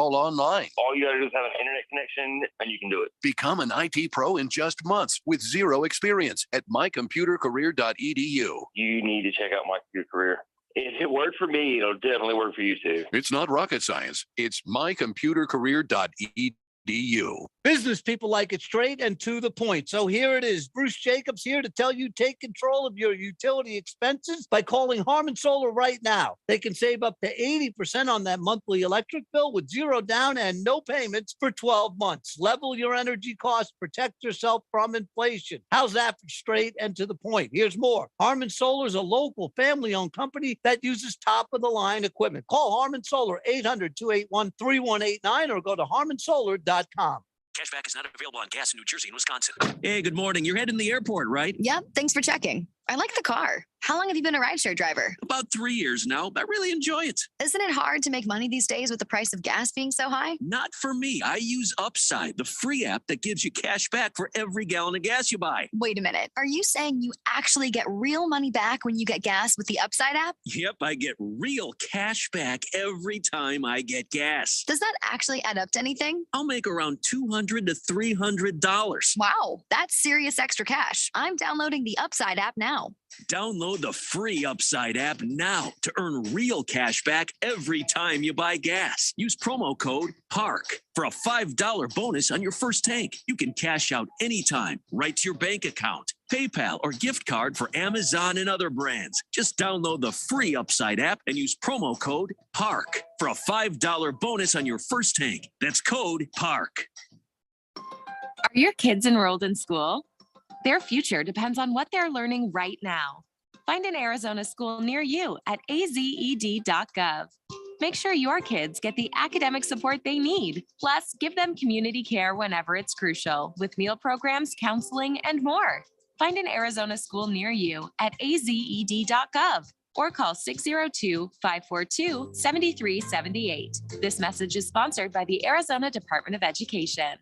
all online. All you got to do is have an internet connection, and you can do it. Become an IT pro in just months with zero experience at mycomputercareer.edu. You need to check out My Computer Career. If it worked for me, it'll definitely work for you too. It's not rocket science. It's mycomputercareer.edu. Business people like it straight and to the point. So here it is. Bruce Jacobs here to tell you take control of your utility expenses by calling Harmon Solar right now. They can save up to 80% on that monthly electric bill with zero down and no payments for 12 months. Level your energy costs, protect yourself from inflation. How's that for straight and to the point? Here's more. Harmon Solar is a local family-owned company that uses top-of-the-line equipment. Call Harmon Solar 800-281-3189 or go to harmonsolar.com. Cashback is not available on gas in New Jersey and Wisconsin. Hey, good morning. You're heading to the airport, right? Yep. Thanks for checking. I like the car. How long have you been a rideshare driver? About 3 years now. I really enjoy it. Isn't it hard to make money these days with the price of gas being so high? Not for me. I use Upside, the free app that gives you cash back for every gallon of gas you buy. Wait a minute. Are you saying you actually get real money back when you get gas with the Upside app? Yep, I get real cash back every time I get gas. Does that actually add up to anything? I'll make around $200 to $300. Wow, that's serious extra cash. I'm downloading the Upside app now. Download the free Upside app now to earn real cash back every time you buy gas. Use promo code PARK for a $5 bonus on your first tank. You can cash out anytime, right to your bank account, PayPal, or gift card for Amazon and other brands. Just download the free Upside app and use promo code PARK for a $5 bonus on your first tank. That's code PARK. Are your kids enrolled in school? Their future depends on what they're learning right now. Find an Arizona school near you at azed.gov. Make sure your kids get the academic support they need. Plus, give them community care whenever it's crucial, with meal programs, counseling, and more. Find an Arizona school near you at azed.gov or call 602-542-7378. This message is sponsored by the Arizona Department of Education.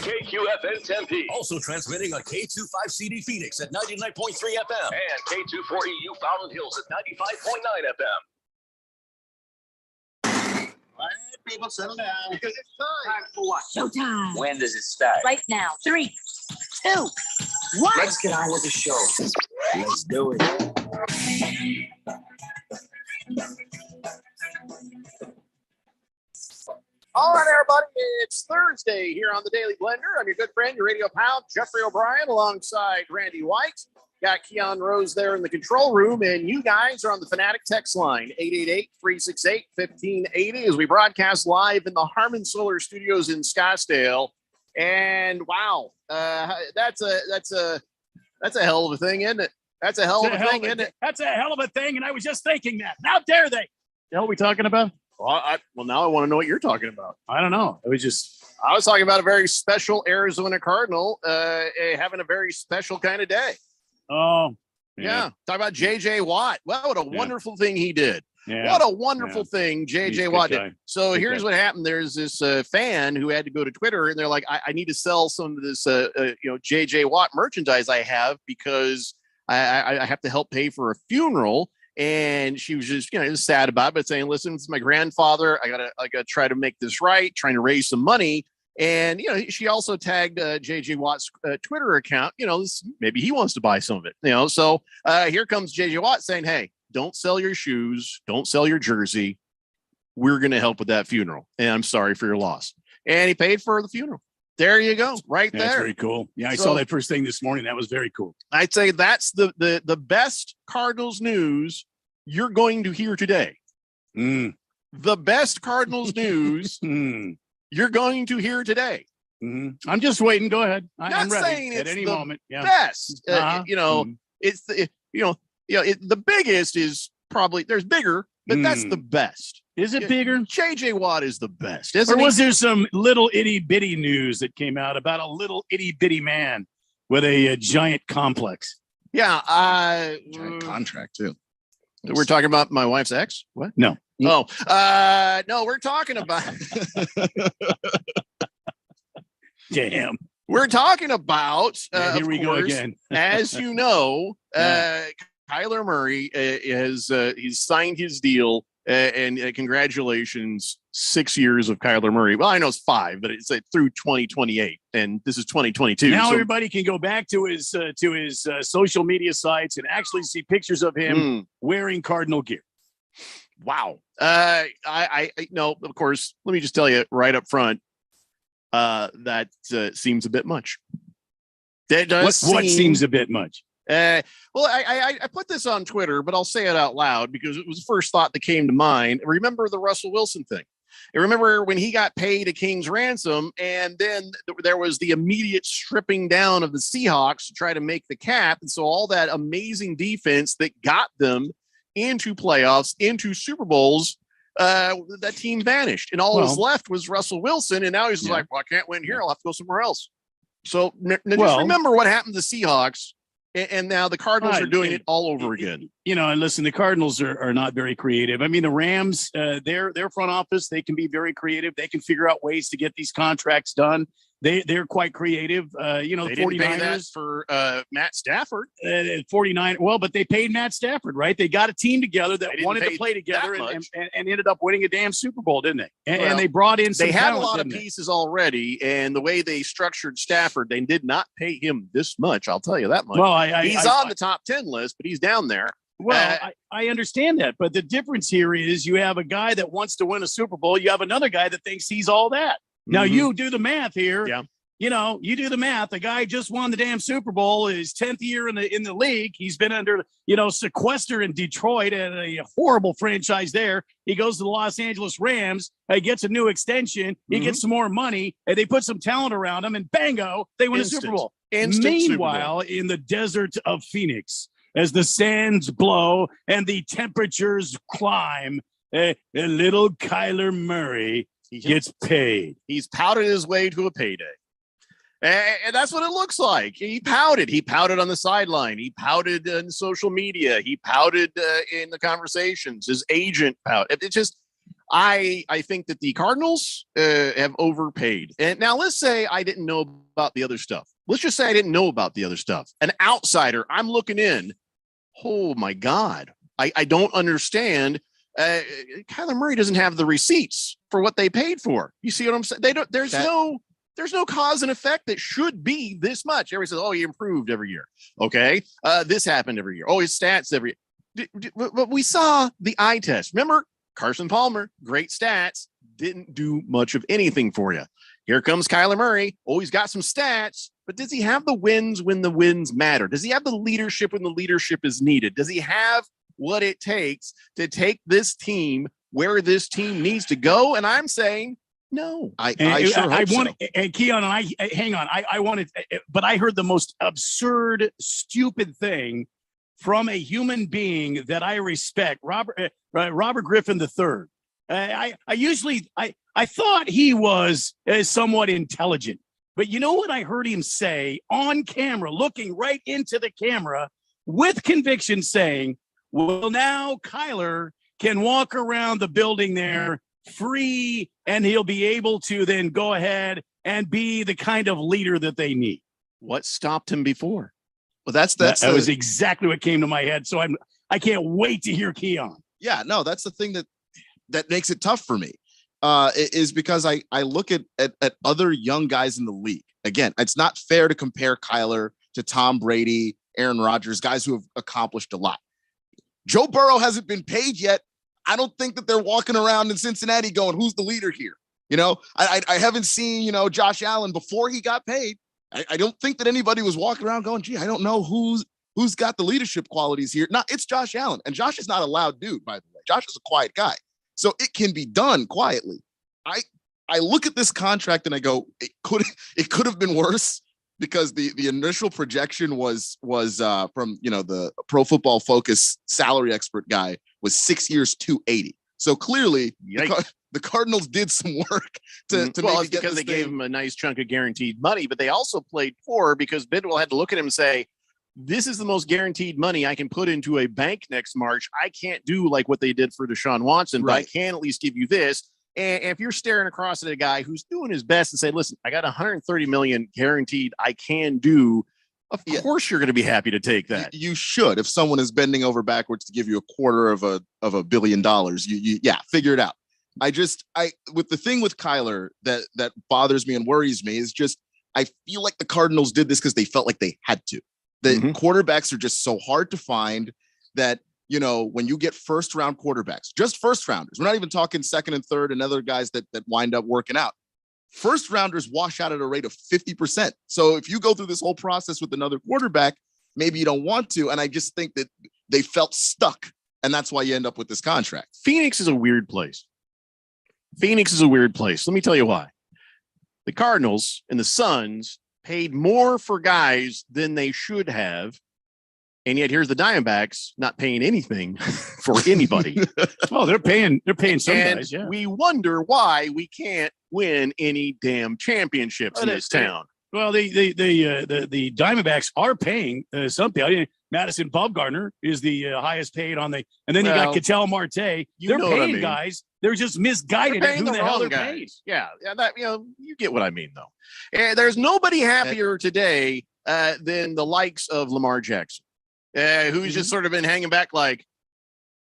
KQFN Tempe. Also transmitting on K25CD Phoenix at 99.3 FM. And K240U Fountain Hills at 95.9 FM. All right, people, settle down. Because it's time for what? Showtime. When does it start? Right now. 3, 2, 1. Let's get on with the show. Let's do it. All right, everybody, it's Thursday here on the Daily Blender. I'm your good friend, your radio pal, Jeffrey O'Brien, alongside Randy White. Got Keon Rose there in the control room, and you guys are on the Fanatic text line, 888-368-1580, as we broadcast live in the Harmon Solar Studios in Scottsdale. And wow, that's a hell of a thing, isn't it? That's a hell of a thing, isn't it? That's a hell of a thing, and I was just thinking that. How dare they? The hell are we talking about? Well, now I want to know what you're talking about. I don't know. I was talking about a very special Arizona Cardinal having a very special kind of day. Oh, yeah. Talk about J.J. Watt. Well, what a wonderful thing he did. Yeah. What a wonderful thing J.J. Watt did. So here's what happened. There's this fan who had to go to Twitter, and they're like, I need to sell some of this, J.J. Watt merchandise I have because I have to help pay for a funeral. And she was just, sad about it, but saying, listen, it's my grandfather. I gotta try to make this right, trying to raise some money. And, she also tagged JJ Watt's Twitter account, maybe he wants to buy some of it, so here comes JJ Watt saying, hey, don't sell your shoes. Don't sell your jersey. We're going to help with that funeral. And I'm sorry for your loss. And he paid for the funeral. There you go. Right there. That's very cool. Yeah. I saw that first thing this morning. That was very cool. I'd say that's the best Cardinals news you're going to hear today. The best Cardinals news you're going to hear today. I'm just waiting. Go ahead. I'm ready at any moment. Yeah. Best. It's the biggest is probably there's bigger, but that's the best. Is it bigger? JJ Watt is the best. Or was there some little itty bitty news that came out about a little itty bitty man with a giant complex? Yeah. Giant contract too. We're talking about my wife's ex? What? No. Oh, no, we're talking about. Damn. We're talking about. Here we go again. As you know, Kyler Murray he's signed his deal And congratulations, 6 years of Kyler Murray. Well, I know it's 5, but it's through 2028, and this is 2022. Now so everybody can go back to his social media sites and actually see pictures of him wearing Cardinal gear. Wow. I no, of course, let me just tell you right up front, that seems a bit much. That does what seems a bit much? Well, I put this on Twitter, but I'll say it out loud because it was the first thought that came to mind. Remember the Russell Wilson thing? I remember when he got paid a king's ransom, and then there was the immediate stripping down of the Seahawks to try to make the cap. And so all that amazing defense that got them into playoffs, into Super Bowls, that team vanished. And all that was left was Russell Wilson. And now he's like, well, I can't win here. I'll have to go somewhere else. So just remember what happened to the Seahawks. And now the Cardinals are doing it all over again. You know, and listen, the Cardinals are not very creative. I mean, the Rams, their front office, they can be very creative. They can figure out ways to get these contracts done. They're quite creative. You know, they the 49ers didn't pay that for Matt Stafford. 49. Well, but they paid Matt Stafford, right? They got a team together that wanted to play together and ended up winning a damn Super Bowl, didn't they? And they brought in some they had talent, a lot of pieces already, and the way they structured Stafford, they did not pay him this much. I'll tell you that much. Well, he's on the top 10 list, but he's down there. Well, I understand that, but the difference here is you have a guy that wants to win a Super Bowl. You have another guy that thinks he's all that. Now you do the math here. Yeah. You know, you do the math. The guy just won the damn Super Bowl, his 10th year in the league. He's been under, sequester in Detroit at a horrible franchise there. He goes to the Los Angeles Rams. He gets a new extension. He gets some more money, and they put some talent around him, and bango, they win a Super Bowl. Meanwhile, in the desert of Phoenix, as the sands blow and the temperatures climb, a little Kyler Murray gets paid. He's pouted his way to a payday. And that's what it looks like. He pouted. He pouted on the sideline. He pouted in social media. He pouted in the conversations. His agent pouted. It's just, I think that the Cardinals have overpaid. And now let's say I didn't know about the other stuff. Let's just say I didn't know about the other stuff. An outsider, I'm looking in. Oh my God. I don't understand. Kyler Murray doesn't have the receipts for what they paid for. You see what I'm saying? There's no cause and effect that should be this much. Everybody says, oh, he improved every year. Okay. This happened every year. Oh, his stats every year. But we saw the eye test. Remember, Carson Palmer, great stats, didn't do much of anything for you. Here comes Kyler Murray. Oh, he's got some stats, but does he have the wins when the wins matter? Does he have the leadership when the leadership is needed? Does he have what it takes to take this team where this team needs to go? And I'm saying, no, I sure hope so. And Keon, hang on. I wanted, but I heard the most absurd, stupid thing from a human being that I respect, Robert Griffin III. I thought he was somewhat intelligent, but you know what I heard him say on camera, looking right into the camera with conviction, saying, well, now Kyler can walk around the building there free, and he'll be able to then go ahead and be the kind of leader that they need. What stopped him before? Well, that was exactly what came to my head. So I can't wait to hear Keon. Yeah, no, that's the thing that makes it tough for me. Is because I look at other young guys in the league. Again, it's not fair to compare Kyler to Tom Brady, Aaron Rodgers, guys who have accomplished a lot. Joe Burrow hasn't been paid yet. I don't think that they're walking around in Cincinnati going, who's the leader here? I haven't seen, Josh Allen before he got paid. I don't think that anybody was walking around going, gee, I don't know who's got the leadership qualities here. No, it's Josh Allen. And Josh is not a loud dude, by the way. Josh is a quiet guy. So it can be done quietly. I look at this contract and I go, it could have been worse, because the initial projection was from the Pro Football Focus salary expert guy was 6 years, 280. So clearly the Cardinals did some work to maybe get because they gave him a nice chunk of guaranteed money, but they also played poor because Bidwell had to look at him and say, this is the most guaranteed money I can put into a bank next March. I can't do like what they did for Deshaun Watson, but I can at least give you this. And if you're staring across at a guy who's doing his best and say, listen, I got $130 million guaranteed, I can do Of course, you're going to be happy to take that. You should. If someone is bending over backwards to give you $250 million, you figure it out. With the thing with Kyler that bothers me and worries me is just I feel like the Cardinals did this because they felt like they had to. The quarterbacks are just so hard to find that, when you get first round quarterbacks, just first rounders, we're not even talking second and third and other guys that wind up working out. First rounders wash out at a rate of 50%. So if you go through this whole process with another quarterback, maybe you don't want to. And I just think that they felt stuck. And that's why you end up with this contract. Phoenix is a weird place. Let me tell you why. The Cardinals and the Suns paid more for guys than they should have. And yet here's the Diamondbacks not paying anything for anybody. Well, they're paying some and guys. Yeah. We wonder why we can't win any damn championships in this town. Well, the Diamondbacks are paying something. I mean, Madison Bumgarner is the highest paid on the, and then you got Ketel Marte. They're paying guys. They're just misguided at who the hell they're paying. Yeah, that you get what I mean though. And there's nobody happier today than the likes of Lamar Jackson, who's just sort of been hanging back like,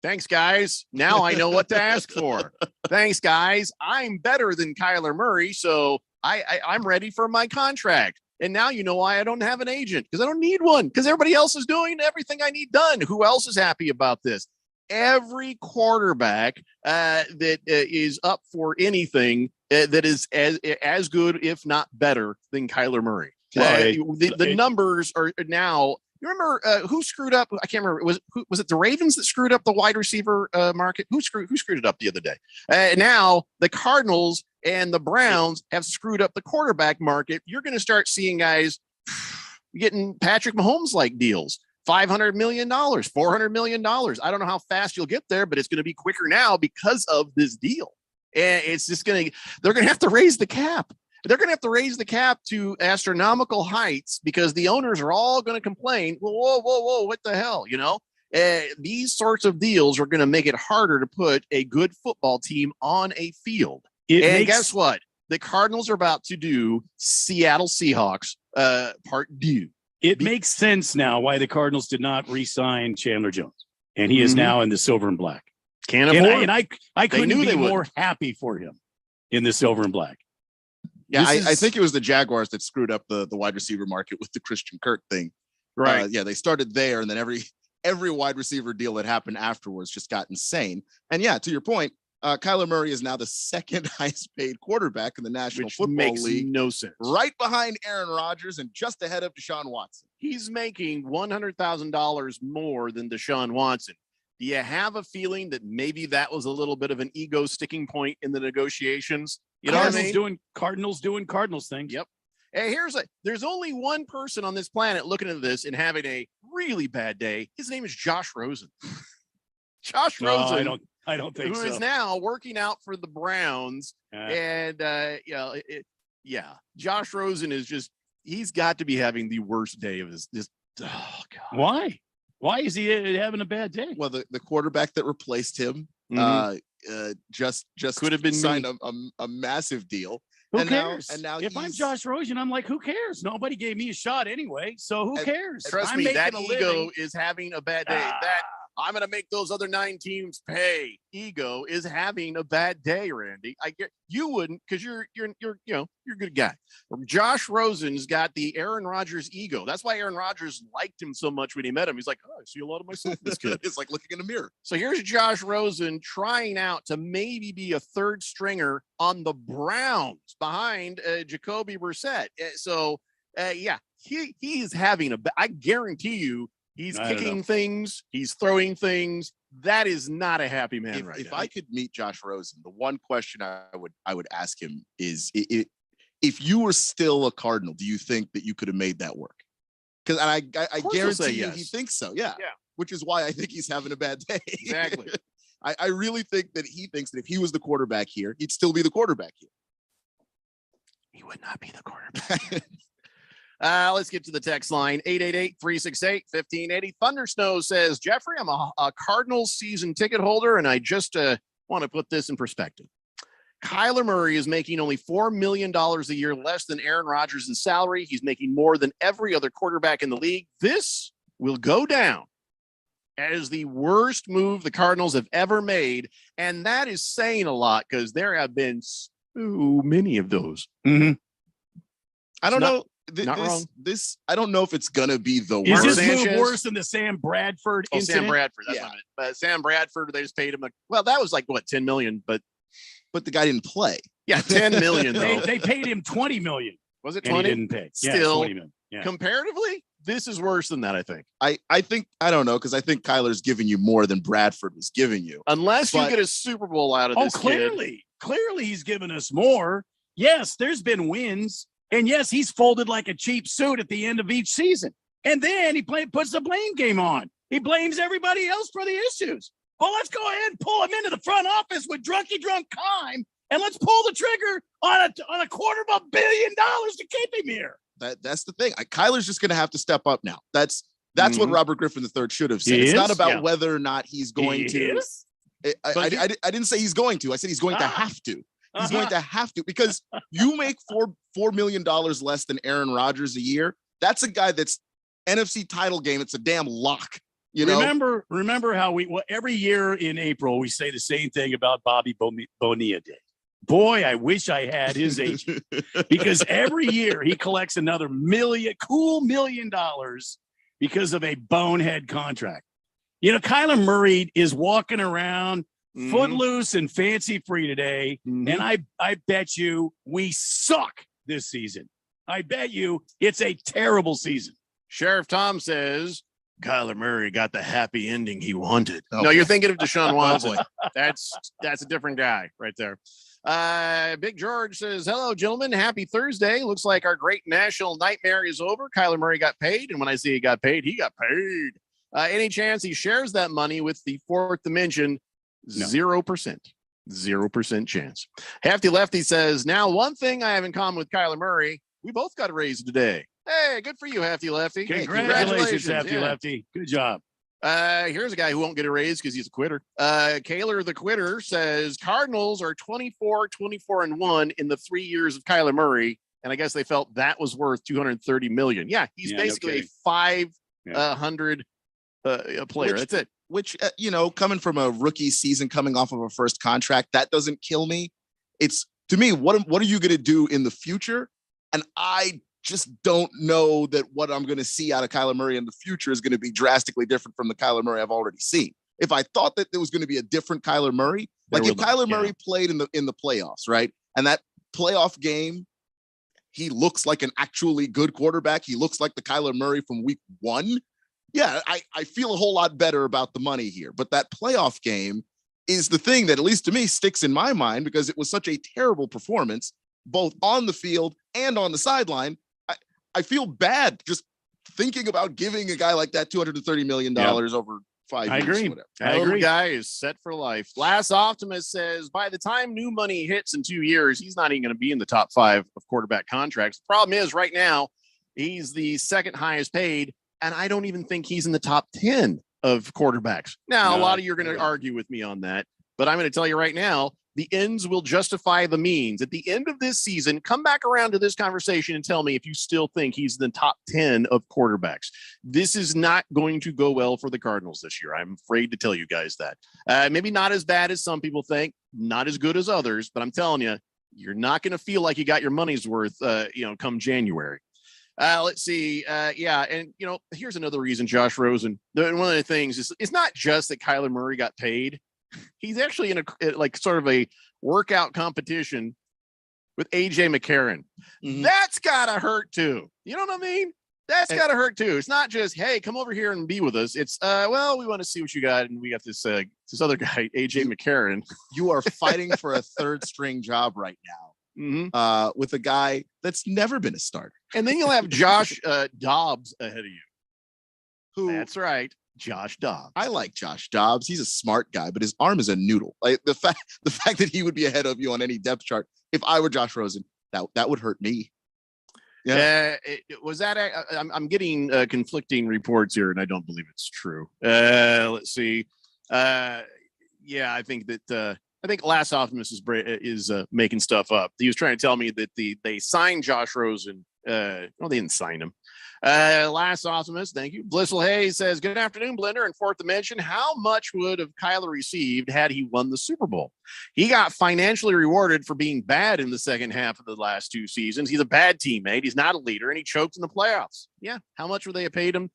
thanks, guys. Now I know what to ask for. Thanks, guys. I'm better than Kyler Murray, so I'm ready for my contract. And now you know why I don't have an agent, because I don't need one, because everybody else is doing everything I need done. Who else is happy about this? Every quarterback that is up for anything that is as good, if not better, than Kyler Murray. The numbers are now. You remember who screwed up? I can't remember. Was it the Ravens that screwed up the wide receiver market? Who screwed it up the other day? Now the Cardinals and the Browns have screwed up the quarterback market. You're going to start seeing guys getting Patrick Mahomes like deals. $500 million, $400 million. I don't know how fast you'll get there, but it's going to be quicker now because of this deal. And it's just they're going to have to raise the cap. They're going to have to raise the cap to astronomical heights because the owners are all going to complain. Whoa, what the hell? These sorts of deals are going to make it harder to put a good football team on a field. Guess what? The Cardinals are about to do Seattle Seahawks part 2. It makes sense now why the Cardinals did not re-sign Chandler Jones, and he is now in the silver and black. Can't afford. And I couldn't be more happy for him in the silver and black. Yeah, I think it was the Jaguars that screwed up the wide receiver market with the Christian Kirk thing. Right. They started there, and then every wide receiver deal that happened afterwards just got insane. And yeah, to your point, Kyler Murray is now the second highest paid quarterback in the National Football League. No sense. Right behind Aaron Rodgers and just ahead of Deshaun Watson. He's making $100,000 more than Deshaun Watson. Do you have a feeling that maybe that was a little bit of an ego sticking point in the negotiations? You know what I mean? Cardinals doing Cardinals things. Yep. Hey, there's only one person on this planet looking at this and having a really bad day. His name is Josh Rosen. Josh Rosen. I don't think so. Who is now working out for the Browns. And Josh Rosen is he's got to be having the worst day of his oh God. Why? Why is he having a bad day? Well, the quarterback that replaced him just could have been signed a massive deal. Who cares? Now if I'm Josh Rosen, I'm like, who cares? Nobody gave me a shot anyway, so who cares? Trust me, that ego is having a bad day. That I'm going to make those other 9 teams pay. Ego is having a bad day, Randy. I get you wouldn't, because you're a good guy. Josh Rosen's got the Aaron Rodgers ego. That's why Aaron Rodgers liked him so much when he met him. He's like, oh, I see a lot of myself in this kid. It's like looking in a mirror. So here's Josh Rosen trying out to maybe be a third stringer on the Browns behind Jacoby Brissett. He is having I guarantee you. He's kicking things. He's throwing things. That is not a happy man right now. If I could meet Josh Rosen, the one question I would ask him is, if you were still a Cardinal, do you think that you could have made that work? Because I guarantee you he thinks so. Yeah. Which is why I think he's having a bad day. Exactly. I really think that he thinks that if he was the quarterback here, he'd still be the quarterback here. He would not be the quarterback. Let's get to the text line, 888-368-1580. Thunder Snow says, Jeffrey, I'm a Cardinals season ticket holder, and I just want to put this in perspective. Kyler Murray is making only $4 million a year less than Aaron Rodgers in salary. He's making more than every other quarterback in the league. This will go down as the worst move the Cardinals have ever made. And that is saying a lot because there have been so many of those. Mm-hmm. I don't know. Not wrong. This I don't know if it's gonna be the Is worst. this move worse than the Sam Bradford incident? Sam Bradford. That's what I meant. But Sam Bradford, they just paid him. Well, that was like what, $10 million, but the guy didn't play. Yeah, $10 million. They paid him $20 million. Was it 20? $20? He didn't pay. Still, $20 million. Yeah. Comparatively, this is worse than that. I think. I think I don't know because I think Kyler's giving you more than Bradford was giving you. Unless you get a Super Bowl out of this. Clearly he's given us more. Yes, there's been wins. And yes, he's folded like a cheap suit at the end of each season. And then he puts the blame game on. He blames everybody else for the issues. Well, let's go ahead and pull him into the front office with drunk Kime, and let's pull the trigger on a $250 million to keep him here. That's the thing. Kyler's just going to have to step up now. That's what Robert Griffin III should have said. He it's is? not about Yeah. whether or not he's going to. I didn't say he's going to. I said he's going to have to. He's going to have to because you make $4 million less than Aaron Rodgers a year. That's a guy that's NFC title game. It's a damn lock. You know. Remember how every year in April we say the same thing about Bobby Bonilla Day. Boy, I wish I had his agent because every year he collects another $1 million because of a bonehead contract. You know, Kyler Murray is walking around footloose and fancy free today. And I bet you we suck this season. I bet you it's a terrible season. Sheriff Tom says Kyler Murray got the happy ending he wanted. No, you're thinking of Deshaun Watson. That's a different guy right there. Big George says, hello, gentlemen. Happy Thursday. Looks like our great national nightmare is over. Kyler Murray got paid. And when I say he got paid, he got paid. Any chance he shares that money with the fourth dimension? 0%. 0% chance. Hefty Lefty says, now one thing I have in common with Kyler Murray, we both got a raise today. Hey, good for you, Hefty Lefty. Congratulations, Hefty Lefty. Good job. Here's a guy who won't get a raise because he's a quitter. Kaler the Quitter says Cardinals are 24-1 in the 3 years of Kyler Murray. And I guess they felt that was worth $230 million. Yeah, he's basically a 500 player. That's it. Which, coming from a rookie season, coming off of a first contract, that doesn't kill me. It's, to me, what are you going to do in the future? And I just don't know that what I'm going to see out of Kyler Murray in the future is going to be drastically different from the Kyler Murray I've already seen. If I thought that there was going to be a different Kyler Murray, like if Kyler Murray played in the playoffs, right? And that playoff game, he looks like an actually good quarterback. He looks like the Kyler Murray from week 1. Yeah, I feel a whole lot better about the money here. But that playoff game is the thing that, at least to me, sticks in my mind because it was such a terrible performance, both on the field and on the sideline. I feel bad just thinking about giving a guy like that $230 million over 5 years. I agree. Whatever. I agree. The guy is set for life. Last Optimist says by the time new money hits in 2 years, he's not even going to be in the top 5 of quarterback contracts. The problem is right now, he's the second highest paid. And I don't even think he's in the top 10 of quarterbacks. Now, a lot of you are going to argue with me on that, but I'm going to tell you right now, the ends will justify the means. At the end of this season, come back around to this conversation and tell me if you still think he's in the top 10 of quarterbacks. This is not going to go well for the Cardinals this year. I'm afraid to tell you guys that. Maybe not as bad as some people think, not as good as others, but I'm telling you, you're not going to feel like you got your money's worth, come January. Let's see. And here's another reason, Josh Rosen. One of the things is it's not just that Kyler Murray got paid. He's actually in a sort of a workout competition with AJ McCarron. That's gotta hurt too. You know what I mean? That's gotta hurt too. It's not just, hey, come over here and be with us. It's we want to see what you got, and we got this other guy, AJ McCarron. You are fighting for a third string job right now. With a guy that's never been a starter. And then you'll have Josh Dobbs ahead of you. That's right. Josh Dobbs. I like Josh Dobbs. He's a smart guy, but his arm is a noodle. Like the fact that he would be ahead of you on any depth chart. If I were Josh Rosen, that would hurt me. Yeah. I'm getting conflicting reports here, and I don't believe it's true. Let's see. I think that I think Last Optimus is making stuff up. He was trying to tell me that they signed Josh Rosen. They didn't sign him. Last Optimus, thank you. Blissful Hayes says, good afternoon, Blender and Fourth Dimension. How much would have Kyler received had he won the Super Bowl? He got financially rewarded for being bad in the second half of the last 2 seasons. He's a bad teammate. He's not a leader, and he choked in the playoffs. Yeah. How much would they have paid him?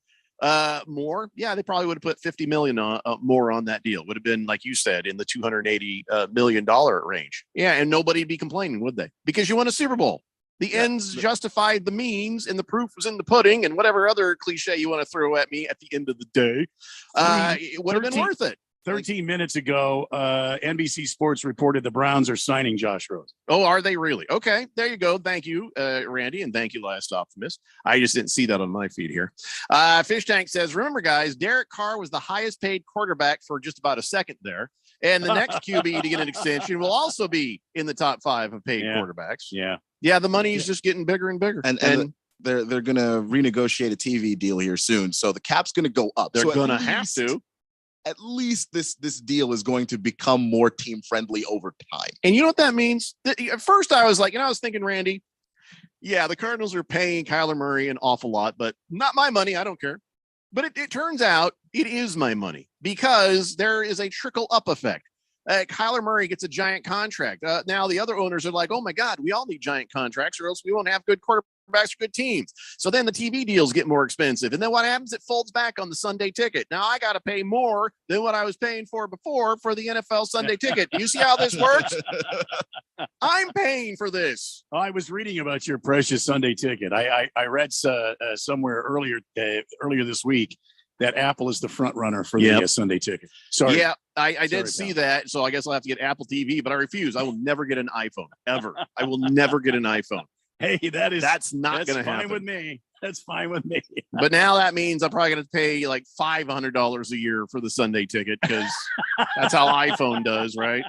More? Yeah, they probably would have put $50 million more on that deal. Would have been, like you said, in the $280 million range. Yeah, and nobody'd be complaining, would they? Because you won a Super Bowl. The ends justified the means, and the proof was in the pudding, and whatever other cliche you want to throw at me at the end of the day, it would have been worth it. 13 minutes ago, NBC Sports reported the Browns are signing Josh Rosen. Oh, are they really? Okay, there you go. Thank you, Randy, and thank you, Last Optimist. I just didn't see that on my feed here. Fish Tank says, remember, guys, Derek Carr was the highest paid quarterback for just about a second there. And the next QB to get an extension will also be in the top 5 of paid quarterbacks. Yeah, the money is just getting bigger and bigger. And they're going to renegotiate a TV deal here soon. So the cap's going to go up. They're going to have to. At least this deal is going to become more team friendly over time. And you know what that means? At first I was like, I was thinking, Randy, yeah, the Cardinals are paying Kyler Murray an awful lot, but not my money. I don't care. But it turns out it is my money because there is a trickle up effect. Kyler Murray gets a giant contract. Now the other owners are like, oh my God, we all need giant contracts or else we won't have good quarterbacks or good teams. So then the TV deals get more expensive. And then what happens? It folds back on the Sunday ticket. Now I got to pay more than what I was paying for before for the NFL Sunday ticket. Do you see how this works? I'm paying for this. I was reading about your precious Sunday ticket. I read somewhere earlier this week that Apple is the front runner for the Sunday ticket. Sorry. Yeah, I did see that. So I guess I'll have to get Apple TV, but I refuse. I will never get an iPhone ever. I will never get an iPhone. Hey, that's not going to happen with me. That's fine with me. But now that means I'm probably going to pay like $500 a year for the Sunday ticket because that's how iPhone does, right?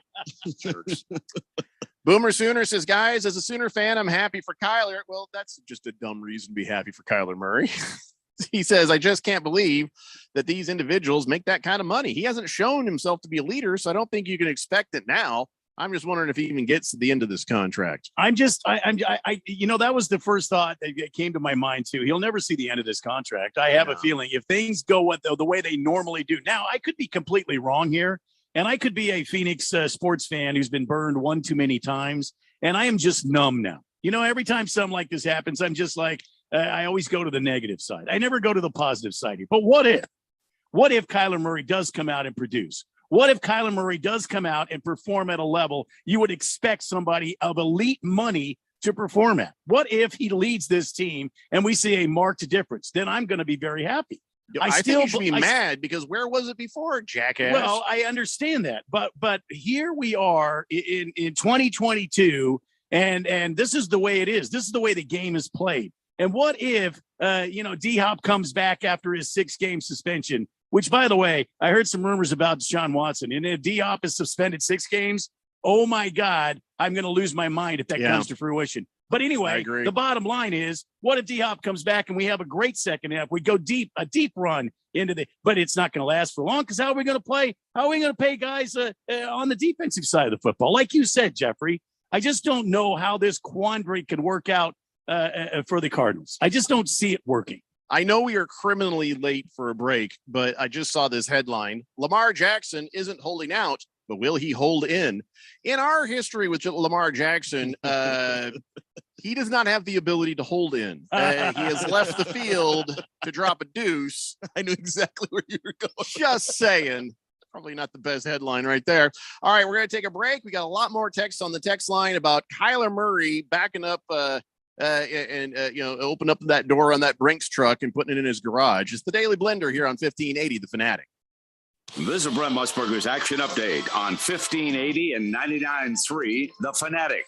Boomer Sooner says, guys, as a Sooner fan, I'm happy for Kyler. Well, that's just a dumb reason to be happy for Kyler Murray. He says, I just can't believe that these individuals make that kind of money. He hasn't shown himself to be a leader, so I don't think you can expect it now. I'm just wondering if he even gets to the end of this contract. I'm that was the first thought that came to my mind too. He'll never see the end of this contract. I have a feeling if things go the way they normally do. Now, I could be completely wrong here, and I could be a Phoenix sports fan who's been burned one too many times, and I am just numb now. Every time something like this happens, I'm just like, I always go to the negative side. I never go to the positive side here. But what if Kyler Murray does come out and produce? What if Kyler Murray does come out and perform at a level you would expect somebody of elite money to perform at? What if he leads this team and we see a marked difference? Then I'm going to be very happy. I still think you should be mad because where was it before, jackass? Well, I understand that, but here we are in 2022, and this is the way it is. This is the way the game is played. And what if D-Hop comes back after his 6-game suspension? Which, by the way, I heard some rumors about Deshaun Watson. And if D-Hop is suspended 6 games, oh, my God, I'm going to lose my mind if that comes to fruition. But anyway, the bottom line is, what if D-Hop comes back and we have a great second half? We go a deep run into but it's not going to last for long because how are we going to play? How are we going to pay guys on the defensive side of the football? Like you said, Jeffrey, I just don't know how this quandary can work out for the Cardinals. I just don't see it working. I know we are criminally late for a break, but I just saw this headline. Lamar Jackson isn't holding out, but will he hold in? In our history with Lamar Jackson, he does not have the ability to hold in. He has left the field to drop a deuce. I knew exactly where you were going. Just saying. Probably not the best headline right there. All right, we're going to take a break. We got a lot more text on the text line about Kyler Murray backing up open up that door on that Brinks truck and putting it in his garage. It's the Daily Blender here on 1580 The Fanatic. This is Brent Musburger's Action Update on 1580 and 99.3 The Fanatic.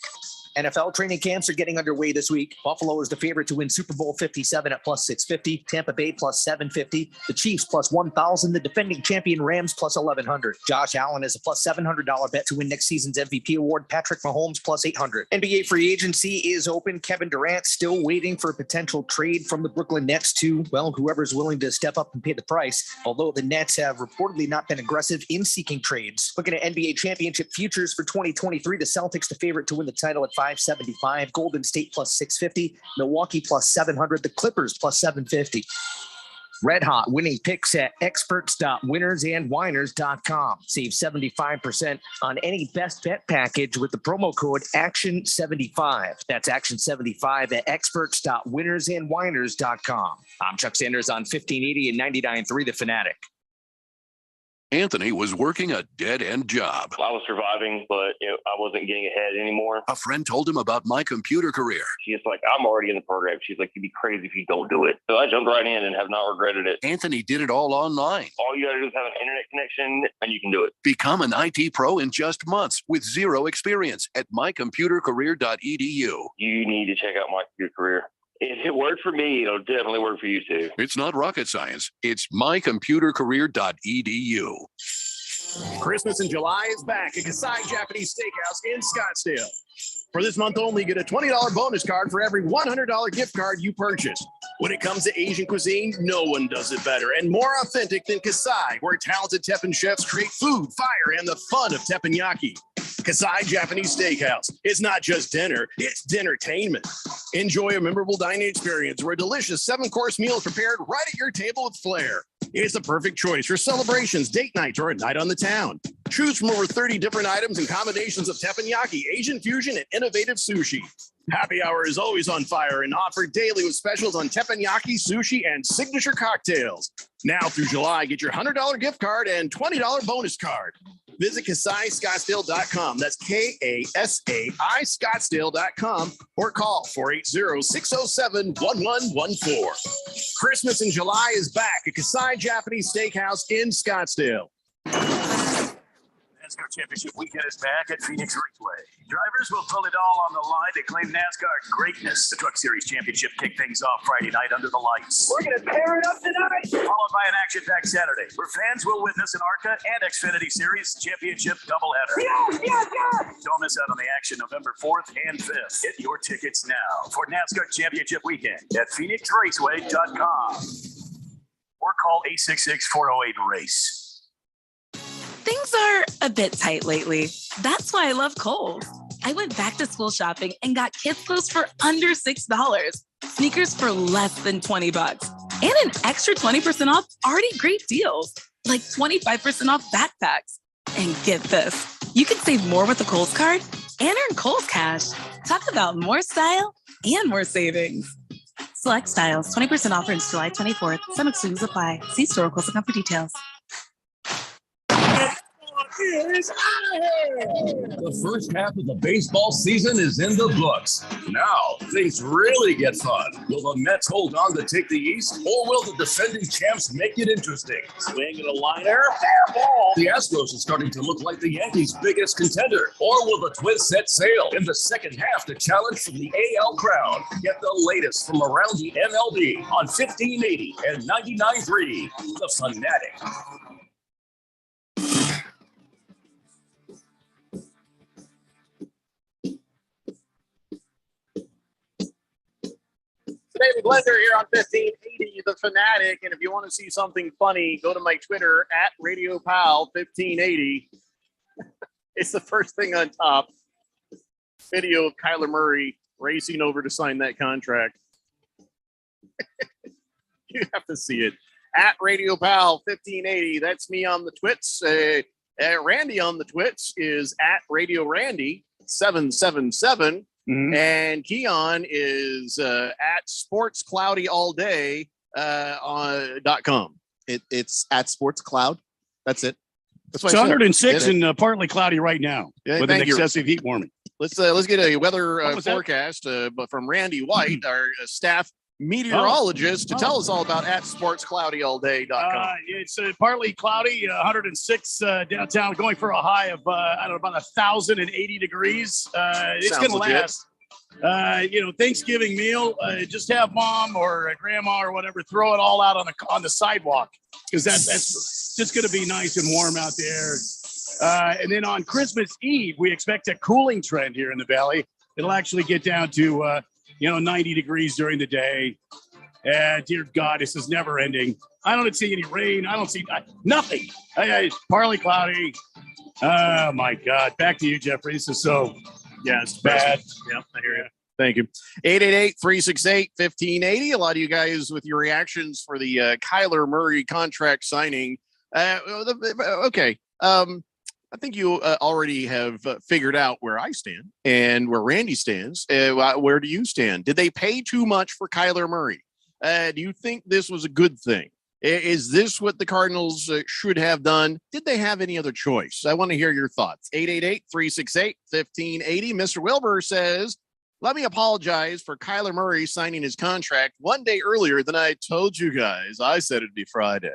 NFL training camps are getting underway this week. Buffalo is the favorite to win Super Bowl 57 at plus 650. Tampa Bay plus 750. The Chiefs plus 1,000. The defending champion Rams plus 1,100. Josh Allen is a plus $700 bet to win next season's MVP award. Patrick Mahomes plus 800. NBA free agency is open. Kevin Durant still waiting for a potential trade from the Brooklyn Nets to, well, whoever's willing to step up and pay the price. Although the Nets have reportedly not been aggressive in seeking trades. Looking at NBA championship futures for 2023, the Celtics the favorite to win the title at 575, Golden State plus 650, Milwaukee plus 700, the Clippers plus 750. Red Hot winning picks at experts.winnersandwiners.com. Save 75% on any best bet package with the promo code ACTION75. That's ACTION75 at experts.winnersandwiners.com. I'm Chuck Sanders on 1580 and 99.3 The Fanatic. Anthony was working a dead-end job. I was surviving, but I wasn't getting ahead anymore. A friend told him about My Computer Career. She's like, I'm already in the program. She's like, you'd be crazy if you don't do it. So I jumped right in and have not regretted it. Anthony did it all online. All you got to do is have an internet connection and you can do it. Become an IT pro in just months with zero experience at mycomputercareer.edu. You need to check out My Computer Career. If it worked for me, it'll definitely work for you too. It's not rocket science. It's mycomputercareer.edu. Christmas in July is back at Kasai Japanese Steakhouse in Scottsdale. For this month only, get a $20 bonus card for every $100 gift card you purchase. When it comes to Asian cuisine, no one does it better and more authentic than Kasai, where talented Teppan chefs create food, fire, and the fun of teppanyaki. Kasai Japanese Steakhouse. It's not just dinner, it's dinnertainment. Enjoy a memorable dining experience where a delicious 7-course meal is prepared right at your table with flair. It's the perfect choice for celebrations, date nights, or a night on the town. Choose from over 30 different items and combinations of teppanyaki, Asian fusion, and innovative sushi. Happy hour is always on fire and offered daily with specials on teppanyaki, sushi, and signature cocktails. Now through July, get your $100 gift card and $20 bonus card. Visit KasaiScottsdale.com. That's KASAI Scottsdale.com or call 480-607-1114. Christmas in July is back at Kasai Japanese Steakhouse in Scottsdale. NASCAR Championship weekend is back at Phoenix Raceway. Drivers will pull it all on the line to claim NASCAR greatness. The Truck Series Championship kicked things off Friday night under the lights. We're going to tear it up tonight. Followed by an action-packed Saturday, where fans will witness an ARCA and Xfinity Series Championship doubleheader. Yes! Don't miss out on the action November 4th and 5th. Get your tickets now for NASCAR Championship weekend at PhoenixRaceway.com or call 866-408-RACE. Things are a bit tight lately. That's why I love Kohl's. I went back to school shopping and got kids' clothes for under $6, sneakers for less than $20, and an extra 20% off already great deals, like 25% off backpacks. And get this, you can save more with the Kohl's card and earn Kohl's Cash. Talk about more style and more savings. Select styles, 20% offer until July 24th. Some exclusions apply. See store or Kohl's.com for details. The first half of the baseball season is in the books. Now, things really get fun. Will the Mets hold on to take the East, or will the defending champs make it interesting? Swing and a liner, fair ball. The Astros are starting to look like the Yankees' biggest contender, or will the Twins set sail in the second half to challenge for the AL crown? Get the latest from around the MLB on 1580 and 99.3 The Fanatic. David Blender here on 1580 The Fanatic. And if you want to see something funny, go to my Twitter at RadioPal1580. It's the first thing on top. Video of Kyler Murray racing over to sign that contract. You have to see it. At RadioPal1580. That's me on the twits. Randy on the twits is at Radio Randy 777. Mm-hmm. And Keon is at Sports Cloudy All Day .com. It's at Sports Cloud. That's it. That's it's 106 and partly cloudy right now with an excessive heat warming. Let's get a weather forecast but from Randy White, our staff meteorologist to tell us all about at sportscloudyallday.com. It's partly cloudy, 106 downtown, going for a high of about 1,080 degrees. It's going to last. Thanksgiving meal. Just have mom or grandma or whatever throw it all out on the sidewalk, because that's just going to be nice and warm out there. And then on Christmas Eve, we expect a cooling trend here in the valley. It'll actually get down to 90 degrees during the day. And dear God, this is never ending. I don't see any rain. I don't see nothing. It's partly cloudy. Oh my God. Back to you, Jeffrey. This is it's bad. Yeah, I hear you. Thank you. 888-368-1580. A lot of you guys with your reactions for the Kyler Murray contract signing. Okay. I think you already have figured out where I stand and where Randy stands. Where do you stand? Did they pay too much for Kyler Murray? Do you think this was a good thing? Is this what the Cardinals should have done? Did they have any other choice? I want to hear your thoughts. 888-368-1580. Mr. Wilbur says, let me apologize for Kyler Murray signing his contract one day earlier than I told you guys. I said it'd be Friday.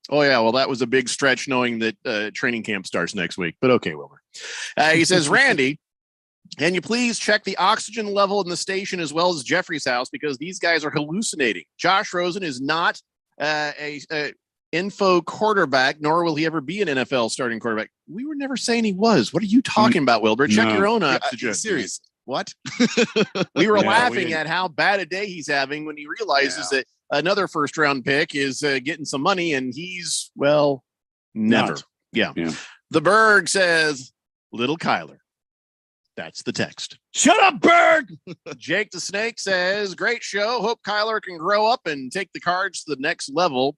Oh, yeah. Well, that was a big stretch knowing that training camp starts next week. But okay, Wilbur. He says, Randy, can you please check the oxygen level in the station as well as Jeffrey's house, because these guys are hallucinating. Josh Rosen is not a info quarterback, nor will he ever be an NFL starting quarterback. We were never saying he was. What are you talking about, Wilbur? Check your own oxygen. Serious. What? We were laughing at how bad a day he's having when he realizes that another first round pick is getting some money, and he's, well, never. Yeah. The Berg says, little Kyler. That's the text. Shut up, Berg. Jake the Snake says, great show. Hope Kyler can grow up and take the Cards to the next level.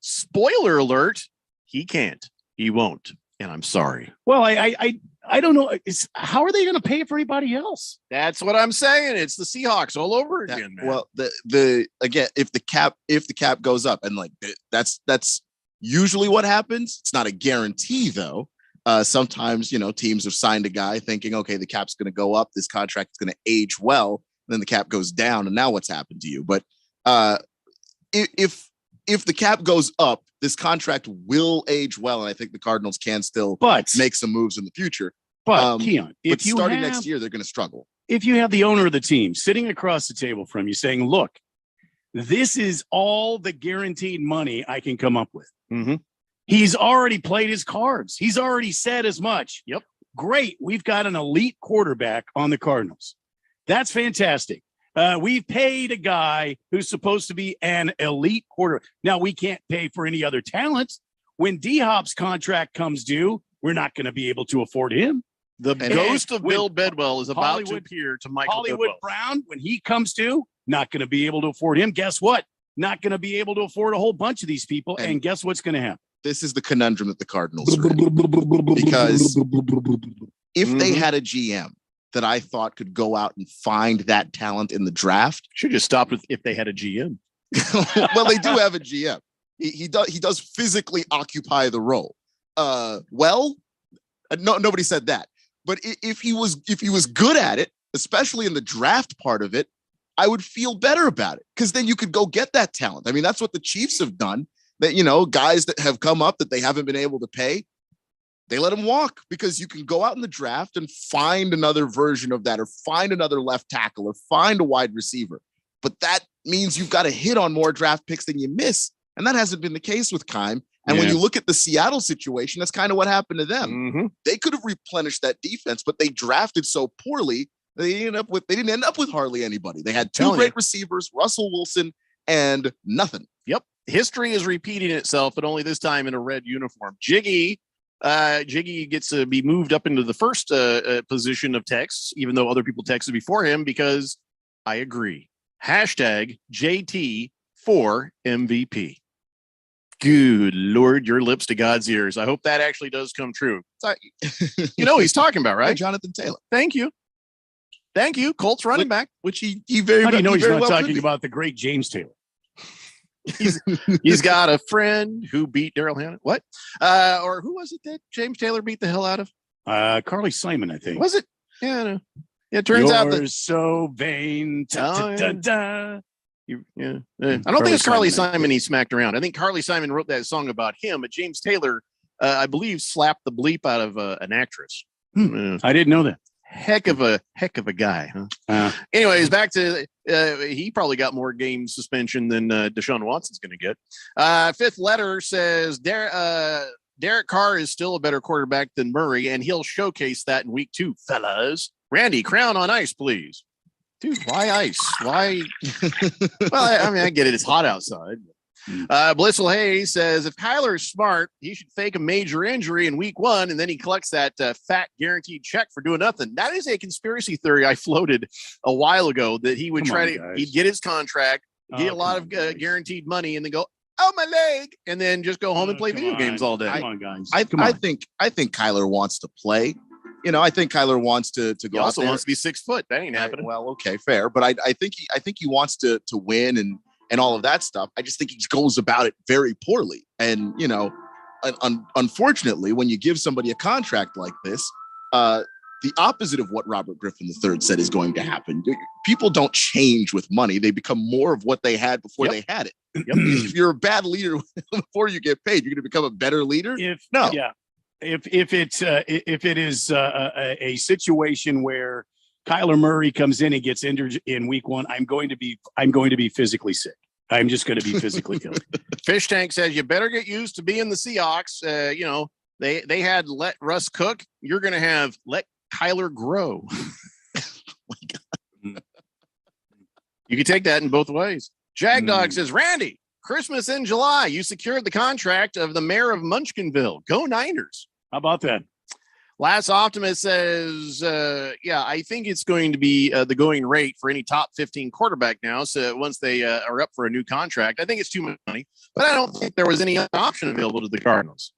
Spoiler alert, he can't. He won't. And I'm sorry. Well, I don't know. How are they going to pay for anybody else? That's what I'm saying. It's the Seahawks all over again, man. Well, again, if the cap goes up, and that's usually what happens. It's not a guarantee though. Sometimes, teams have signed a guy thinking, okay, the cap's going to go up. This contract is going to age well. Then the cap goes down. And now what's happened to you? But if the cap goes up, this contract will age well. And I think the Cardinals can still make some moves in the future. But Keon, if you starting next year, they're going to struggle. If you have the owner of the team sitting across the table from you saying, look, this is all the guaranteed money I can come up with. Mm-hmm. He's already played his cards. He's already said as much. Yep. Great. We've got an elite quarterback on the Cardinals. That's fantastic. We've paid a guy who's supposed to be an elite quarterback. Now, we can't pay for any other talents. When D-Hop's contract comes due, we're not going to be able to afford him. The ghost of Bill Bedwell is about to appear to Michael Hollywood Bidwell. Brown, when he comes due, not going to be able to afford him. Guess what? Not going to be able to afford a whole bunch of these people. And guess what's going to happen? This is the conundrum that the Cardinals are in. Because if they had a GM that I thought could go out and find that talent in the draft, should just stop with if they had a GM. Well, they do have a GM. He does physically occupy the role. Nobody said that. But if he was good at it, especially in the draft part of it, I would feel better about it, because then you could go get that talent. I mean, that's what the Chiefs have done. That, guys that have come up that they haven't been able to pay, they let them walk, because you can go out in the draft and find another version of that, or find another left tackle, or find a wide receiver. But that means you've got to hit on more draft picks than you miss. And that hasn't been the case with Keim. And when you look at the Seattle situation, that's kind of what happened to them. Mm-hmm. They could have replenished that defense, but they drafted so poorly. They didn't end up with hardly anybody. They had two great receivers, Russell Wilson, and nothing. Yep. History is repeating itself, but only this time in a red uniform. Jiggy gets to be moved up into the first position of texts, even though other people texted before him, because I agree. Hashtag JT for MVP. Good Lord, your lips to God's ears. I hope that actually does come true. You know what he's talking about, right? Jonathan Taylor. Thank you. Colts running back, which he very. How do you know he's not well talking about the great James Taylor? He's got a friend who beat Daryl Hannah. What? Or who was it that James Taylor beat the hell out of? Carly Simon, I think. Was it? Yeah, no. It turns out that so vain. I don't think it's Carly Simon he smacked around. I think Carly Simon wrote that song about him, but James Taylor, I believe, slapped the bleep out of an actress. I didn't know that. Heck of a guy, huh? Anyways, back to he probably got more game suspension than Deshaun Watson's going to get. Fifth letter says Derek Carr is still a better quarterback than Murray, and he'll showcase that in week 2, fellas. Randy, crown on ice, please. Dude, why ice? Why? Well, I mean, I get it. It's hot outside. Blissful Hayes says if Kyler is smart, he should fake a major injury in week 1, and then he collects that fat guaranteed check for doing nothing. That is a conspiracy theory I floated a while ago that he would he'd get his contract, get a lot of guaranteed money, and then go, oh, my leg, and then just go home and play video games all day. Come on, guys. I think Kyler wants to play. You know, I think Kyler wants to go. He also wants to be 6 foot. That ain't happening. Well, okay, fair, but I think he wants to win and all of that stuff. I just think he goes about it very poorly. And, you know, unfortunately, when you give somebody a contract like this, the opposite of what Robert Griffin III said is going to happen. People don't change with money. They become more of what they had before they had it. If you're a bad leader before you get paid, you're going to become a better leader. If it is a situation where Kyler Murray comes in and gets injured in week 1, I'm going to be physically sick. I'm just going to be physically killed. Fish Tank says you better get used to being the Seahawks. You know, they had let Russ cook. You're going to have let Kyler grow. You can take that in both ways. Jagdog says, Randy, Christmas in July. You secured the contract of the mayor of Munchkinville. Go Niners. How about that? Last Optimist says, I think it's going to be the going rate for any top 15 quarterback now. So once they are up for a new contract, I think it's too much money, but I don't think there was any option available to the Cardinals.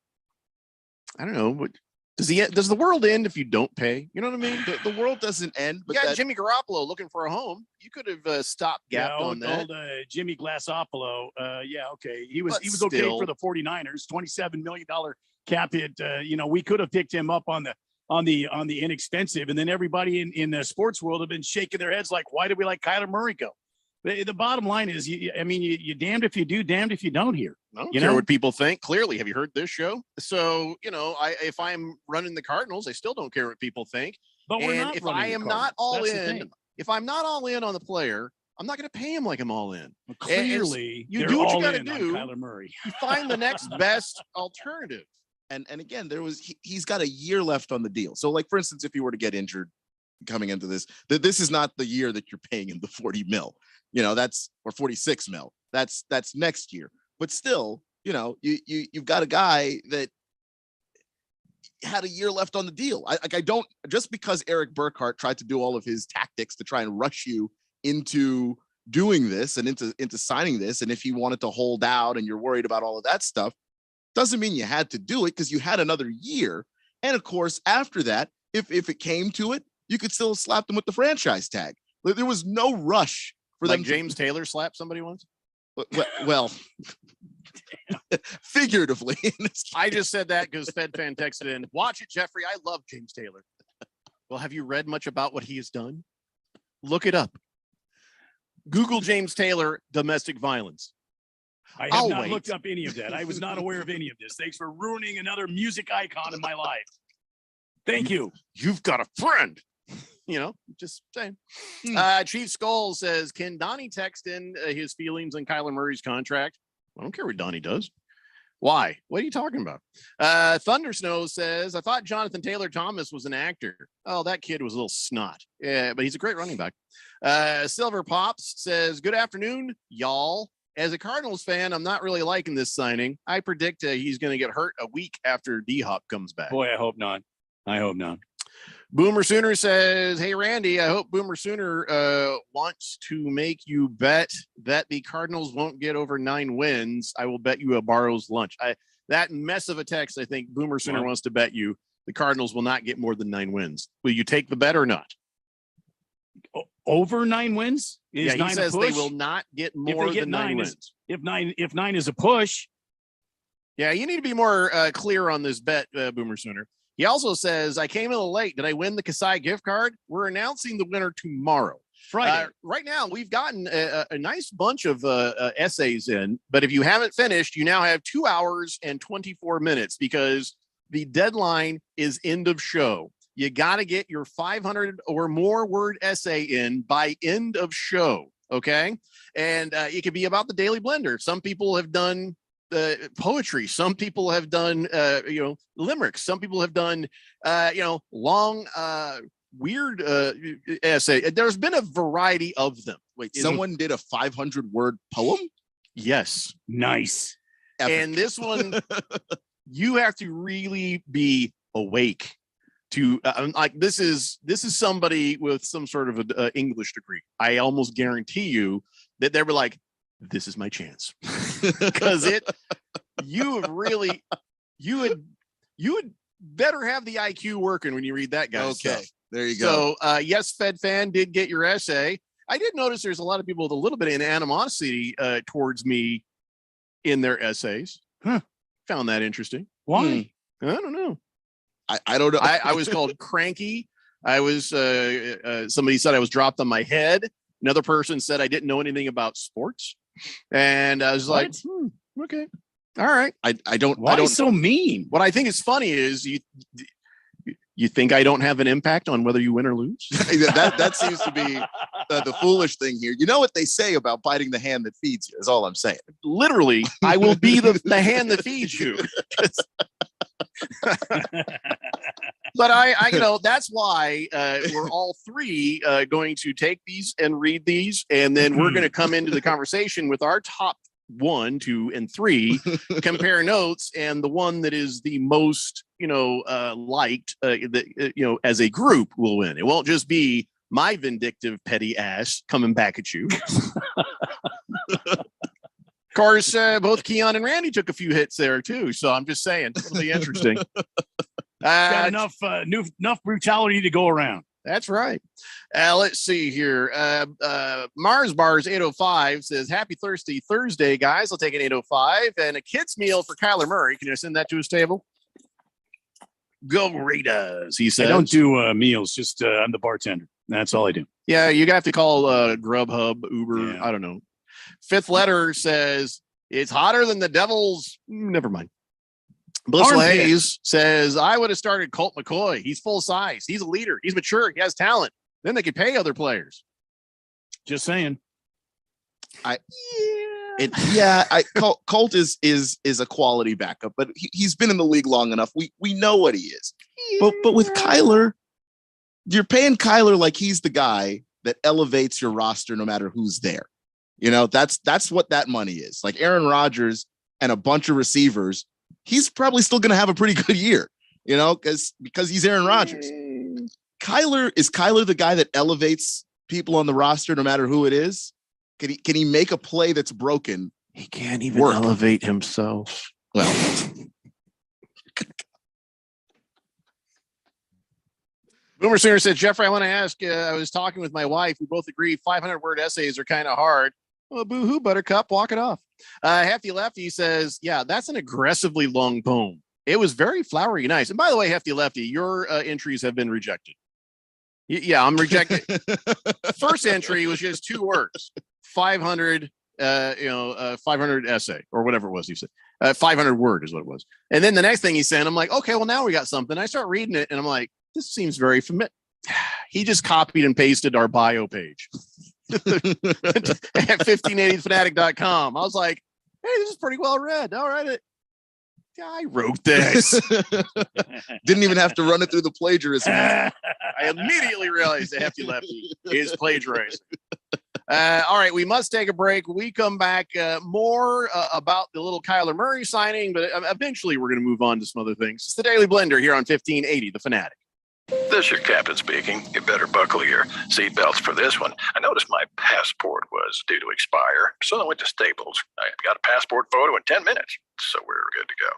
I don't know. But does the world end if you don't pay? You know what I mean? The world doesn't end. But you got Jimmy Garoppolo looking for a home. You could have stopgapped on that. Jimmy Glassopolo. Okay. He was okay for the 49ers. $27 million cap hit. We could have picked him up on the inexpensive, and then everybody in the sports world have been shaking their heads like, why did we let Kyler Murray go? The bottom line is, you damned if you do, damned if you don't here. I don't care what people think. Clearly, have you heard this show? So, if I'm running the Cardinals, I still don't care what people think. But we're not. If I am not all in, if I'm not all in on the player, I'm not going to pay him like I'm all in. Well, clearly, you do what you got to do. Kyler Murray. You find the next best alternative. And again, he's got a year left on the deal. So, like, for instance, if he were to get injured coming into this is not the year that you're paying him the 40 mil. Or 46 mil. That's next year. But still, you've got a guy that had a year left on the deal. I don't, just because Eric Burkhart tried to do all of his tactics to try and rush you into doing this and into signing this, and if he wanted to hold out and you're worried about all of that stuff, doesn't mean you had to do it, because you had another year. And of course, after that, if it came to it, you could still slap them with the franchise tag. There was no rush for them. James Taylor slapped somebody once? Well, figuratively. I just said that because FedFan texted in, watch it, Jeffrey. I love James Taylor. Well, have you read much about what he has done? Look it up. Google James Taylor, domestic violence. I have not looked up any of that. I was not aware of any of this. Thanks for ruining another music icon in my life. Thank you. You've got a friend. Just saying. Chief Skull says, can Donnie text in his feelings on Kyler Murray's contract? I don't care what Donnie does. Why? What are you talking about? Thunder Snow says, I thought Jonathan Taylor Thomas was an actor. Oh, that kid was a little snot. Yeah, but he's a great running back. Silver Pops says, good afternoon, y'all. As a Cardinals fan, I'm not really liking this signing. I predict he's going to get hurt a week after D-Hop comes back. Boy, I hope not. Boomer Sooner says, hey, Randy, I hope Boomer Sooner wants to make you bet that the Cardinals won't get over 9 wins. I will bet you a Barrow's lunch. That mess of a text, I think Boomer Sooner wants to bet you the Cardinals will not get more than 9 wins. Will you take the bet or not? Over 9 wins? He says they will not get more than 9 wins. If nine is a push. Yeah, you need to be more clear on this bet, Boomer Sooner. He also says, I came a little late. Did I win the Kasai gift card? We're announcing the winner tomorrow. Friday. Right now, we've gotten a nice bunch of essays in, but if you haven't finished, you now have 2 hours and 24 minutes because the deadline is end of show. You got to get your 500 or more word essay in by end of show. Okay. And it could be about the Daily Blender. Some people have done poetry. Some people have done, limericks. Some people have done, long, weird essay. There's been a variety of them. Wait, someone did a 500-word poem? Yes. Nice. Epic. And this one, you have to really be awake to like this is somebody with some sort of an English degree. I almost guarantee you that they were like, this is my chance. Because you would better have the IQ working when you read that guy's stuff. There you go. So yes, Fed Fan did get your essay. I did notice there's a lot of people with a little bit of animosity towards me in their essays. Found that interesting. Why? I don't know. I don't know. I was called cranky. I was somebody said I was dropped on my head. Another person said I didn't know anything about sports. And I was like, okay. All right. I don't. Why I don't. so mean? What I think is funny is you think I don't have an impact on whether you win or lose? that seems to be the foolish thing here. You know what they say about biting the hand that feeds you is all I'm saying. Literally, I will be the hand that feeds you. But I that's why we're all three going to take these and read these, and then we're going to come into the conversation with our top 1, 2, and 3, compare notes, and the one that is the most liked as a group will win. It won't just be my vindictive petty ass coming back at you. Of course, both Keon and Randy took a few hits there too, so I'm just saying it'll be interesting. Got enough brutality to go around. That's right. Let's see here. Mars Bars 805 says, "Happy Thirsty Thursday, guys. I'll take an 805 and a kid's meal for Kyler Murray. Can you send that to his table?" Go Raiders, he says. I don't do meals. Just I'm the bartender. That's all I do. Yeah, you have to call Grubhub, Uber. Yeah. I don't know. Fifth Letter says, "It's hotter than the Devil's." Never mind. Blissful Armpit. Hayes says, "I would have started Colt McCoy. He's full size. He's a leader. He's mature. He has talent. Then they could pay other players." Just saying. Colt is a quality backup, but he's been in the league long enough. We know what he is. But with Kyler, you're paying Kyler like he's the guy that elevates your roster no matter who's there. That's what that money is. Like Aaron Rodgers and a bunch of receivers, he's probably still going to have a pretty good year, because he's Aaron Rodgers. Is Kyler the guy that elevates people on the roster no matter who it is? Can he make a play that's broken? He can't even elevate himself. Well, Boomer Sooner said, "Jeffrey, I want to ask, I was talking with my wife. We both agree 500-word essays are kind of hard." Well, boo-hoo, Buttercup, walk it off. Hefty Lefty says, "Yeah, that's an aggressively long poem. It was very flowery and nice." And by the way, Hefty Lefty, your entries have been rejected. Yeah, I'm rejected. First entry was just 2 words, 500, 500 essay or whatever it was. You said 500 word is what it was. And then the next thing he sent, I'm like, okay, well now we got something. I start reading it and I'm like, this seems very familiar. He just copied and pasted our bio page at 1580fanatic.com. I was like, hey, this is pretty well read. All right. I wrote this. Didn't even have to run it through the plagiarism. I immediately realized the Hefty Lefty is plagiarizing. All right, we must take a break. When we come back, more about the little Kyler Murray signing, but eventually we're going to move on to some other things. It's the Daily Blender here on 1580, The Fanatic. This is your captain speaking. You better buckle your seatbelts for this one. I noticed my passport was due to expire, so I went to Staples. I got a passport photo in 10 minutes, so we're good to go.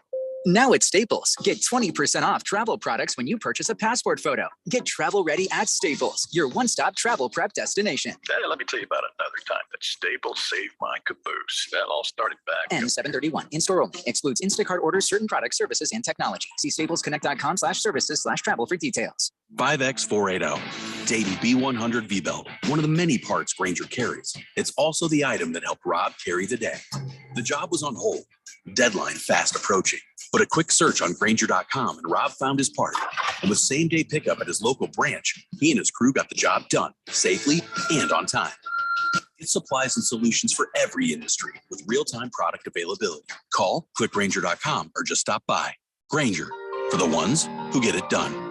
Now at Staples, get 20% off travel products when you purchase a passport photo. Get travel ready at Staples, your one-stop travel prep destination. Hey, let me tell you about another time that Staples saved my caboose. That all started back. N731, in-store only. Excludes Instacart orders, certain products, services, and technology. See staplesconnect.com/services/travel for details. 5X480, Davy B100 V-Belt, one of the many parts Grainger carries. It's also the item that helped Rob carry the day. The job was on hold, deadline fast approaching, but a quick search on Grainger.com and Rob found his part. And with same-day pickup at his local branch, he and his crew got the job done safely and on time. Get supplies and solutions for every industry with real-time product availability. Call, click Grainger.com, or just stop by. Grainger, for the ones who get it done.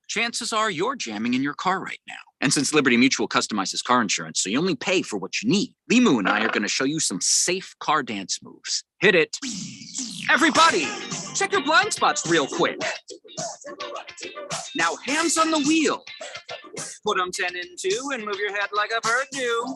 Chances are you're jamming in your car right now. And since Liberty Mutual customizes car insurance, so you only pay for what you need, Limu and I are going to show you some safe car dance moves. Hit it. Everybody, check your blind spots real quick. Now hands on the wheel. Put them 10 in 2 and move your head like a bird do.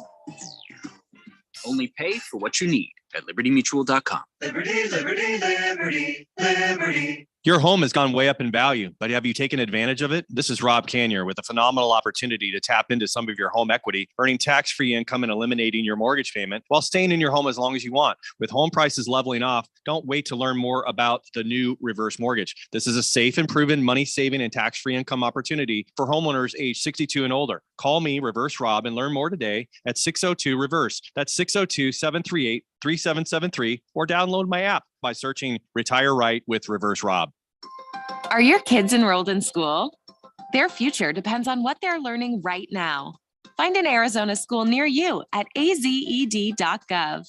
Only pay for what you need at libertymutual.com. Liberty, liberty, liberty, liberty. Your home has gone way up in value, but have you taken advantage of it? This is Rob Canier with a phenomenal opportunity to tap into some of your home equity, earning tax-free income and eliminating your mortgage payment while staying in your home as long as you want. With home prices leveling off, don't wait to learn more about the new reverse mortgage. This is a safe and proven money-saving and tax-free income opportunity for homeowners age 62 and older. Call me, Reverse Rob, and learn more today at 602-REVERSE. That's 602-738-3773, or download my app by searching Retire Right with Reverse Rob. Are your kids enrolled in school? Their future depends on what they're learning right now. Find an Arizona school near you at azed.gov.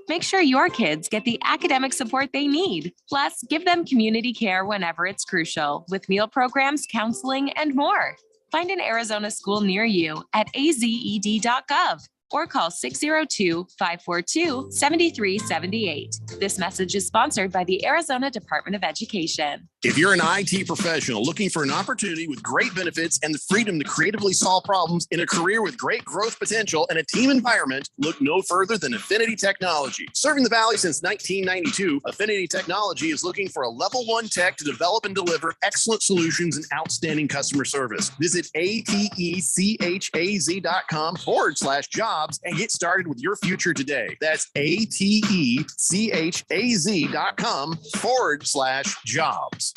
Make sure your kids get the academic support they need. Plus, give them community care whenever it's crucial, with meal programs, counseling, and more. Find an Arizona school near you at azed.gov. or call 602-542-7378. This message is sponsored by the Arizona Department of Education. If you're an IT professional looking for an opportunity with great benefits and the freedom to creatively solve problems in a career with great growth potential and a team environment, look no further than Affinity Technology. Serving the Valley since 1992, Affinity Technology is looking for a level 1 tech to develop and deliver excellent solutions and outstanding customer service. Visit atechaz.com/jobs and get started with your future today. That's atechaz.com/jobs.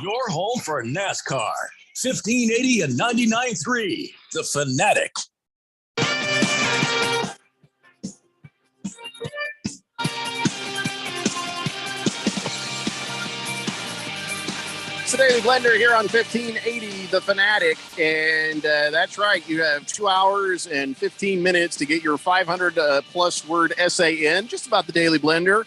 Your home for NASCAR. 1580 and 99.3. The Fanatic. It's the Daily Blender here on 1580 The Fanatic. And that's right. You have 2 hours and 15 minutes to get your 500 plus word essay in just about the Daily Blender.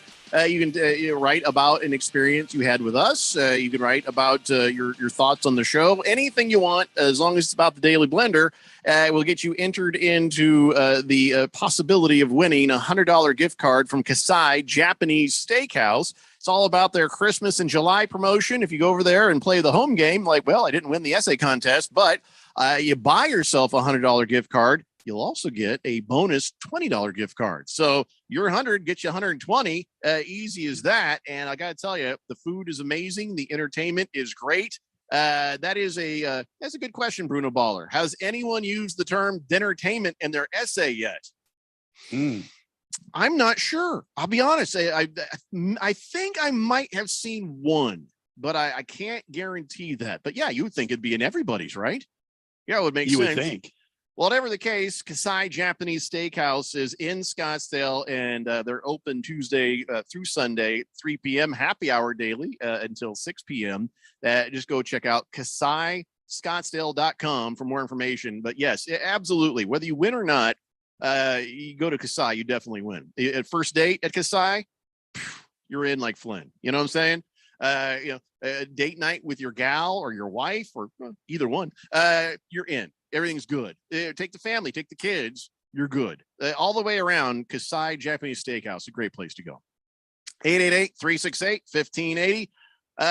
You can write about an experience you had with us. You can write about your thoughts on the show. Anything you want, as long as it's about the Daily Blender, will get you entered into the possibility of winning a $100 gift card from Kasai Japanese Steakhouse. It's all about their Christmas in July promotion. If you go over there and play the home game, like, well, I didn't win the essay contest, but you buy yourself a $100 gift card. You'll also get a bonus $20 gift card. So your 100 gets you 120. Easy as that. And I got to tell you, the food is amazing. The entertainment is great. That's a good question, Bruno Baller. Has anyone used the term dinnertainment in their essay yet? I'm not sure. I'll be honest. I think I might have seen one, but I can't guarantee that. But yeah, you would think it'd be in everybody's, right? Yeah, it would make sense. You would think. Well, whatever the case, Kasai Japanese Steakhouse is in Scottsdale, and they're open Tuesday through Sunday, 3 p.m. happy hour daily until 6 p.m. Just go check out KasaiScottsdale.com for more information. But yes, absolutely. Whether you win or not, you go to Kasai, you definitely win. At first date at Kasai, you're in like Flynn. You know what I'm saying? Date night with your gal or your wife or either one, you're in. Everything's good. Take the family, take the kids. You're good. All the way around, Kasai Japanese Steakhouse, a great place to go. 888-368-1580.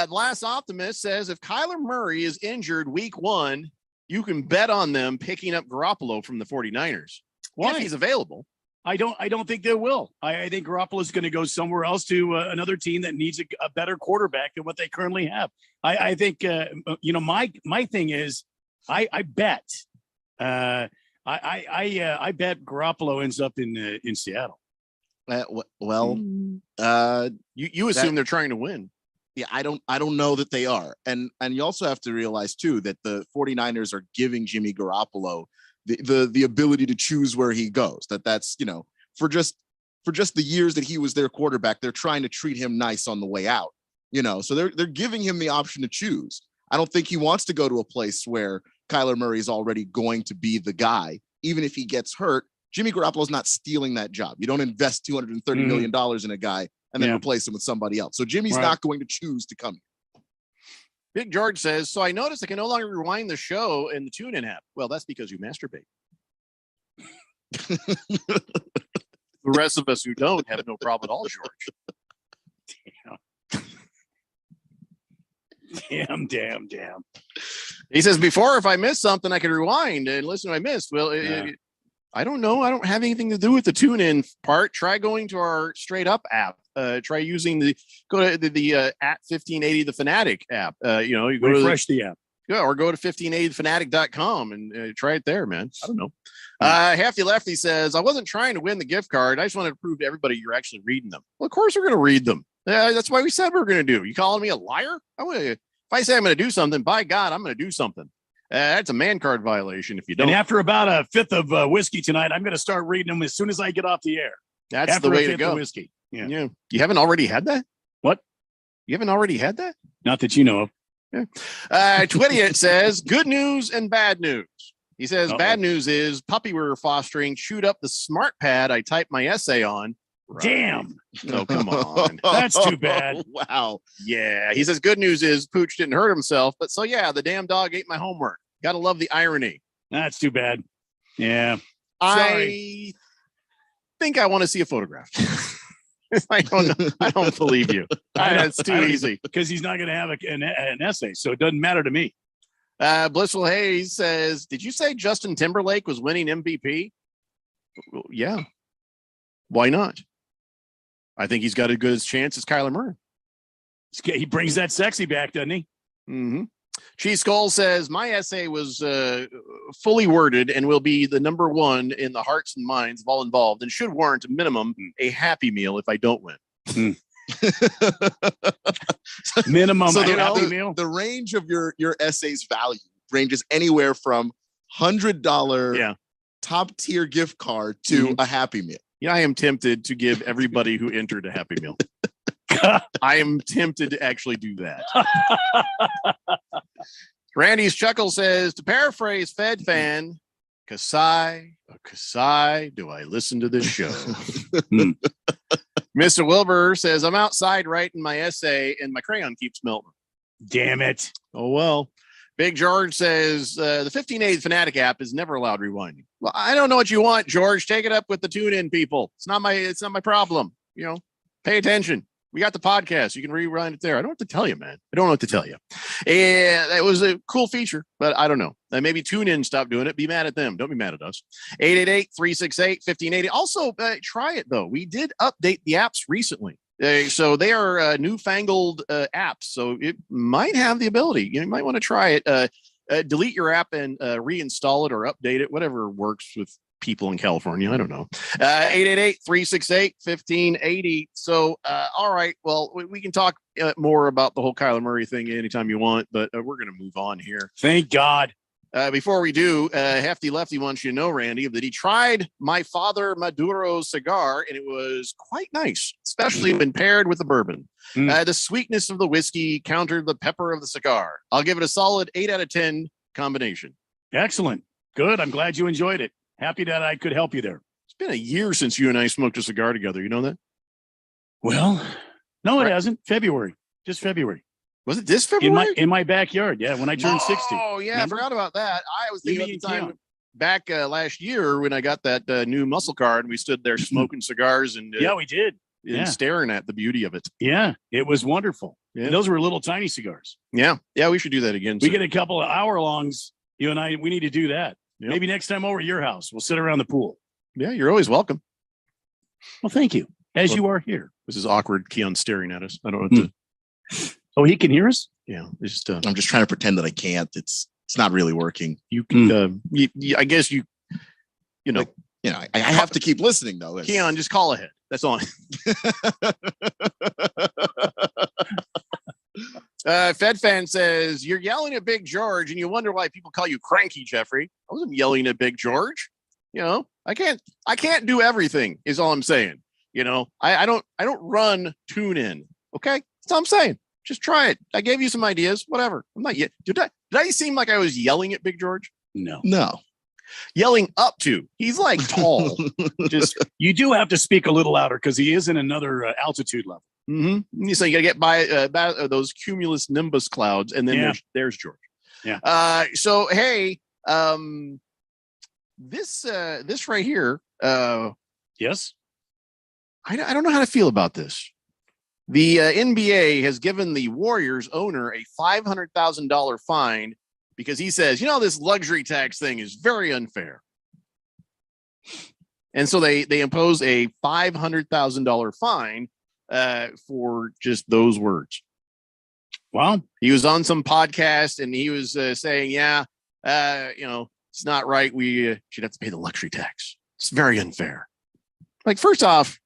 Last Optimist says if Kyler Murray is injured week 1, you can bet on them picking up Garoppolo from the 49ers. Why? If he's available. I don't think they will. I think Garoppolo is going to go somewhere else to another team that needs a better quarterback than what they currently have. I think my thing is I bet I bet Garoppolo ends up in Seattle. You assume they're trying to win. Yeah, I don't know that they are. And you also have to realize too that the 49ers are giving Jimmy Garoppolo the ability to choose where he goes. That's, for just the years that he was their quarterback, they're trying to treat him nice on the way out. So they're giving him the option to choose. I don't think he wants to go to a place where Kyler Murray is already going to be the guy, even if he gets hurt. Jimmy Garoppolo's not stealing that job. You don't invest $230 million in a guy and then replace him with somebody else. So Jimmy's not going to choose to come here. Big George says, so I noticed I can no longer rewind the show in the TuneIn app. Well, that's because you masturbate. The rest of us who don't have no problem at all, George. Damn. He says, before, if I missed something, I could rewind and listen to what I missed. Well, I don't know. I don't have anything to do with the TuneIn part. Try going to our Straight Up app. Try using go to the at 1580 the Fanatic app. You go refresh the app. Yeah, or go to 1580thefanatic.com and try it there, man. I don't know. Hefty Lefty says, I wasn't trying to win the gift card. I just wanted to prove to everybody you're actually reading them. Well, of course we're going to read them. That's why we said we were going to do. You calling me a liar? If I say I'm going to do something, by God, I'm going to do something. That's a man card violation if you don't. And after about a fifth of whiskey tonight, I'm going to start reading them as soon as I get off the air. That's after the way to go. Whiskey. Yeah. You haven't already had that? What? You haven't already had that? Not that you know of. Yeah. Twitty says, good news and bad news. He says, bad news is puppy we were fostering chewed up the smart pad I typed my essay on. Right. Damn. Oh, come on. That's too bad. Wow. Yeah. He says, good news is Pooch didn't hurt himself. But so, yeah, the damn dog ate my homework. Got to love the irony. That's too bad. Yeah. I think I want to see a photograph. I don't believe you. That's too easy. Because he's not going to have an essay. So it doesn't matter to me. Blissful Hayes says, did you say Justin Timberlake was winning MVP? Well, yeah. Why not? I think he's got as good a chance as Kyler Murray. He brings that sexy back, doesn't he? Mm-hmm. Cheese Skull says, my essay was fully worded and will be the number one in the hearts and minds of all involved and should warrant a minimum a Happy Meal if I don't win. Minimum so Happy Meal? The range of your essay's value ranges anywhere from $100 top tier gift card to a Happy Meal. Yeah, I am tempted to give everybody who entered a Happy Meal. I am tempted to actually do that. Randy's Chuckle says, to paraphrase Fed Fan, Kasai, do I listen to this show? Mr. Wilbur says, I'm outside writing my essay and my crayon keeps melting. Damn it. Oh, well. Big George says, the 1580 Fanatic app is never allowed rewinding. Well, I don't know what you want, George. Take it up with the TuneIn people. It's not my problem. Pay attention. We got the podcast. You can rewind it there. I don't know what to tell you, man. I don't know what to tell you. And that was a cool feature, but I don't know. Maybe TuneIn stop doing it. Be mad at them. Don't be mad at us. 888-368-1580. Also, try it, though. We did update the apps recently. So they are newfangled apps. So it might have the ability. You might want to try it. Delete your app and reinstall it or update it, whatever works with people in California. I don't know. 888-368-1580. So, all right. Well, we can talk more about the whole Kyler Murray thing anytime you want, but we're going to move on here. Thank God. Before we do, Hefty Lefty wants you to know, Randy, that he tried my Father Maduro's cigar, and it was quite nice, especially when paired with the bourbon. The sweetness of the whiskey countered the pepper of the cigar. I'll give it a solid 8 out of 10 combination. Excellent. Good. I'm glad you enjoyed it. Happy that I could help you there. It's been a year since you and I smoked a cigar together. You know that? Well, no, it hasn't. February. Just February. Was it this February? In my backyard, yeah, when I turned 60. Oh, yeah, Remember? I forgot about that. I was thinking at the time back last year when I got that new muscle card and we stood there smoking cigars and yeah, we did. And staring at the beauty of it. Yeah, it was wonderful. Yeah. And those were little tiny cigars. Yeah, we should do that again. We get a couple of hour longs. You and I, we need to do that. Yep. Maybe next time over at your house, we'll sit around the pool. Yeah, you're always welcome. Well, thank you. You are here. This is awkward. Keon staring at us. I don't know what to. Oh, he can hear us? Yeah. It's just, I'm just trying to pretend that I can't. It's not really working. You can, I guess you know. I have to keep listening though. Keon, just call ahead. That's all. Fed Fan says, you're yelling at Big George and you wonder why people call you cranky, Jeffrey. I wasn't yelling at Big George. You know, I can't do everything is all I'm saying. You know, I don't run TuneIn. Okay. That's all I'm saying. Just try it. I gave you some ideas, whatever. I'm not yet. Did I seem like I was yelling at Big George? No. Yelling up to. He's like tall. Just you do have to speak a little louder because he is in another altitude level. Mm-hmm. So you got to get by those cumulus nimbus clouds, and then there's George. Yeah. So hey, this right here. Yes. I don't know how to feel about this. The NBA has given the Warriors owner a $500,000 fine because he says, this luxury tax thing is very unfair. And so they impose a $500,000 fine for just those words. Well, he was on some podcast and he was saying, it's not right. We should have to pay the luxury tax. It's very unfair. Like, first off,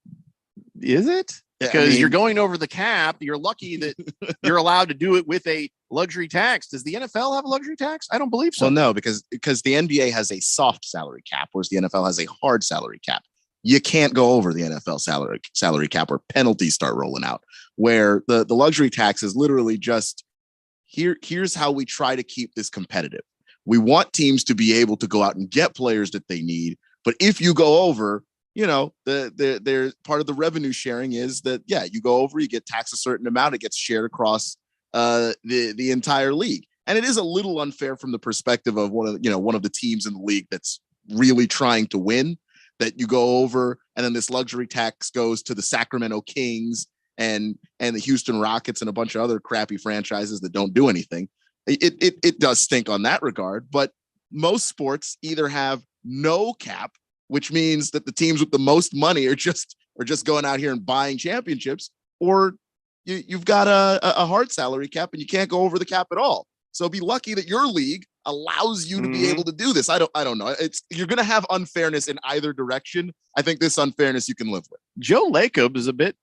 is it? Because you're going over the cap. You're lucky that you're allowed to do it with a luxury tax. Does the NFL have a luxury tax? I don't believe so. Well, no, because the NBA has a soft salary cap, whereas the NFL has a hard salary cap. You can't go over the NFL salary cap where penalties start rolling out, where the luxury tax is literally just here's how we try to keep this competitive. We want teams to be able to go out and get players that they need. But if you go over, the part of the revenue sharing is that, you go over, you get taxed a certain amount, it gets shared across the entire league. And it is a little unfair from the perspective of one of the teams in the league that's really trying to win, that you go over and then this luxury tax goes to the Sacramento Kings and the Houston Rockets and a bunch of other crappy franchises that don't do anything. It does stink on that regard, but most sports either have no cap, which means that the teams with the most money are just going out here and buying championships, or you've got a hard salary cap and you can't go over the cap at all. So be lucky that your league allows you to be able to do this. I don't know. You're going to have unfairness in either direction. I think this unfairness you can live with. Joe Lacob is a bit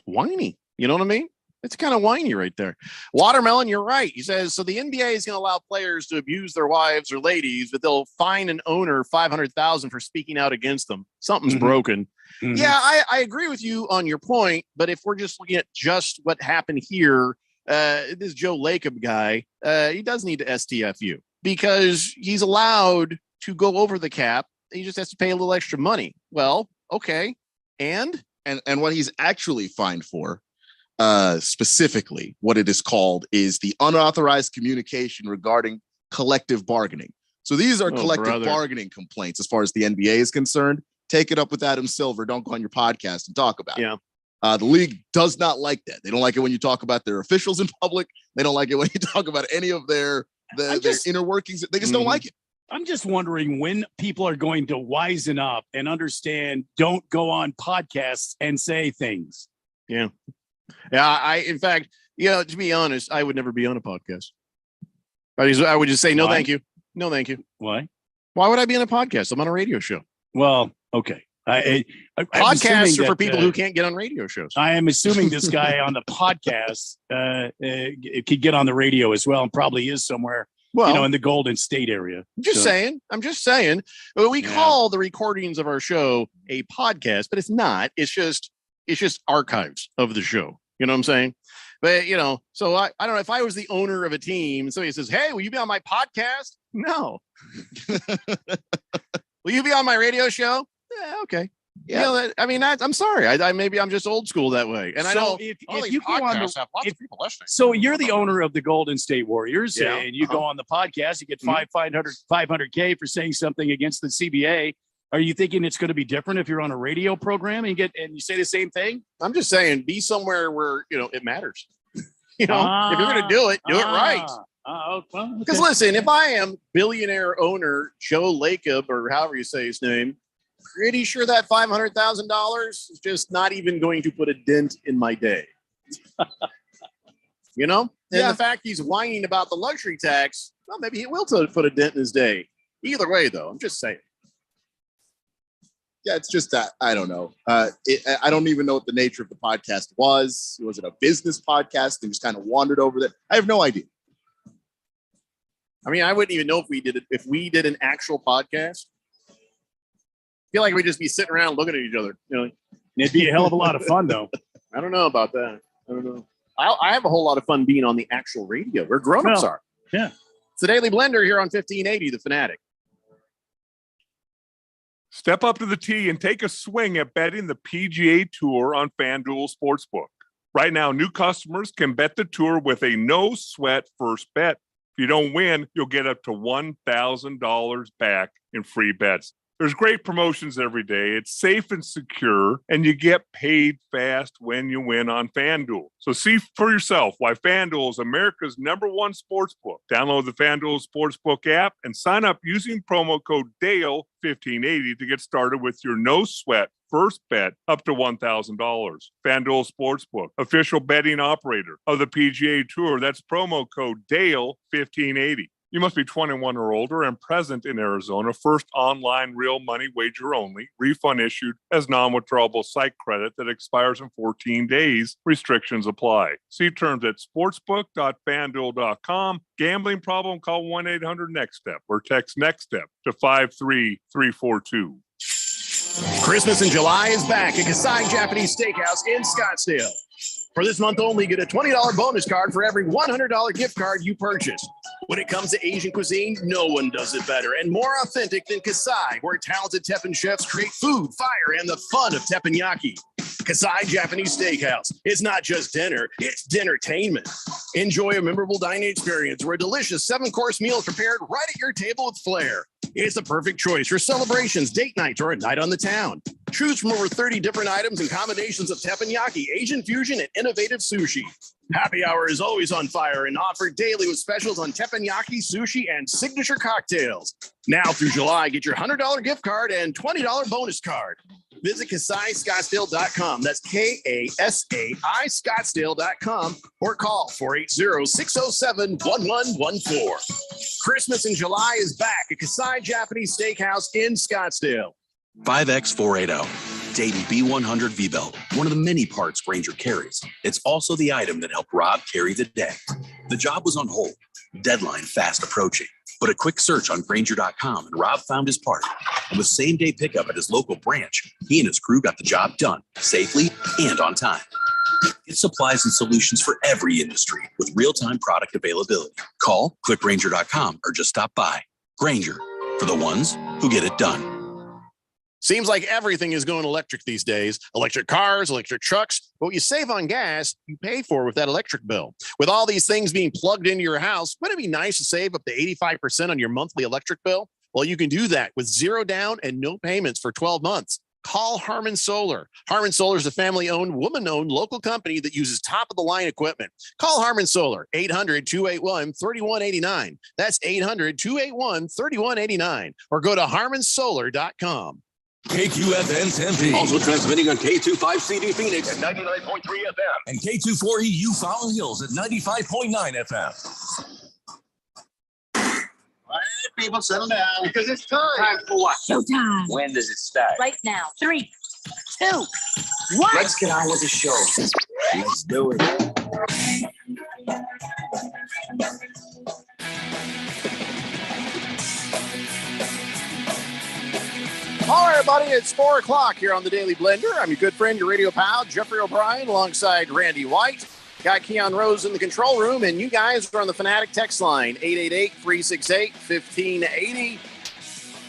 whiny. You know what I mean? It's kind of whiny right there. Watermelon, you're right. He says, so the NBA is going to allow players to abuse their wives or ladies, but they'll fine an owner $500,000 for speaking out against them. Something's broken. Mm-hmm. Yeah, I agree with you on your point, but if we're just looking at just what happened here, this Joe Lacob guy, he does need to STFU because he's allowed to go over the cap. He just has to pay a little extra money. Well, okay. And what he's actually fined for, specifically what it is called, is the unauthorized communication regarding collective bargaining. So these are collective bargaining complaints as far as the NBA is concerned. Take it up with Adam Silver. Don't go on your podcast and talk about it. The league does not like that. They don't like it when you talk about their officials in public. They don't like it when you talk about any of their inner workings. They just don't like it. I'm just wondering when people are going to wisen up and understand, don't go on podcasts and say things. Yeah. In fact, to be honest, I would never be on a podcast. I would just say, no, thank you. No, thank you. Why? Why would I be on a podcast? I'm on a radio show. Well, okay. Podcasts are for people who can't get on radio shows. I am assuming this guy on the podcast could get on the radio as well, and probably is somewhere, in the Golden State area. I'm just saying. We call the recordings of our show a podcast, but it's not. It's just archives of the show. You know what I'm saying? But, so I don't know if I was the owner of a team and somebody says, hey, will you be on my podcast? No. Will you be on my radio show? Yeah, okay. Yeah. I'm sorry. Maybe I'm just old school that way. And so I know if you go on have lots of people listening. So you're the owner of the Golden State Warriors and you go on the podcast, you get $500K for saying something against the CBA. Are you thinking it's going to be different if you're on a radio program and you say the same thing? I'm just saying, be somewhere where, it matters. If you're going to do it right. Because listen, if I am billionaire owner Joe Lacob, or however you say his name, pretty sure that $500,000 is just not even going to put a dent in my day. And the fact he's whining about the luxury tax, well, maybe he will put a dent in his day. Either way, though, I'm just saying. Yeah, it's just that I don't know. I don't even know what the nature of the podcast was. Was it a business podcast? They just kind of wandered over there. I have no idea. I mean, I wouldn't even know if we did an actual podcast. I feel like we'd just be sitting around looking at each other. You know, it'd be a hell of a lot of fun, though. I don't know about that. I don't know. I have a whole lot of fun being on the actual radio where grown-ups are. Yeah. It's the Daily Blender here on 1580, The Fanatic. Step up to the tee and take a swing at betting the PGA Tour on FanDuel Sportsbook. Right now, new customers can bet the tour with a no-sweat first bet. If you don't win, you'll get up to $1,000 back in free bets. There's great promotions every day. It's safe and secure, and you get paid fast when you win on FanDuel. So see for yourself why FanDuel is America's #1 sportsbook. Download the FanDuel Sportsbook app and sign up using promo code DALE1580 to get started with your no-sweat first bet up to $1,000. FanDuel Sportsbook, official betting operator of the PGA Tour. That's promo code DALE1580. You must be 21 or older and present in Arizona. First online real money wager only. Refund issued as non-withdrawable site credit that expires in 14 days. Restrictions apply. See terms at sportsbook.fanduel.com. Gambling problem? Call 1-800-NEXT-STEP or text NEXT STEP to 53342. Christmas in July is back at Kasai Japanese Steakhouse in Scottsdale. For this month only, get a $20 bonus card for every $100 gift card you purchase. When it comes to Asian cuisine, no one does it better and more authentic than Kasai, where talented Teppan chefs create food, fire, and the fun of teppanyaki. Kasai Japanese Steakhouse. It's not just dinner, it's dinnertainment. Enjoy a memorable dining experience where a delicious 7-course meal is prepared right at your table with flair. It's the perfect choice for celebrations, date nights, or a night on the town. Choose from over 30 different items and combinations of teppanyaki, Asian fusion, and innovative sushi. Happy hour is always on fire and offered daily with specials on teppanyaki, sushi, and signature cocktails. Now through July, get your $100 gift card and $20 bonus card. Visit KasaiScottsdale.com. That's KASAI Scottsdale.com or call 480-607-1114. Christmas in July is back at Kasai Japanese Steakhouse in Scottsdale. 5X480. Dayton B100 V-Belt, one of the many parts Grainger carries. It's also the item that helped Rob carry the day. The job was on hold, deadline fast approaching, but a quick search on Grainger.com and Rob found his part. And with same-day pickup at his local branch, he and his crew got the job done safely and on time. Get supplies and solutions for every industry with real-time product availability. Call, click Grainger.com, or just stop by. Grainger, for the ones who get it done. Seems like everything is going electric these days. Electric cars, electric trucks. But what you save on gas, you pay for with that electric bill. With all these things being plugged into your house, wouldn't it be nice to save up to 85% on your monthly electric bill? Well, you can do that with zero down and no payments for 12 months. Call Harmon Solar. Harmon Solar is a family-owned, woman-owned local company that uses top-of-the-line equipment. Call Harmon Solar, 800-281-3189. That's 800-281-3189. Or go to harmonsolar.com. KQFN Tempe. Also transmitting on K25CD Phoenix at 99.3 FM. And K240U Fountain Hills at 95.9 FM. All right, people, settle down because it's time. Time for what? Showtime. When does it start? Right now. 3, 2, 1. Let's get on with the show. Let's do it. All right, everybody, it's 4 o'clock here on the Daily Blender. I'm your good friend, your radio pal, Jeffrey O'Brien, alongside Randy White. Got Keon Rose in the control room, and you guys are on the Fanatic text line, 888-368-1580.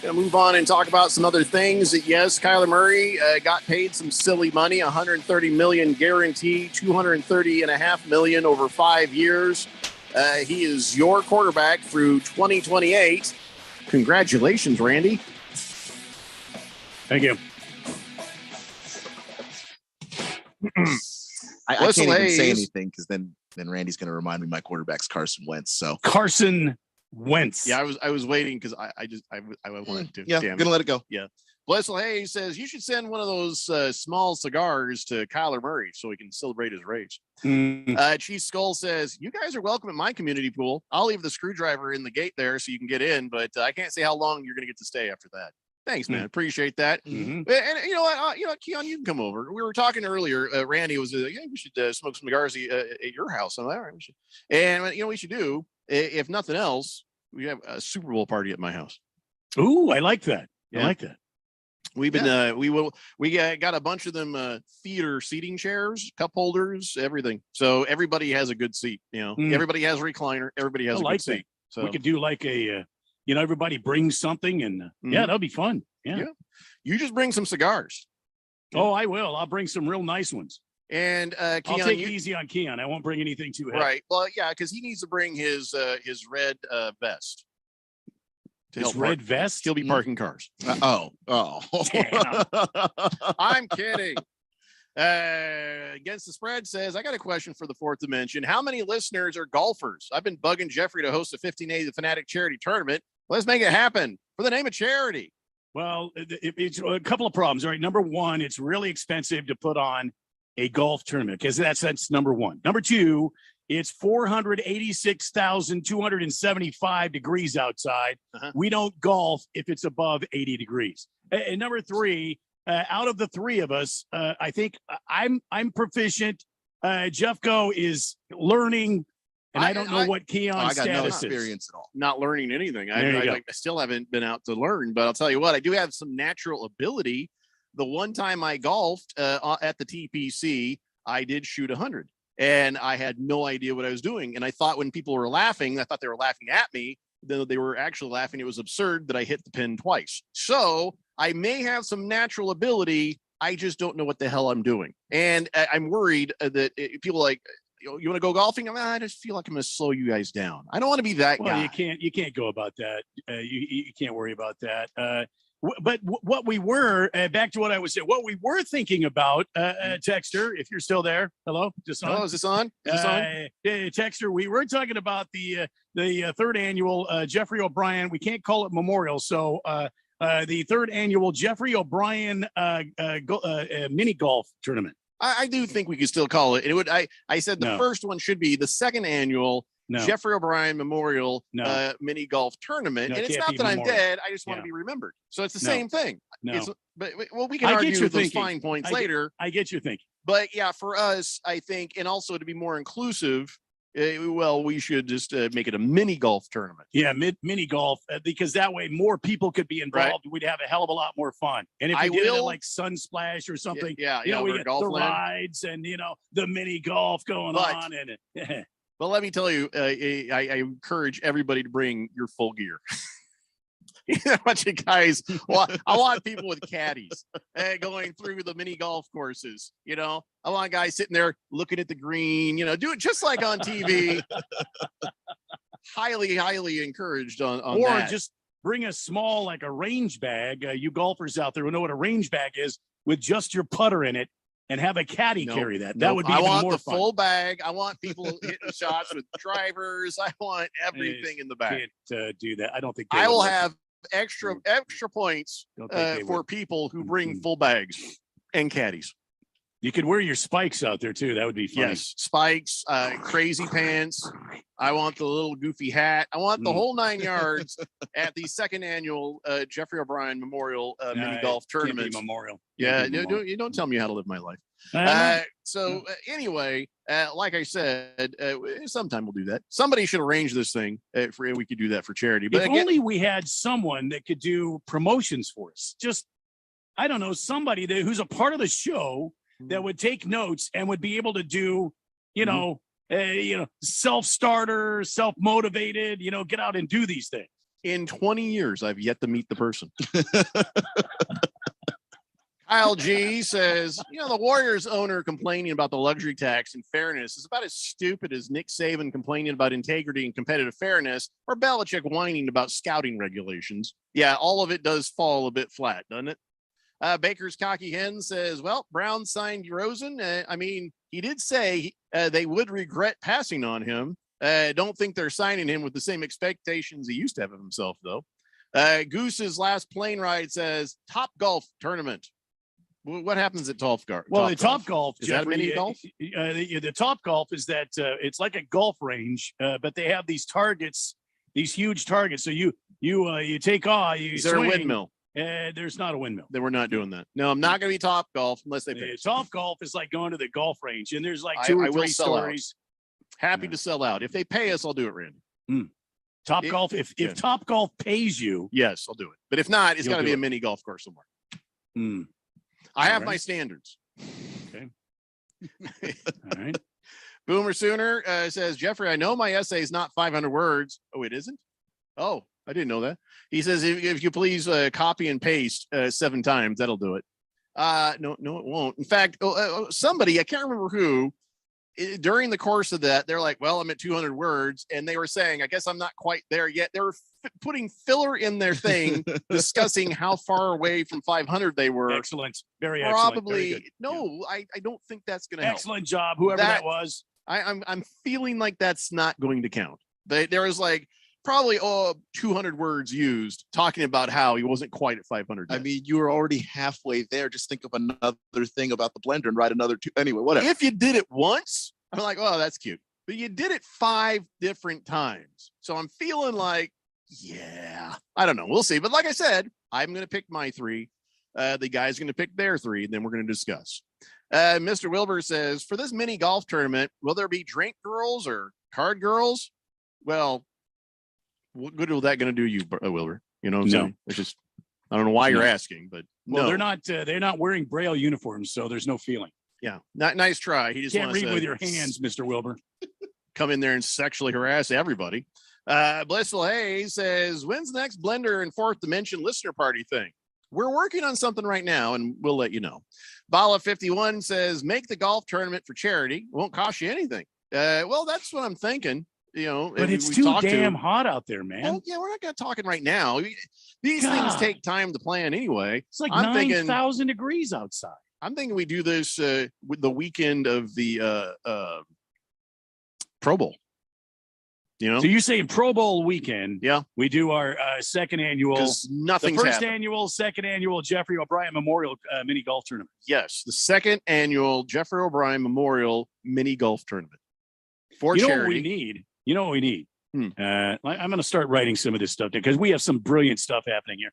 Going to move on and talk about some other things. Yes, Kyler Murray got paid some silly money, $130 million guarantee, $230.5 million over 5 years. He is your quarterback through 2028. Congratulations, Randy. Thank you. I can't even say anything because then Randy's going to remind me my quarterback's Carson Wentz. So Carson Wentz. Yeah, I was waiting because I wanted to. Yeah, I'm gonna let it go. Yeah. Blessel Hayes says you should send one of those small cigars to Kyler Murray so he can celebrate his race. Chief Skull says you guys are welcome at my community pool. I'll leave the screwdriver in the gate there so you can get in, but I can't say how long you're going to get to stay after that. Thanks, man. Appreciate that. And you know what, Keon, you can come over. We were talking earlier. Randy was, yeah, we should smoke some cigars at your house. I'm like, all right, we should. And we should do, if nothing else, we have a Super Bowl party at my house. Ooh, I like that. Yeah. I like that. We've been, we got a bunch of them theater seating chairs, cup holders, everything. So everybody has a good seat. Everybody has a recliner. Everybody has a good seat. So we could do like a, everybody brings something, and yeah, that'll be fun. Yeah. You just bring some cigars. Oh, I will. I'll bring some real nice ones. And Keon, I'll take it easy on Keon. I won't bring anything too heavy. Right. Well, yeah, because he needs to bring his red vest. His red vest? He'll be parking cars. Oh. I'm kidding. Against the Spread says, I got a question for the Fourth Dimension. How many listeners are golfers? I've been bugging Jeffrey to host a 15A the Fanatic charity tournament. Let's make it happen for the name of charity. Well, it's a couple of problems. All right. Number one, it's really expensive to put on a golf tournament because that's number one. Number two, it's 486,275 degrees outside. We don't golf if it's above 80 degrees. And number three, out of the three of us, I think I'm proficient. Jeffco is learning, and I don't know what Keon's status no is. Experience at all. Not learning anything. I still haven't been out to learn, but I'll tell you what, I do have some natural ability. The one time I golfed at the TPC, I did shoot 100. And I had no idea what I was doing. And I thought when people were laughing, I thought they were laughing at me. Though they were actually laughing. It was absurd that I hit the pin twice. So I may have some natural ability. I just don't know what the hell I'm doing. And I'm worried that people like, you want to go golfing? I just feel like I'm going to slow you guys down. I don't want to be that guy. You can't go about that. You can't worry about that. But what we were back to what I was saying, what we were thinking about, Texter, if you're still there, hello, is this on? Texter, we were talking about the third annual Jeffrey O'Brien. We can't call it memorial, so the third annual Jeffrey O'Brien mini golf tournament. I do think we could still call it. It would. I said the first one should be the second annual. Jeffrey O'Brien Memorial mini golf tournament. And it's not that I'm dead. I just want to be remembered. So it's the same thing. But we can argue those fine points later. I get your thinking. But yeah, for us, I think, and also to be more inclusive, we should just make it a mini golf tournament. Yeah, mini golf, because that way more people could be involved. Right. We'd have a hell of a lot more fun. And if we did it like Sunsplash or something, we get the rides and the mini golf going on. And Well, let me tell you, I encourage everybody to bring your full gear. A bunch of guys. Well, I want people with caddies going through the mini golf courses. I want guys sitting there looking at the green. Do it just like on TV. highly encouraged on or that. Just bring a small, like a range bag. You golfers out there who know what a range bag is, with just your putter in it. And have a caddy carry that. That would be even more fun. I want the full bag. I want people hitting shots with drivers. I want everything in the bag. Can't do that. I don't think I will have extra points for people who bring full bags and caddies. You could wear your spikes out there too. That would be funny. Yes, spikes, crazy pants. I want the little goofy hat. I want the whole 9 yards at the second annual Jeffrey O'Brien Memorial mini golf tournament. Memorial. Yeah, you don't tell me how to live my life. Anyway, like I said, sometime we'll do that. Somebody should arrange this thing. We could do that for charity. But if only we had someone that could do promotions for us. Just, I don't know, somebody who's a part of the show that would take notes and would be able to do, self-starter, self-motivated, get out and do these things. In 20 years, I've yet to meet the person. Kyle G says, the Warriors owner complaining about the luxury tax and fairness is about as stupid as Nick Saban complaining about integrity and competitive fairness, or Belichick whining about scouting regulations. Yeah, all of it does fall a bit flat, doesn't it? Baker's Cocky Hen says, well, Brown signed Rosen. He did say they would regret passing on him. Don't think they're signing him with the same expectations he used to have of himself, though. Goose's last plane ride says Top Golf Tournament. What happens at Top Golf? Well, the Top Golf, is that a mini golf? The Top Golf is that it's like a golf range, but they have these targets, these huge targets. So you take off, you is there swing, a windmill? there's not a windmill. Then we're not doing that. No, I'm not going to be Top Golf unless they pay. Top Golf is like going to the golf range, and there's like two or three stories. Happy to sell out. If they pay us, I'll do it, Randy. Top Golf. If Top Golf pays you, yes, I'll do it. But if not, it's got to be a mini golf course somewhere. I have my standards. Okay. All right. Boomer Sooner says, Jeffrey, I know my essay is not 500 words. Oh, it isn't? Oh, I didn't know that. He says, if you please copy and paste 7 times, that'll do it. No, it won't. In fact, somebody, I can't remember who, during the course of that, they're like, well, I'm at 200 words. And they were saying, I guess I'm not quite there yet. They were putting filler in their thing, discussing how far away from 500 they were. Excellent. Very Probably, excellent. No, I don't think that's going to help. Excellent job, whoever that was. I'm feeling like that's not going to count. There was like probably 200 words used talking about how he wasn't quite at 500. I mean, you were already halfway there. Just think of another thing about the blender and write another 2. Anyway, whatever. If you did it once, I'm like, oh, that's cute. But you did it 5 different times. So I'm feeling like, yeah, I don't know. We'll see. But like I said, I'm going to pick my 3. The guy's going to pick their 3, and then we're going to discuss. Mr. Wilbur says, for this mini golf tournament, will there be drink girls or card girls? Well, what good is that going to do you, Wilbur? You know what I'm saying? It's just, I don't know why you're asking, but well, they're not wearing Braille uniforms, so there's no feeling. Yeah, nice try. He just can't read with your hands, Mr. Wilbur. Come in there and sexually harass everybody. Blissful Hayes says, when's the next Blender and Fourth Dimension listener party thing? We're working on something right now, and we'll let you know. Bala 51 says, make the golf tournament for charity. It won't cost you anything. Well, that's what I'm thinking. You know, but it's too damn hot out there, man. Well, yeah, we're not going to talk right now. These things take time to plan anyway. It's like 9,000 degrees outside. I'm thinking we do this with the weekend of the Pro Bowl. You know, so you're saying Pro Bowl weekend? Yeah, we do our second annual. Nothing's the first happened. annual, second annual Jeffrey O'Brien Memorial mini golf tournament. Yes, the second annual Jeffrey O'Brien Memorial mini golf tournament for charity. Know what we need? You know what we need? I'm going to start writing some of this stuff because we have some brilliant stuff happening here.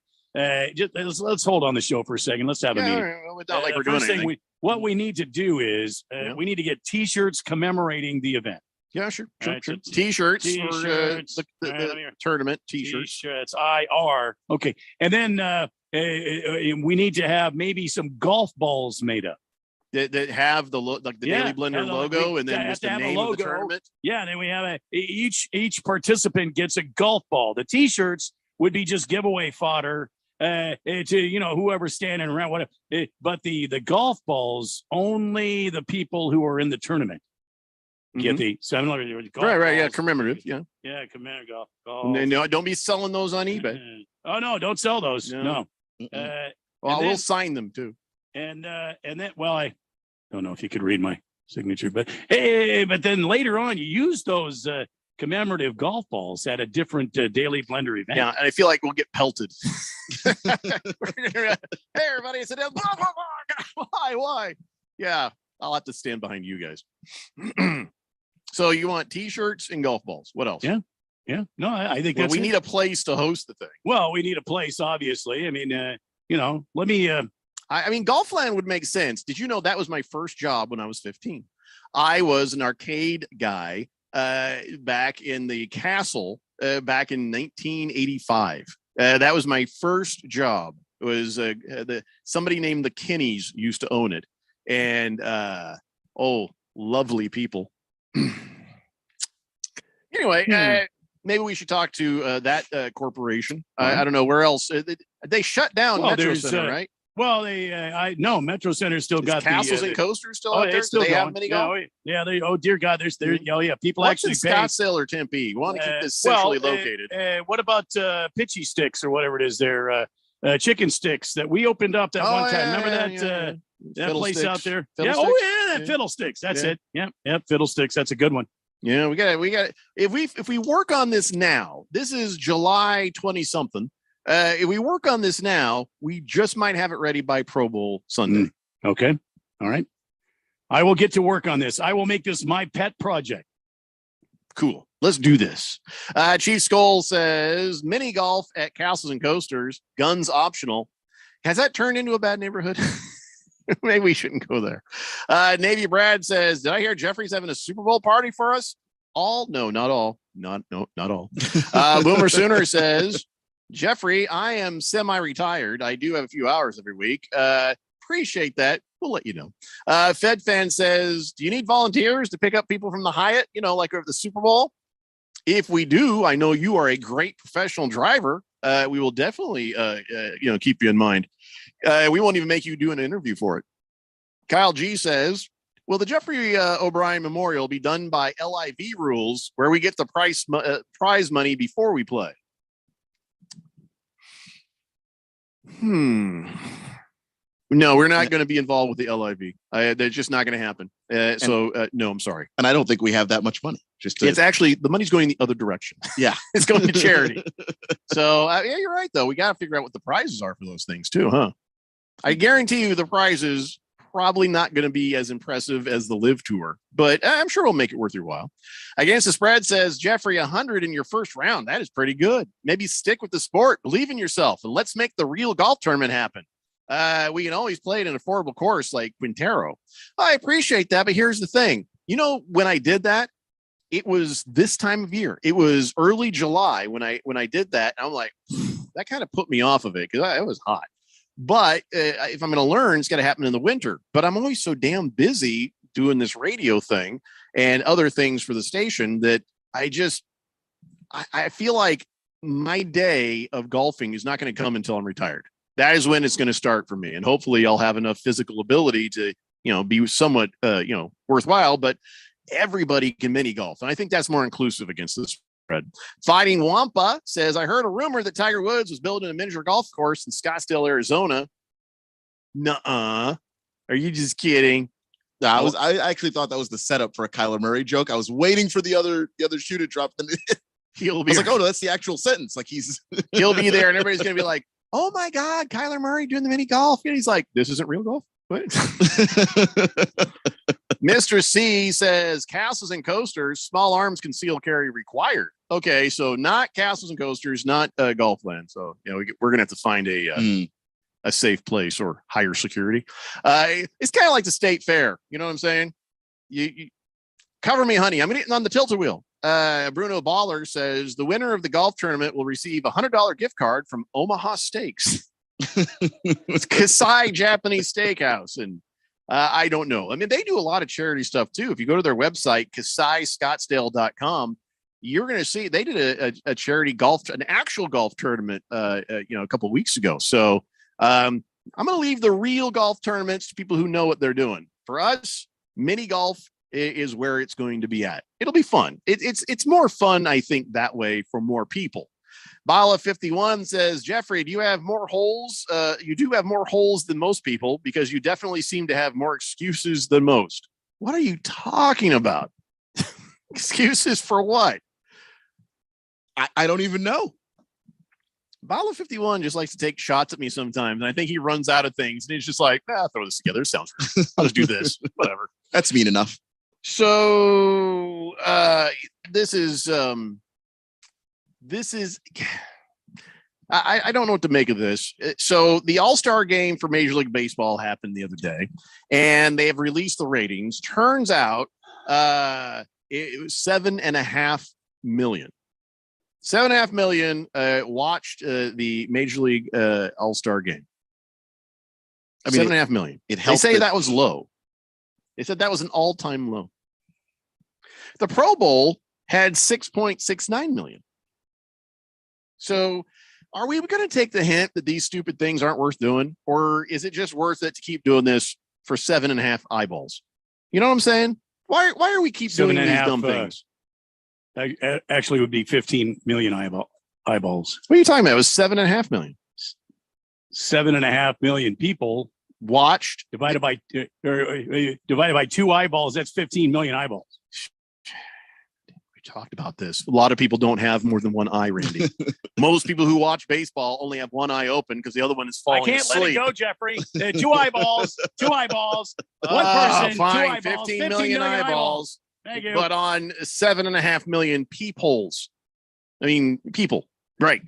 Let's hold on the show for a second. Let's have a meeting. Well, it's not like we're doing anything. What we need to do is we need to get T-shirts commemorating the event. Yeah, sure. T-shirts for the tournament. T-shirts. IR. Okay, and then we need to have maybe some golf balls made up that have the Daily Blender logo, and then just the name of the tournament. Yeah, and then we have each participant gets a golf ball. The T-shirts would be just giveaway fodder to whoever's standing around. Whatever. But the golf balls, only the people who are in the tournament get the 700 golf right, balls. Yeah, commemorative. Yeah, commemorative golf. No, don't be selling those on eBay. Oh no, don't sell those. No. We'll sign them too. And then, well, I don't know if you could read my signature, but but then later on, you use those commemorative golf balls at a different Daily Blender event. Yeah, and I feel like we'll get pelted. Hey, everybody, it's why? Yeah, I'll have to stand behind you guys. So you want T-shirts and golf balls? What else? Yeah. No, I think we need a place to host the thing. Well, we need a place, obviously. I mean, let me. I mean, Golfland would make sense. Did you know that was my first job when I was 15? I was an arcade guy back in the Castle back in 1985. That was my first job. It was somebody named the Kinneys used to own it, and lovely people. Anyway, maybe we should talk to that corporation. I don't know where else they shut down Metro Center, right? Well, no, Metro Center still got Castles and Coasters still out there. Still they going. have mini golf? Yeah, they. Oh dear God, there's there. Oh yeah, people What's actually in Scottsdale or Tempe. You want to keep this centrally located. What about Pitchy Sticks or whatever it is? There, chicken sticks that we opened up that one time. Remember that that place out there? That Fiddlesticks. That's it. Yep, Fiddlesticks. That's a good one. Yeah, we got. If we work on this now, this is July 20-something. If we work on this now, we just might have it ready by Pro Bowl Sunday. Okay. All right. I will get to work on this. I will make this my pet project. Cool. Let's do this. Chief Skull says mini golf at Castles and Coasters, guns optional. Has that turned into a bad neighborhood? Maybe we shouldn't go there. Navy Brad says, did I hear Jeffrey's having a Super Bowl party for us? All? No, not all. Not all. Boomer Sooner says, Jeffrey, I am semi-retired. I do have a few hours every week. Appreciate that. We'll let you know. Fed Fan says, do you need volunteers to pick up people from the Hyatt, like over the Super Bowl? If we do, I know you are a great professional driver. We will definitely, keep you in mind. We won't even make you do an interview for it. Kyle G says, will the Jeffrey O'Brien Memorial be done by LIV rules where we get the prize money before we play? No, we're not going to be involved with the LIV. That's just not going to happen. No, I'm sorry. And I don't think we have that much money. It's actually, the money's going the other direction. Yeah. It's going to charity. So yeah, you're right though. We got to figure out what the prizes are for those things too, huh? I guarantee you the prizes probably not going to be as impressive as the Live Tour, but I'm sure we'll make it worth your while. Against the Spread says, Jeffrey, 100 in your first round. That is pretty good. Maybe stick with the sport, believe in yourself, and let's make the real golf tournament happen. We can always play an affordable course like Quintero. I appreciate that, but here's the thing. When I did that, it was this time of year. It was early July when I did that. I'm like, that kind of put me off of it because it was hot. But if I'm going to learn, it's got to happen in the winter. But I'm always so damn busy doing this radio thing and other things for the station that I feel like my day of golfing is not going to come until I'm retired. That is when it's going to start for me. And hopefully I'll have enough physical ability to, be somewhat, worthwhile, but everybody can mini golf. And I think that's more inclusive against the spread. Fighting Wampa says, I heard a rumor that Tiger Woods was building a miniature golf course in Scottsdale, Arizona. Nuh-uh. Are you just kidding? I actually thought that was the setup for a Kyler Murray joke. I was waiting for the other shoe to drop. He'll be like, oh no, that's the actual sentence. Like he'll be there and everybody's going to be like, oh my God, Kyler Murray doing the mini golf. And he's like, this isn't real golf. What? Mr. C says castles and coasters, small arms concealed carry required. Okay, so not castles and coasters, not golf land. So we're gonna have to find a safe place or higher security. It's kind of like the state fair. You know what I'm saying? You cover me, honey. I'm getting on the tilt-a-wheel. Bruno Baller says the winner of the golf tournament will receive a $100 gift card from Omaha Steaks. It's Kasai Japanese Steakhouse. And I don't know. I mean, they do a lot of charity stuff too. If you go to their website, kasaiscottsdale.com, you're going to see they did a charity an actual golf tournament, a couple of weeks ago. So I'm going to leave the real golf tournaments to people who know what they're doing. For us, mini golf is where it's going to be at. It'll be fun. It's more fun, I think, that way for more people. Bala 51 says, Jeffrey, do you have more holes? You do have more holes than most people because you definitely seem to have more excuses than most. What are you talking about? Excuses for what? I don't even know. Bala 51 just likes to take shots at me sometimes. And I think he runs out of things. And he's just like, throw this together. It sounds good. I'll just do this. Whatever. That's mean enough. So this is I don't know what to make of this. So the All-Star game for Major League Baseball happened the other day, and they have released the ratings. Turns out it was 7.5 million. 7.5 million watched the Major League All-Star game. I mean, 7.5 million. They say that was low. They said that was an all-time low. The Pro Bowl had 6.69 million. So are we going to take the hint that these stupid things aren't worth doing? Or is it just worth it to keep doing this for 7.5 eyeballs? You know what I'm saying? Why are we keep doing these dumb things? Actually, it would be 15 million eyeballs. What are you talking about? It was 7.5 million. 7.5 million people watched. Divided by 2 eyeballs, that's 15 million eyeballs. Talked about this. A lot of people don't have more than one eye, Randy. Most people who watch baseball only have one eye open because the other one is falling asleep. I can't let it go, Jeffrey. 2 eyeballs, 2 eyeballs, one person, fine, 2 eyeballs, 15 million eyeballs. Thank you. But on 7.5 million peepholes. I mean, people. Right.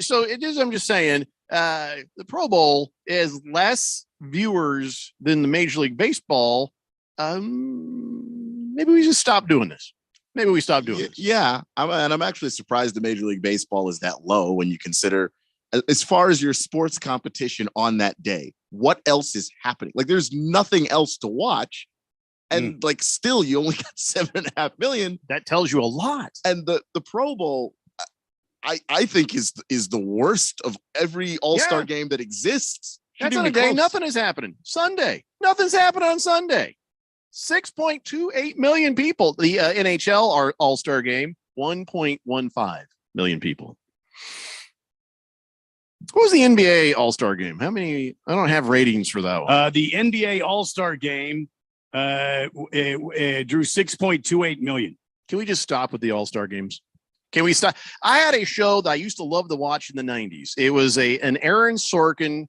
So it is, I'm just saying, the Pro Bowl is less viewers than the Major League Baseball. Maybe we just stop doing this. Maybe we stop doing this. Yeah. I'm actually surprised the Major League Baseball is that low when you consider, as far as your sports competition on that day, what else is happening? Like, there's nothing else to watch. And like, still, you only got 7.5 million. That tells you a lot. And the Pro Bowl, I think is the worst of every All-Star game that exists. That's on a day. Nothing is happening. Sunday. Nothing's happening on Sunday. 6.28 million people. The NHL All-Star game, 1.15 million people. What was the NBA All-Star game? How many? I don't have ratings for that one. The NBA All-Star game it drew 6.28 million. Can we just stop with the All-Star games? Can we stop? I had a show that I used to love to watch in the 90s. It was an Aaron Sorkin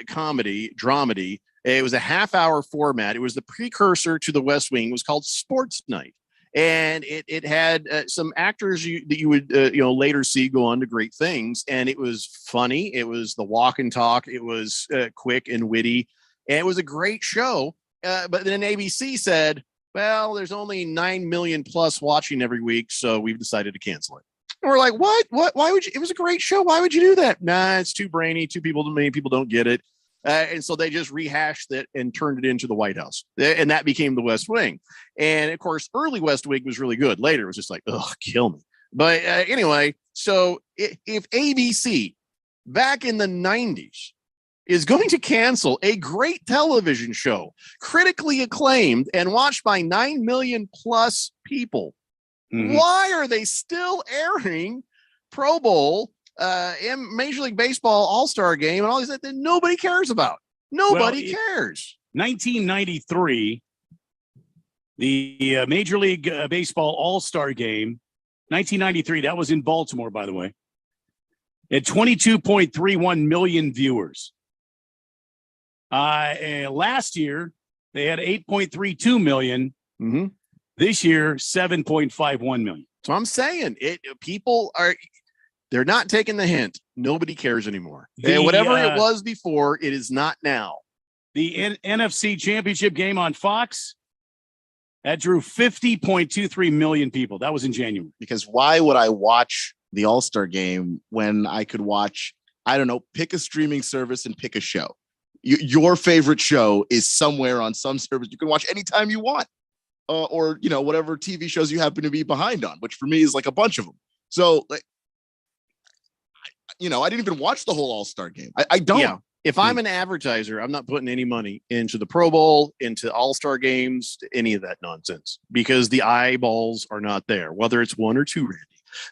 comedy, dramedy. It was a half-hour format. It was the precursor to The West Wing. It was called Sports Night. And it had some actors that you would later see go on to great things. And it was funny. It was the walk and talk. It was quick and witty. And it was a great show. But then ABC said, well, there's only 9 million plus watching every week, so we've decided to cancel it. And we're like, what? Why would you? It was a great show. Why would you do that? Nah, it's too brainy. Many people don't get it. And so they just rehashed it and turned it into the White House. And that became the West Wing. And of course, early West Wing was really good. Later, it was just like, oh, kill me. But anyway, so if ABC back in the 90s is going to cancel a great television show, critically acclaimed and watched by 9 million plus people, why are they still airing Pro Bowl, Major League Baseball All-Star Game, and all these that nobody cares about? Nobody cares. 1993, the Major League Baseball All-Star Game, 1993, that was in Baltimore, by the way, at 22.31 million viewers. Last year, they had 8.32 million. This year, 7.51 million. So I'm saying they're not taking the hint. Nobody cares anymore. Whatever it was before, it is not now. The NFC Championship game on Fox, that drew 50.23 million people. That was in January. Because why would I watch the All-Star game when I could watch, I don't know, pick a streaming service and pick a show? Your favorite show is somewhere on some service you can watch anytime you want. Or whatever TV shows you happen to be behind on, which for me is like a bunch of them. So, I didn't even watch the whole All-Star game. I don't. Yeah. If I'm an advertiser, I'm not putting any money into the Pro Bowl, into All-Star games, any of that nonsense, because the eyeballs are not there. Whether it's one or two, Randy,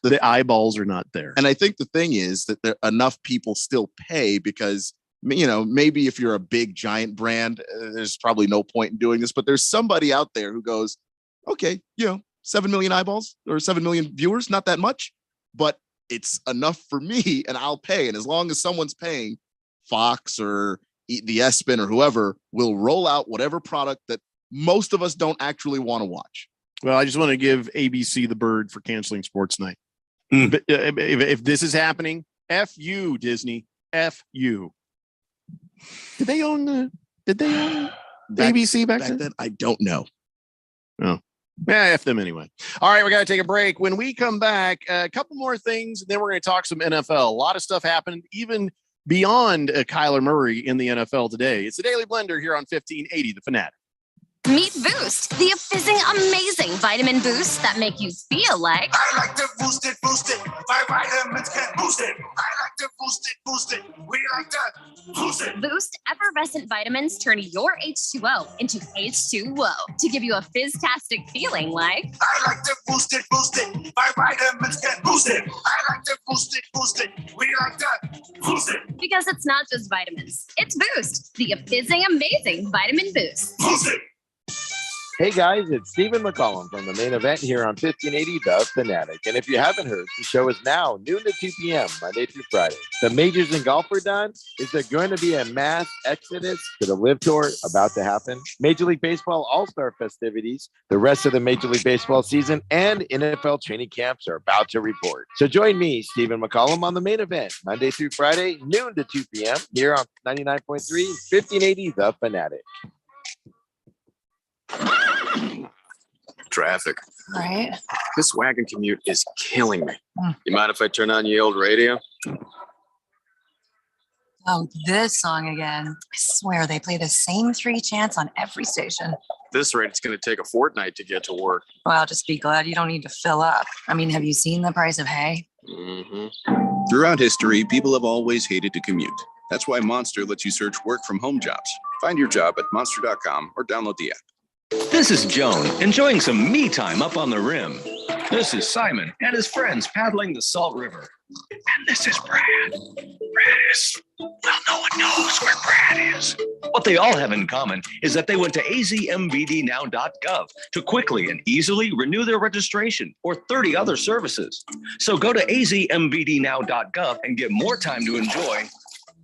the eyeballs are not there. And I think the thing is that there enough people still pay because, maybe if you're a big giant brand, there's probably no point in doing this, but there's somebody out there who goes, okay, 7 million eyeballs or 7 million viewers, not that much, but it's enough for me and I'll pay. And as long as someone's paying, Fox or the ESPN or whoever will roll out whatever product that most of us don't actually want to watch. Well, I just want to give ABC the bird for canceling Sports Night. But, if this is happening, F you, Disney, F you. Did they own ABC back then? I don't know. Oh, yeah, F them anyway. All right, we got to take a break. When we come back, a couple more things, and then we're going to talk some NFL. A lot of stuff happened, even beyond Kyler Murray in the NFL today. It's the Daily Blender here on 1580 The Fanatic. Meet Boost, the fizzing amazing vitamin boosts that make you feel like. I like to boost it. My vitamins can boost it. I like to boost it. We like to boost it. Boost effervescent vitamins turn your H2O into H2O to give you a fizztastic feeling like. I like to boost it. My vitamins can boost it. I like to boost it. We like to boost it. Because it's not just vitamins, it's Boost, the fizzing amazing vitamin boost. Boost it. Hey guys, it's Stephen McCollum from the Main Event here on 1580 The Fanatic. And if you haven't heard, the show is now noon to 2 p.m. Monday through Friday. The majors in golf are done. Is there going to be a mass exodus to the LIV Tour about to happen? Major League Baseball All-Star festivities, the rest of the Major League Baseball season, and NFL training camps are about to report. So join me, Stephen McCollum, on the Main Event Monday through Friday, noon to 2 p.m. here on 99.3 1580 The Fanatic. Traffic. Right. This wagon commute is killing me. You mind if I turn on your old radio? Oh, this song again. I swear they play the same 3 chants on every station. At this rate, it's going to take a fortnight to get to work. Well, just be glad you don't need to fill up. I mean, have you seen the price of hay? Throughout history, people have always hated to commute. That's why Monster lets you search work from home jobs. Find your job at monster.com or download the app. This is Joan, enjoying some me time up on the rim. This is Simon and his friends paddling the Salt River. And this is Brad. Brad is, well, no one knows where Brad is. What they all have in common is that they went to azmvdnow.gov to quickly and easily renew their registration or 30 other services. So go to azmvdnow.gov and get more time to enjoy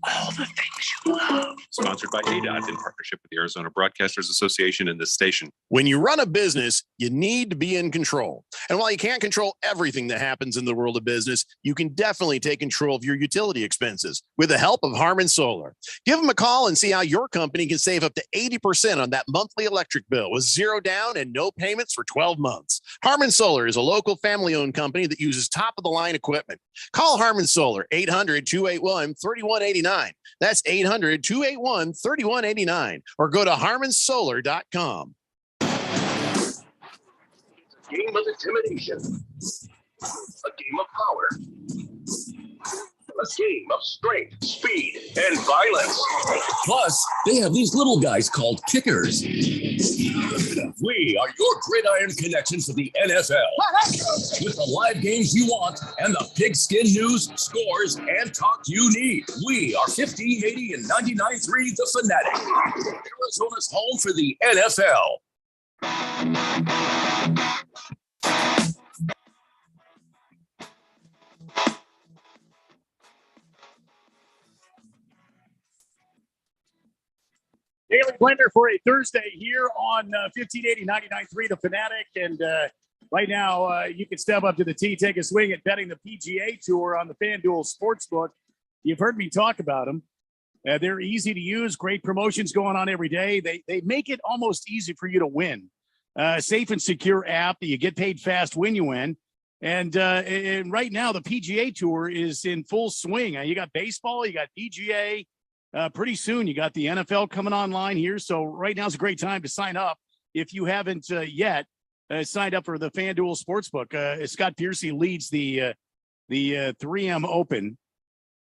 all the things you love. Sponsored by ADOT in partnership with the Arizona Broadcasters Association and this station. When you run a business, you need to be in control. And while you can't control everything that happens in the world of business, you can definitely take control of your utility expenses with the help of Harmon Solar. Give them a call and see how your company can save up to 80% on that monthly electric bill with zero down and no payments for 12 months. Harmon Solar is a local family-owned company that uses top-of-the-line equipment. Call Harmon Solar, 800-281-3189. That's 800-281-3189. Or go to harmonsolar.com. Game of intimidation, a game of power, a game of strength, speed, and violence. Plus, they have these little guys called kickers. We are your gridiron connection to the NFL. With the live games you want and the pigskin news, scores, and talk you need. We are 1580 and 99.3 The Fanatic, Arizona's home for the NFL. Daily Blender for a Thursday here on 1580 99.3 The Fanatic. And right now, you can step up to the tee, take a swing at betting the PGA Tour on the FanDuel Sportsbook. You've heard me talk about them. They're easy to use, great promotions going on every day. They make it almost easy for you to win. Safe and secure app. You get paid fast when you win. And right now, the PGA Tour is in full swing. You got baseball, you got PGA. Pretty soon, you got the NFL coming online here. So right now is a great time to sign up. If you haven't yet signed up for the FanDuel Sportsbook, Scott Piercy leads the 3M Open,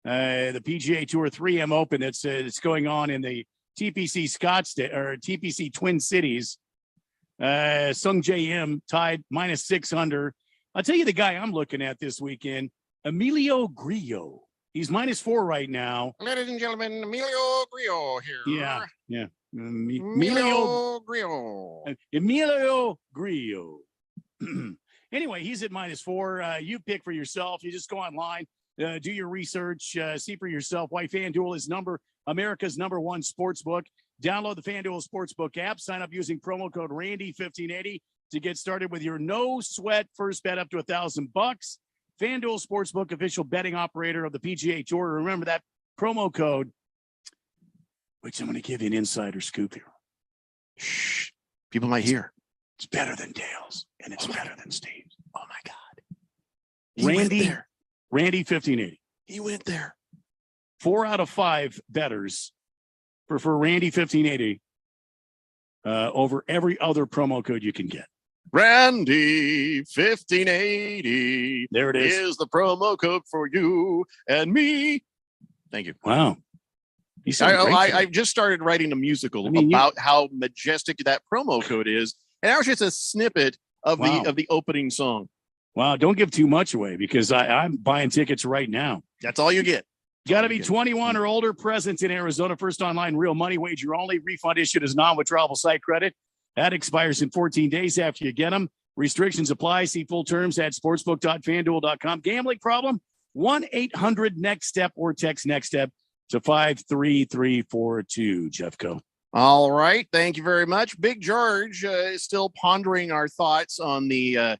the PGA Tour 3M Open. It's going on in the TPC Scottsdale or TPC Twin Cities. Sung J M tied -6 under. I'll tell you the guy I'm looking at this weekend, Emilio Grillo. He's -4 right now. Ladies and gentlemen, Emilio Grillo here. Yeah. Emilio Grillo. Emilio Grillo. Anyway, he's at -4. You pick for yourself. You just go online, do your research, see for yourself why FanDuel is America's #1 sportsbook. Download the FanDuel Sportsbook app. Sign up using promo code Randy1580 to get started with your no sweat first bet up to $1,000. FanDuel Sportsbook, official betting operator of the PGA Tour. Remember that promo code, which I'm going to give you an insider scoop here. Shh. People might hear. It's better than Dale's, and it's better than Steve's. Oh, my God. Randy 1580. He went there. 4 out of 5 bettors prefer Randy 1580 over every other promo code you can get. Randy 1580. There it is the promo code for you and me. Thank you. Wow. I just started writing a musical about how majestic that promo code is. And that was just a snippet of the opening song. Wow. Don't give too much away because I'm buying tickets right now. That's all you get. Got to be 21 or older, present in Arizona. First online real money wager only. Refund issued as non-withdrawable site credit. That expires in 14 days after you get them. Restrictions apply. See full terms at sportsbook.fanduel.com. Gambling problem? 1-800-NEXT-STEP or text NEXT STEP to 53342. Jeffco. All right. Thank you very much. Big George is still pondering our thoughts on the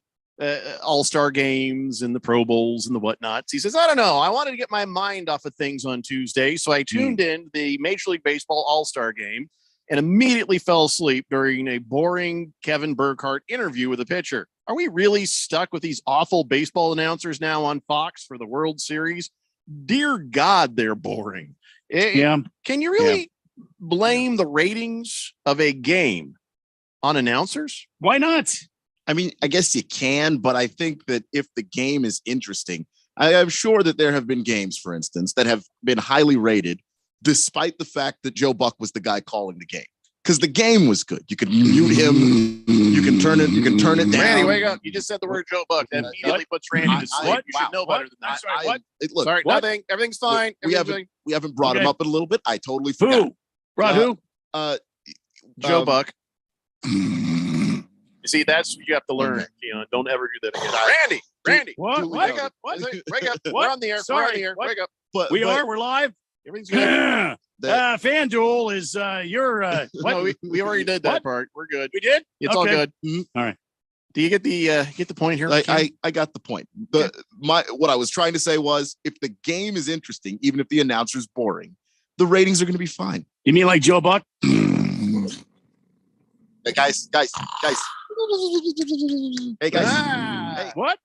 All-Star games and the Pro Bowls and the whatnots. He says, I don't know. I wanted to get my mind off of things on Tuesday, so I tuned in the Major League Baseball All-Star game and immediately fell asleep during a boring Kevin Burkhardt interview with a pitcher. Are we really stuck with these awful baseball announcers now on Fox for the World Series? Dear God, they're boring. Can you really blame the ratings of a game on announcers? Why not? I mean, I guess you can, but I think that if the game is interesting, I'm sure that there have been games, for instance, that have been highly rated, despite the fact that Joe Buck was the guy calling the game. Because the game was good. You could mute him. You can turn it down. Randy, wake up. You just said the word Joe Buck. That immediately puts Randy to sleep. You should know better than that. Sorry, what? Look, sorry, nothing. Everything's fine. We haven't brought him up in a little bit. I totally forgot. Who? Brought who? Joe Buck. See, that's what you have to learn. Keon. Don't ever do that again. Randy, What? wake up. Wake up. We're on the air. Sorry. We're on the air. What? Wake up. We're live. Everything's good. FanDuel is your what? No, we already did that part. We're good. We did? It's all good. All right. Do you get the point here? I got the point. What I was trying to say was, if the game is interesting, even if the announcer's boring, the ratings are going to be fine. You mean like Joe Buck? Hey guys. Hey guys. Hey. What?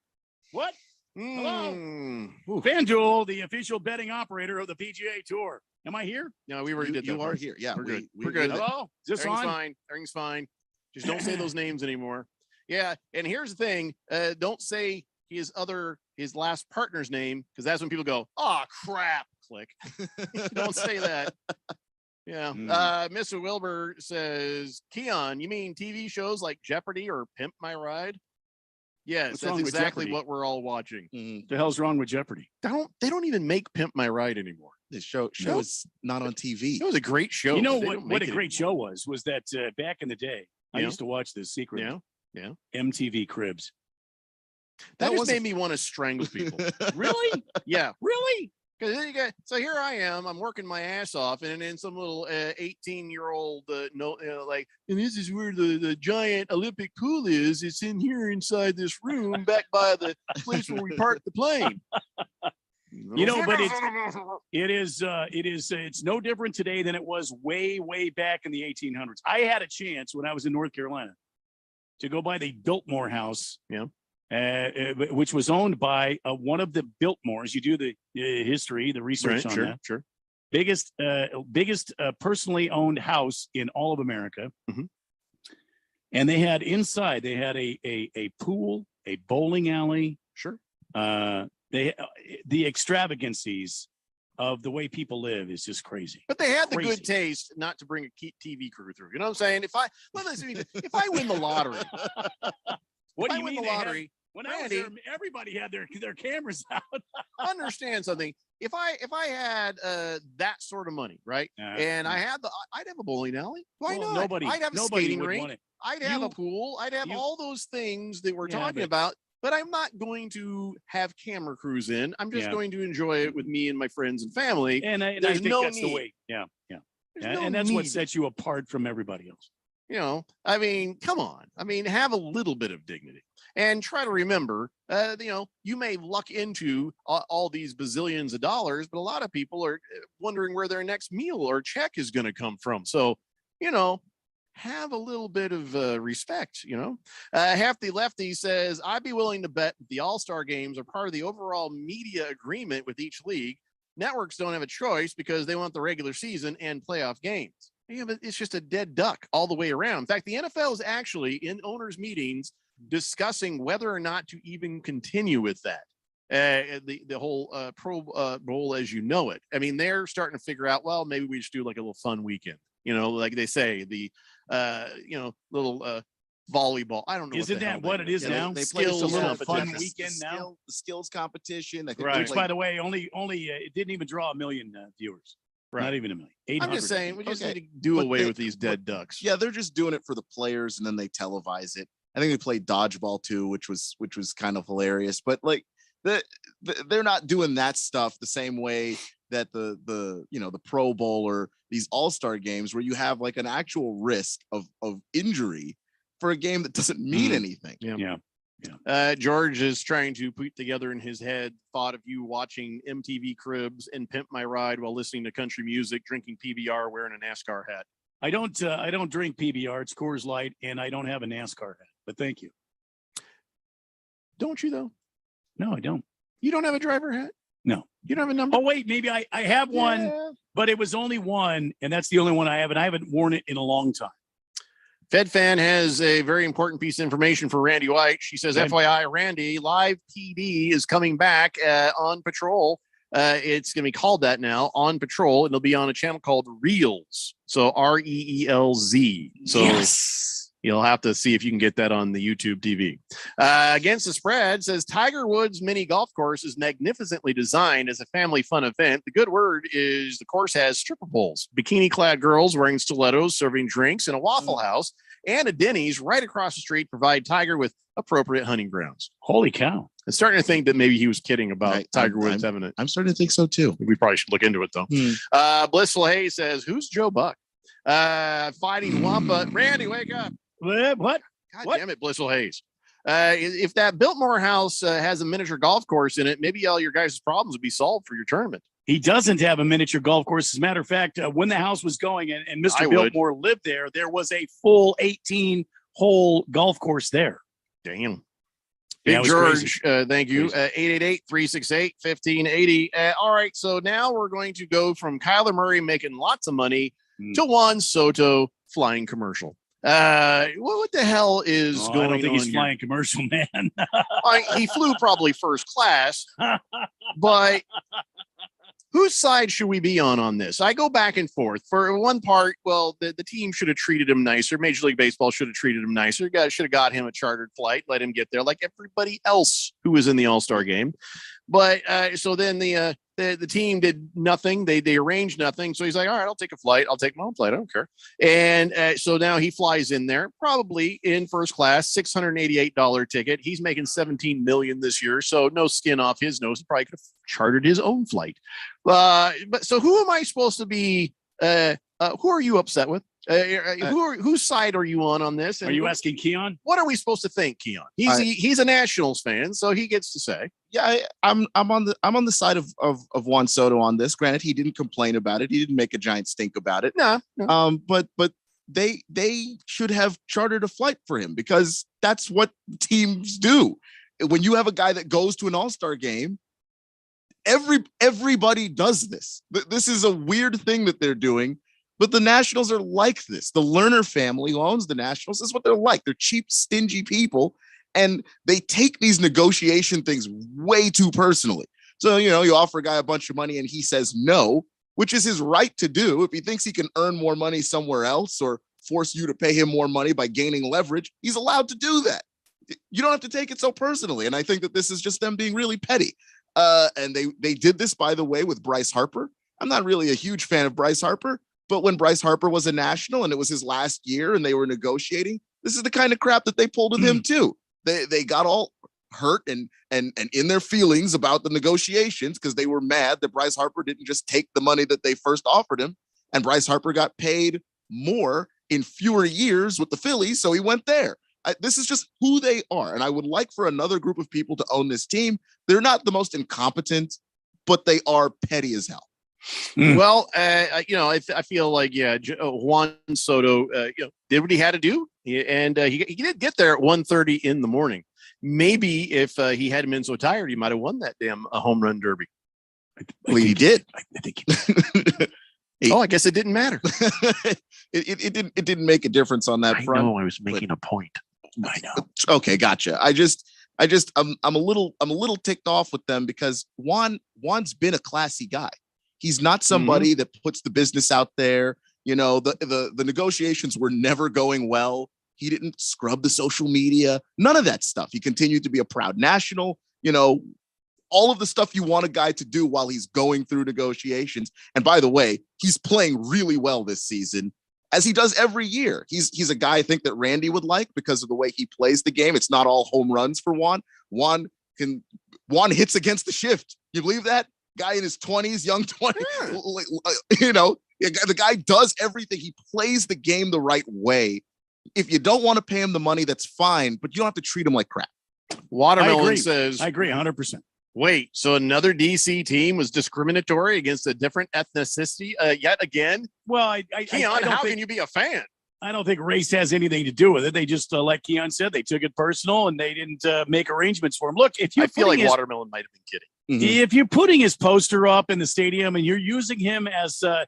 Hello. FanDuel, the official betting operator of the PGA Tour. Am I here? No, we already did that. You are here. Yeah, we're good. we're We're good. Hello? Is this on? Fine. Everything's fine. Just don't say those names anymore. Yeah, and here's the thing: don't say his last partner's name, because that's when people go, "Oh crap!" Click. Don't say that. Yeah. Mr. Wilbur says, Keon, you mean TV shows like Jeopardy or Pimp My Ride? Yes, What's that's wrong with exactly Jeopardy? what we're all watching. The hell's wrong with Jeopardy? They don't even make Pimp My Ride anymore. The show is not on TV. It was a great show. You know They what? don't What make a it great show was that back in the day, I Yeah. used to watch this secret. Yeah. MTV Cribs. That just wasn't- made me want to strangle people. Really? Yeah. Really? Because then you got, so here I am, I'm working my ass off, and then some little 18-year-old, like, and this is where the giant Olympic pool is. It's in here inside this room, back by the place where we parked the plane. You know, but it's no different today than it was way back in the 1800s. I had a chance when I was in North Carolina to go by the Biltmore House. Yeah. Which was owned by one of the Biltmores. You do the history, the research on that. Sure. Biggest personally owned house in all of America. Mhm. And they had inside, they had a pool, a bowling alley. Sure. The extravagancies of the way people live is just crazy. But they had the Crazy. good taste not to bring a TV crew through. You know what I'm saying? If I win the lottery, What do if I you win mean the they had- lottery, when I was Randy, there, everybody had their cameras out. understand something. If I had that sort of money, right, and I'd have a bowling alley. Why Well, not? I'd have a nobody skating would rink. want it. I'd have You- a pool. I'd have you- all those things that we're Yeah, talking but- about. But I'm not going to have camera crews in. I'm just Yeah. going to enjoy it with me and my friends and family. And I There's think no that's need. the way. Yeah. There's And, no and that's what need. sets you apart from everybody else. You know, I mean, come on. I mean, have a little bit of dignity and try to remember, you may luck into all these bazillions of dollars, but a lot of people are wondering where their next meal or check is going to come from. So, have a little bit of respect, Hefty Lefty says, I'd be willing to bet that the All-Star games are part of the overall media agreement with each league. Networks don't have a choice because they want the regular season and playoff games. Yeah, but it's just a dead duck all the way around. In fact, the NFL is actually in owners' meetings discussing whether or not to even continue with that. The whole Pro Bowl as you know it. I mean, they're starting to figure out, well, maybe we just do like a little fun weekend. Like they say, the little volleyball. I don't know. Isn't that what it is now? They play Skills, some a little competition. fun weekend now. The skills competition. I think Right. they Which, play- by the way, only it didn't even draw 1 million viewers. Not even $1 million. I'm 800. just saying, we just Okay. need to do But away they- with these dead ducks. Yeah, they're just doing it for the players, and then they televise it. I think they played dodgeball too, which was kind of hilarious. But like they're not doing that stuff the same way that the Pro Bowl or these All-Star games where you have like an actual risk of injury for a game that doesn't mean anything. Yeah. George is trying to put together in his head thought of you watching MTV Cribs and Pimp My Ride while listening to country music, drinking PBR, wearing a NASCAR hat. I don't drink PBR. It's Coors Light, and I don't have a NASCAR hat. But thank you. Don't you though? No, I don't. You don't have a driver hat? No. You don't have a number? Oh wait, maybe I have one, but it was only one, and that's the only one I have, and I haven't worn it in a long time. FedFan has a very important piece of information for Randy White. She says, Okay. FYI, Randy, Live PD is coming back on patrol. It's going to be called that now, On Patrol, and it'll be on a channel called Reels. So REELZ. So Yes. you'll have to see if you can get that on the YouTube TV. Against the Spread says Tiger Woods mini golf course is magnificently designed as a family fun event. The good word is the course has stripper poles, bikini-clad girls wearing stilettos, serving drinks, and a Waffle House and a Denny's right across the street provide Tiger with appropriate hunting grounds. Holy cow. I'm starting to think that maybe he was kidding about Tiger Woods I'm- having it. I'm starting to think so too. We probably should look into it though. Blissful Hayes says, who's Joe Buck? Fighting Wampa. Randy, wake up. What? God damn it, Blissful Hayes. If that Biltmore house has a miniature golf course in it, maybe all your guys' problems would be solved for your tournament. He doesn't have a miniature golf course. As a matter of fact, when the house was going and I Mr. would. Biltmore lived there was a full 18-hole golf course there. Damn. Yeah, Big it was George, crazy. thank you. 888-368-1580. All right, so now we're going to go from Kyler Murray making lots of money to Juan Soto flying commercial. What the hell is Oh, going I don't think on he's here? flying commercial, man. He flew probably first class, but whose side should we be on this? I go back and forth. For one part, well, the team should have treated him nicer. Major League Baseball should have treated him nicer. Should have got him a chartered flight, let him get there like everybody else who was in the All-Star game. But so then the team did nothing. They arranged nothing. So he's like, all right, I'll take a flight. I'll take my own flight. I don't care. And so now he flies in there, probably in first class, $688 ticket. He's making $17 million this year. So no skin off his nose. He probably could have chartered his own flight. But so who am I supposed to be? Who are you upset with? Whose side are you on this? Are you asking Keon? What are we supposed to think, Keon? He's a Nationals fan, so he gets to say. Yeah, I'm on the side of Juan Soto on this. Granted, he didn't complain about it. He didn't make a giant stink about it. No. But they should have chartered a flight for him because that's what teams do. When you have a guy that goes to an All-Star game, everybody does this. This is a weird thing that they're doing. But the Nationals are like this. The Lerner family who owns the Nationals is what they're like. They're cheap, stingy people, and they take these negotiation things way too personally. So, you offer a guy a bunch of money and he says no, which is his right to do. If he thinks he can earn more money somewhere else or force you to pay him more money by gaining leverage, he's allowed to do that. You don't have to take it so personally. And I think that this is just them being really petty. And they did this, by the way, with Bryce Harper. I'm not really a huge fan of Bryce Harper. But when Bryce Harper was a National and it was his last year and they were negotiating, this is the kind of crap that they pulled with him too. They got all hurt and in their feelings about the negotiations because they were mad that Bryce Harper didn't just take the money that they first offered him. And Bryce Harper got paid more in fewer years with the Phillies, so he went there. This is just who they are. And I would like for another group of people to own this team. They're not the most incompetent, but they are petty as hell. Well, I feel like, Juan Soto, did what he had to do. And he did get there at 1:30 in the morning. Maybe if he hadn't been so tired, he might have won that damn home run derby. Well, he did. I think I guess it didn't matter. It didn't make a difference on that front. I was making a point. I know. Okay, gotcha. I'm a little ticked off with them because Juan's been a classy guy. He's not somebody that puts the business out there. The negotiations were never going well. He didn't scrub the social media, none of that stuff. He continued to be a proud National, all of the stuff you want a guy to do while he's going through negotiations. And by the way, he's playing really well this season, as he does every year. He's a guy I think that Randy would like because of the way he plays the game. It's not all home runs for Juan. Juan hits against the shift. You believe that? Guy in his 20s, young 20, the guy does everything. He plays the game the right way. If you don't want to pay him the money, that's fine, but you don't have to treat him like crap. Watermelon says, I agree 100%. Wait, so another DC team was discriminatory against a different ethnicity yet again? Well, Keon, how can you be a fan? I don't think race has anything to do with it. They just, like Keon said, they took it personal and they didn't make arrangements for him. Look, if you I feel like Watermelon might have been kidding. If you're putting his poster up in the stadium and you're using him as, the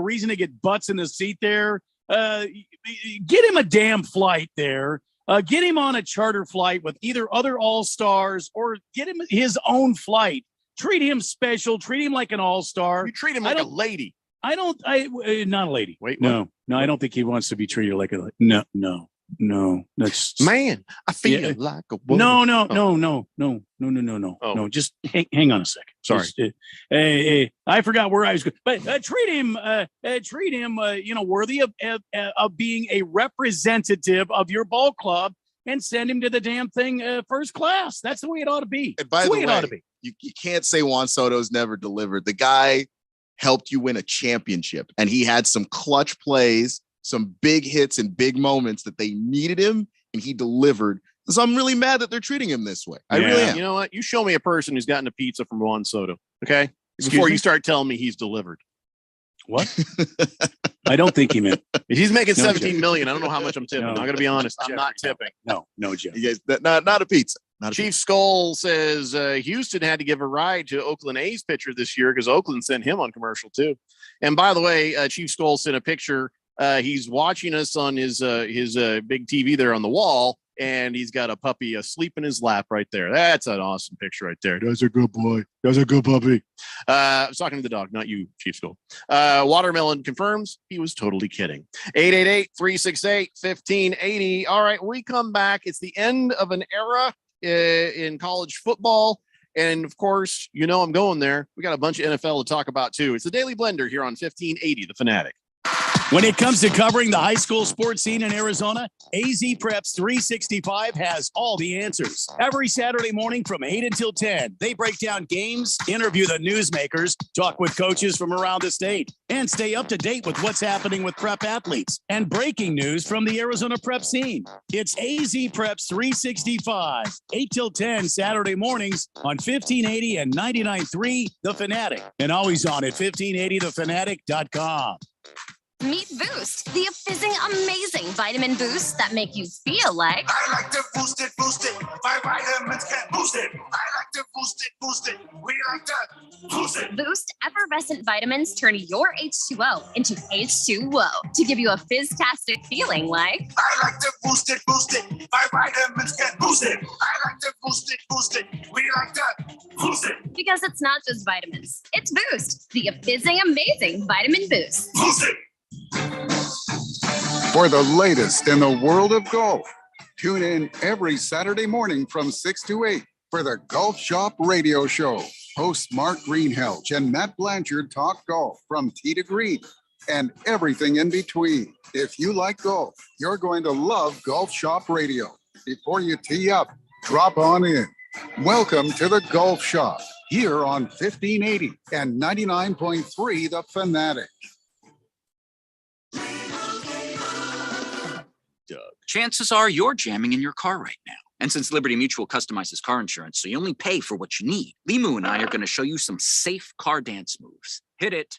reason to get butts in the seat there, get him a damn flight there. Get him on a charter flight with either other all-stars or get him his own flight. Treat him special. Treat him like an all-star. You treat him like a lady. Not a lady. Wait, no, I don't think he wants to be treated like a no. That's man. I feel like a woman. No. Just hang on a second. Sorry. Just, I forgot where I was going. But treat him, worthy of being a representative of your ball club and send him to the damn thing first class. That's the way it ought to be. And by the way, you can't say Juan Soto's never delivered. The guy helped you win a championship, and he had some clutch plays, some big hits and big moments that they needed him, and he delivered. So I'm really mad that they're treating him this way. I really am. You know what? You show me a person who's gotten a pizza from Juan Soto, okay? Before you start telling me he's delivered. What? I don't think he meant. He's making $17 million. I don't know how much I'm tipping. I'm going to be honest. I'm not tipping. No, Jeff. You guys, not a pizza. Chief Skull says Houston had to give a ride to Oakland A's pitcher this year because Oakland sent him on commercial too. And by the way, Chief Skull sent a picture. He's watching us on his big TV there on the wall, and he's got a puppy asleep in his lap right there. That's an awesome picture right there. That's a good boy. That's a good puppy. I was talking to the dog, not you, Chief Skull. Watermelon confirms he was totally kidding. 888-368-1580. All right, when we come back, it's the end of an era in college football. And of course, I'm going there. We got a bunch of NFL to talk about too. It's the Daily Blender here on 1580, The Fanatic. When it comes to covering the high school sports scene in Arizona, AZ Preps 365 has all the answers. Every Saturday morning from 8 until 10, they break down games, interview the newsmakers, talk with coaches from around the state, and stay up to date with what's happening with prep athletes and breaking news from the Arizona prep scene. It's AZ Preps 365, 8 till 10 Saturday mornings on 1580 and 99.3 The Fanatic, and always on at 1580thefanatic.com. Meet Boost, the fizzing amazing vitamin boosts that make you feel like I like to boost it. My vitamins can boost it. I like to boost it. We like to boost it. Boost effervescent vitamins turn your H2O into H2O to give you a fizztastic feeling like I like to boost it. My vitamins can boost it. I like to boost it. We like to boost it. Because it's not just vitamins, it's Boost, the fizzing amazing vitamin boost. Boost it. For the latest in the world of golf, tune in every Saturday morning from 6 to 8 for the Golf Shop Radio Show. Hosts Mark Greenhelch and Matt Blanchard talk golf from tee to green and everything in between. If you like golf, you're going to love Golf Shop Radio. Before you tee up, drop on in. Welcome to the Golf Shop here on 1580 and 99.3 The Fanatic. Chances are you're jamming in your car right now. And since Liberty Mutual customizes car insurance, so you only pay for what you need, Limu and I are going to show you some safe car dance moves. Hit it.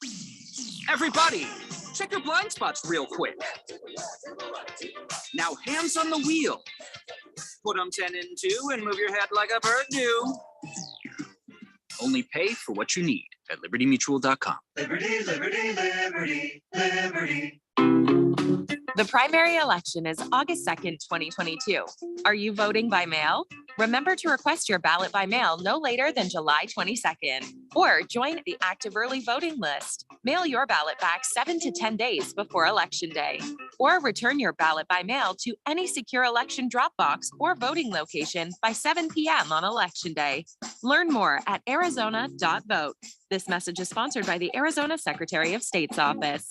Everybody, check your blind spots real quick. Now hands on the wheel. Put them 10 and 2 and move your head like a bird do. Only pay for what you need at libertymutual.com. Liberty. The primary election is August 2nd, 2022. Are you voting by mail? Remember to request your ballot by mail no later than July 22nd, or join the active early voting list. Mail your ballot back 7 to 10 days before Election Day, or return your ballot by mail to any secure election drop box or voting location by 7 p.m. on Election Day. Learn more at arizona.vote. This message is sponsored by the Arizona Secretary of State's office.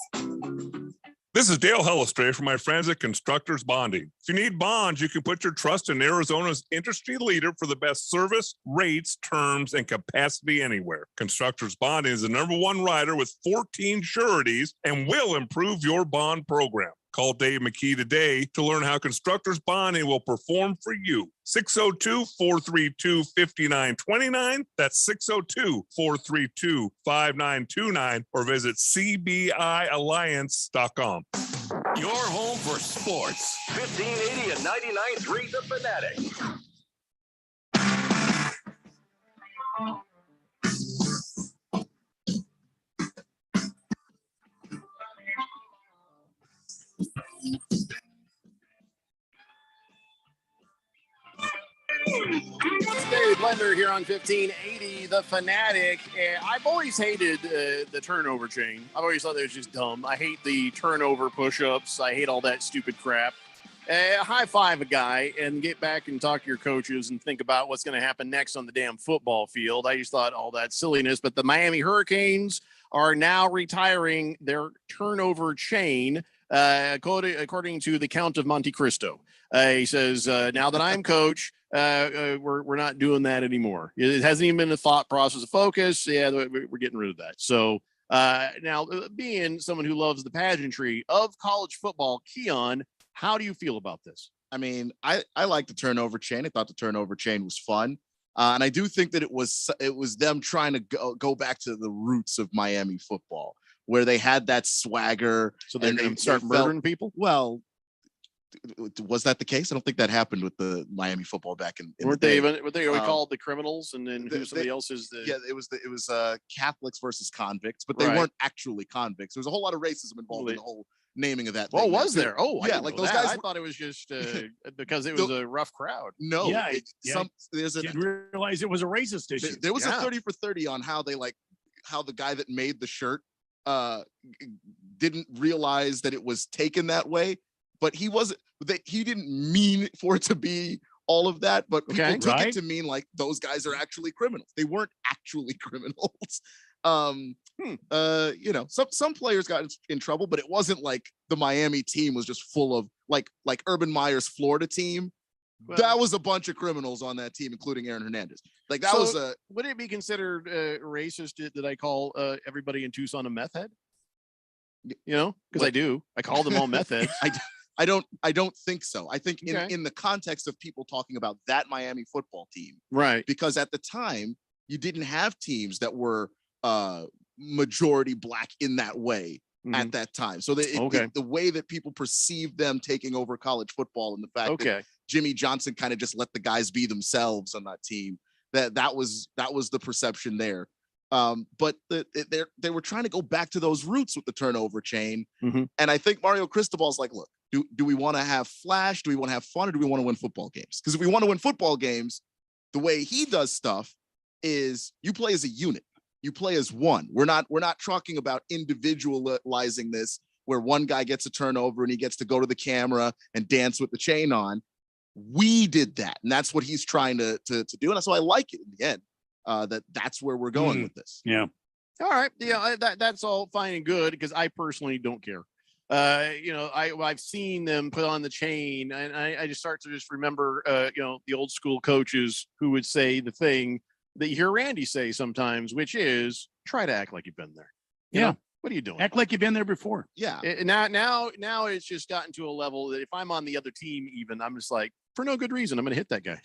This is Dale Hellestrade from my friends at Constructors Bonding. If you need bonds, you can put your trust in Arizona's industry leader for the best service, rates, terms, and capacity anywhere. Constructors Bonding is the #1 writer with 14 sureties and will improve your bond program. Call Dave McKee today to learn how Constructors Bonding will perform for you. 602-432-5929. That's 602-432-5929, or visit cbialliance.com. Your home for sports. 1580 and 99.3 The Fanatic. Dave Blender here on 1580 The Fanatic. I've always hated the turnover chain. I've always thought it was just dumb. I hate the turnover push-ups. I hate all that stupid crap. High five a guy and get back and talk to your coaches and think about what's going to happen next on the damn football field. I just thought all that silliness, but the Miami Hurricanes are now retiring their turnover chain, according to the Count of Monte Cristo. He says, now that I'm coach, we're not doing that anymore. It hasn't even been a thought process of focus. Yeah, we're getting rid of that. So now, being someone who loves the pageantry of college football, Keon, how do you feel about this? I mean, I like the turnover chain. I thought the turnover chain was fun. And I do think that it was them trying to go back to the roots of Miami football, where they had that swagger. So they're going to start murdering people? Well, was that the case? I don't think that happened with the Miami football back in Were they called the criminals, and then somebody else is the? Yeah, it was Catholics versus convicts, but they weren't actually convicts. There was a whole lot of racism involved in the whole naming of that. Oh, was there? Oh, yeah, like those guys. I thought it was just because it was a rough crowd. No, didn't realize it was a racist issue. There was a 30 for 30 on how the guy that made the shirt didn't realize that it was taken that way. But he didn't mean for it to be all of that, but people took it to mean like those guys are actually criminals. They weren't actually criminals. Some players got in trouble, but it wasn't like the Miami team was just full of like Urban Meyer's Florida team. Well, that was a bunch of criminals on that team, including Aaron Hernandez. Like that was a. Would it be considered racist? Did I call everybody in Tucson a meth head? You know, because I do. I call them all meth heads. I don't think so. I think in the context of people talking about that Miami football team, right? Because at the time you didn't have teams that were majority black in that way at that time. So the way that people perceived them taking over college football and the fact that Jimmy Johnson kind of just let the guys be themselves on that team, that was the perception there. But they were trying to go back to those roots with the turnover chain. And I think Mario Cristobal's like, look, do we want to have flash? Do we want to have fun? Or do we want to win football games? Because if we want to win football games, the way he does stuff is you play as a unit. You play as one. We're not talking about individualizing this where one guy gets a turnover and he gets to go to the camera and dance with the chain on. We did that. And that's what he's trying to do. And so I like it in the end. That's where we're going with this. Yeah. All right. Yeah, that's all fine and good because I personally don't care. I've seen them put on the chain, and I just start to just remember, the old school coaches who would say the thing that you hear Randy say sometimes, which is try to act like you've been there. You know, what are you doing? Act like you've been there before. Yeah. Now it's just gotten to a level that if I'm on the other team, even I'm just like, for no good reason, I'm going to hit that guy.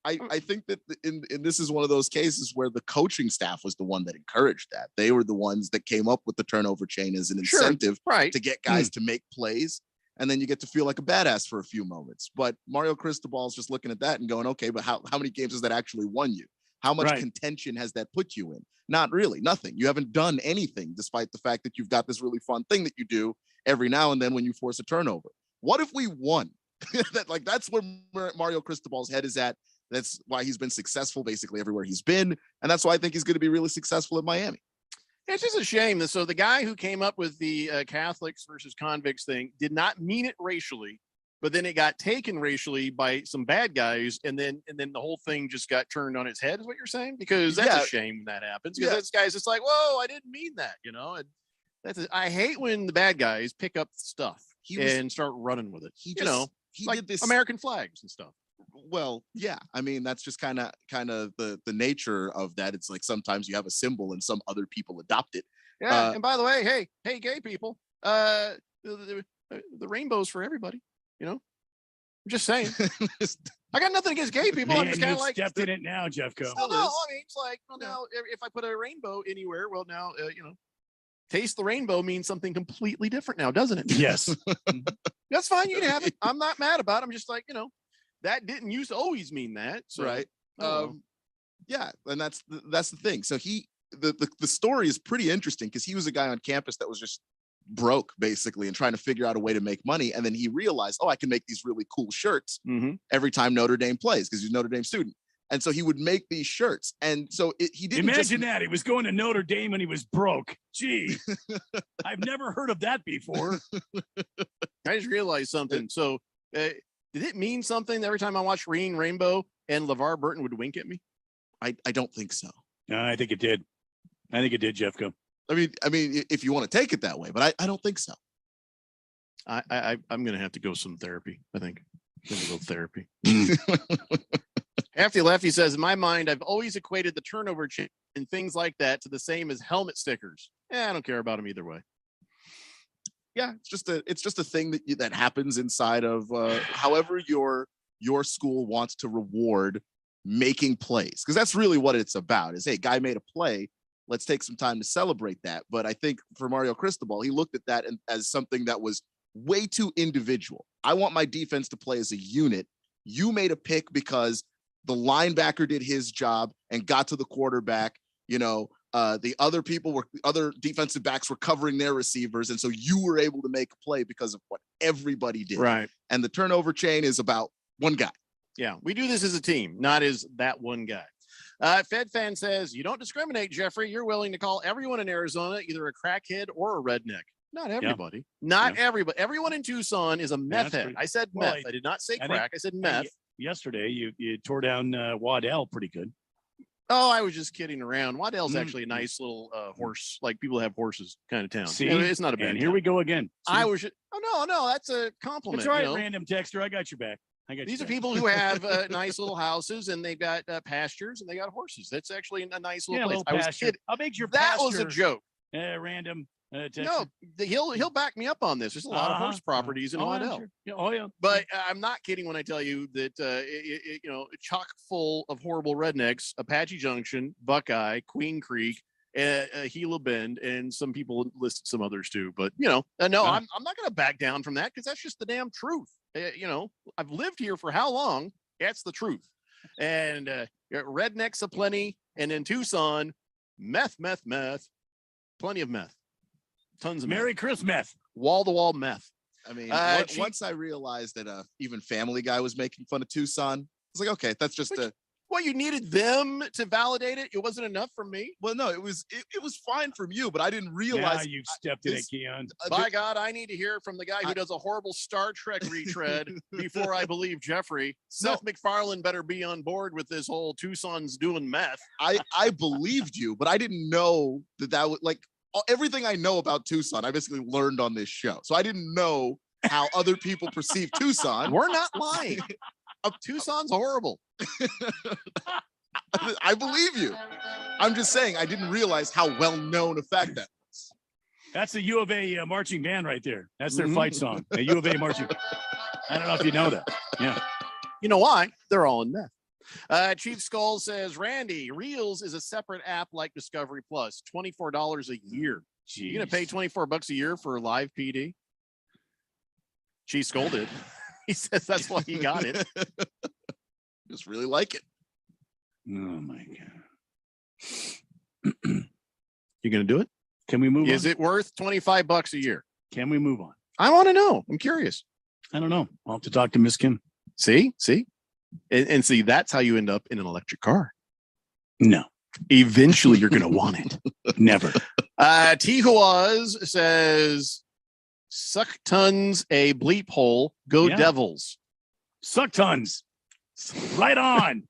I think that in this is one of those cases where the coaching staff was the one that encouraged that. They were the ones that came up with the turnover chain as an incentive to get guys to make plays. And then you get to feel like a badass for a few moments. But Mario Cristobal's just looking at that and going, okay, but how many games has that actually won you? How much Right. contention has that put you in? Not really, nothing. You haven't done anything, despite the fact that you've got this really fun thing that you do every now and then when you force a turnover. What if we won? That's where Mario Cristobal's head is at. That's why he's been successful basically everywhere he's been, and that's why I think he's going to be really successful in Miami. It's just a shame that so the guy who came up with the Catholics versus convicts thing did not mean it racially, but then it got taken racially by some bad guys, and then the whole thing just got turned on its head. Is what you're saying? Because that's a shame when that happens. Because this guy's just like, whoa, I didn't mean that. And I hate when the bad guys pick up stuff and start running with it. He like did this American flags and stuff. Well, yeah, I mean that's just kind of the nature of that. It's like sometimes you have a symbol and some other people adopt it. Yeah, and by the way, hey, gay people, the rainbow's for everybody. I'm just saying. I got nothing against gay people. I'm just kind of like stepped in it now, Jeffco. Well, no, I mean it's like now if I put a rainbow anywhere, well now taste the rainbow means something completely different now, doesn't it? Yes. That's fine. You can have it. I'm not mad about it. I'm just like, that didn't used to always mean that. So, right. Yeah. And that's the thing. So the story is pretty interesting because he was a guy on campus that was just broke basically and trying to figure out a way to make money. And then he realized, I can make these really cool shirts every time Notre Dame plays because he's a Notre Dame student. And so he would make these shirts. And so he didn't imagine that he was going to Notre Dame when he was broke. Gee, I've never heard of that before. I just realized something. So did it mean something every time I watched Reading Rainbow and LeVar Burton would wink at me? I don't think so. No, I think it did. I think it did, Jeffco. I mean, if you want to take it that way, but I don't think so. I'm gonna have to go some therapy. I think I'm gonna go therapy. After Lefty says, in my mind, I've always equated the turnover and things like that to the same as helmet stickers. I don't care about them either way. Yeah, it's just a thing that happens inside of however your school wants to reward making plays, because that's really what it's about. Is hey, guy made a play. Let's take some time to celebrate that. But I think for Mario Cristobal, he looked at that as something that was way too individual. I want my defense to play as a unit. You made a pick because the linebacker did his job and got to the quarterback. The other defensive backs were covering their receivers. And so you were able to make a play because of what everybody did. Right. And the turnover chain is about one guy. Yeah. We do this as a team, not as that one guy. Fed Fan says, you don't discriminate, Jeffrey. You're willing to call everyone in Arizona either a crackhead or a redneck. Not everybody. Yeah. Not everybody. Everyone in Tucson is a meth head. I said meth. I did not say crack. I said meth. Yesterday, you tore down Waddell pretty good. Oh, I was just kidding around. Waddell's actually a nice little horse, like people have horses kind of town. See, it's not a bad. And here we go again. See? I was. Oh no, that's a compliment. That's right, random texter. I got your back. These are people who have nice little houses and they've got pastures and they got horses. That's actually a nice little place. I was kidding. How big's your that pasture? Was a joke. Random. No, he'll back me up on this. There's a lot of horse properties in Waddell. Yeah. But I'm not kidding when I tell you that chock full of horrible rednecks, Apache Junction, Buckeye, Queen Creek, Gila Bend, and some people listed some others too. But no, I'm not going to back down from that because that's just the damn truth. I've lived here for how long? That's the truth. And rednecks aplenty, and in Tucson, meth, plenty of meth. Tons of Merry Christmas, wall-to-wall meth. I mean, once I realized that even Family Guy was making fun of Tucson, I was like, okay, that's just Well, you needed them to validate it. It wasn't enough from me. Well, no, it was fine from you, but I didn't realize you stepped in it, Keon. By God, I need to hear it from the guy who does a horrible Star Trek retread before I believe Jeffrey. Seth MacFarlane better be on board with this whole Tucson's doing meth. I believed you, but I didn't know that would everything I know about Tucson, I basically learned on this show. So I didn't know how other people perceive Tucson. We're not lying. Tucson's horrible. I believe you. I'm just saying I didn't realize how well known a fact that was. That's the U of A marching band right there. That's their fight song. The U of A marching. I don't know if you know that. Yeah. You know why? They're all in meth. Chief Skull says, Randy, Reels is a separate app like Discovery Plus, $24 a year. Jeez. You're gonna pay $24 a year for live PD? Chief Skull did. He says that's why he got it. Just really like it. my God. You going to do it? Can we move on? Is it worth $25 a year? Can we move on? I want to know. I'm curious. I don't know. I'll have to talk to Miss Kim. See? And see, that's how you end up in an electric car. No. Eventually, you're going to want it. Never. Tijuaz says, suck tons a bleep hole. Go Yeah. Devils. Suck tons. Right on.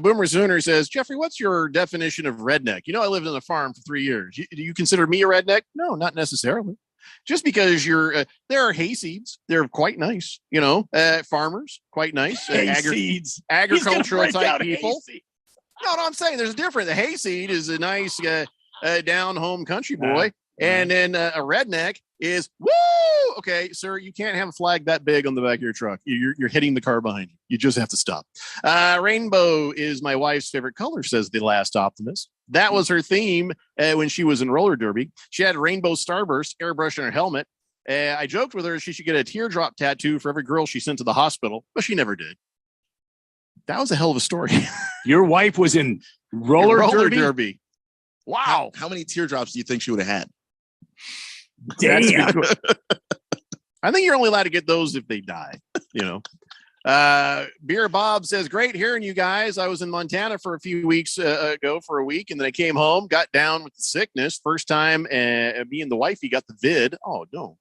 Boomer Sooner says, Jeffrey, what's your definition of redneck? You know, I lived on a farm for 3 years. Do you consider me a redneck? No, not necessarily. Just because you're, there are hayseeds. They're quite nice, you know, farmers, quite nice. Hayseeds. Agricultural type people. No, I'm saying there's a difference. The hayseed is a nice down home country boy. And then a redneck is, woo! Okay, sir, you can't have a flag that big on the back of your truck. You're hitting the car behind you. You just have to stop. Rainbow is my wife's favorite color, says the last optimist. That was her theme when she was in roller derby. She had rainbow starburst airbrush on her helmet. I joked with her she should get a teardrop tattoo for every girl she sent to the hospital, but she never did. That was a hell of a story. Your wife was in roller derby. Wow. How many teardrops do you think she would have had? Damn. I think you're only allowed to get those if they die, you know. Beer Bob says, great hearing you guys. I was in Montana for a few weeks ago for a week, and then I came home, got down with the sickness. First time me and the wifey got the vid. Oh, no.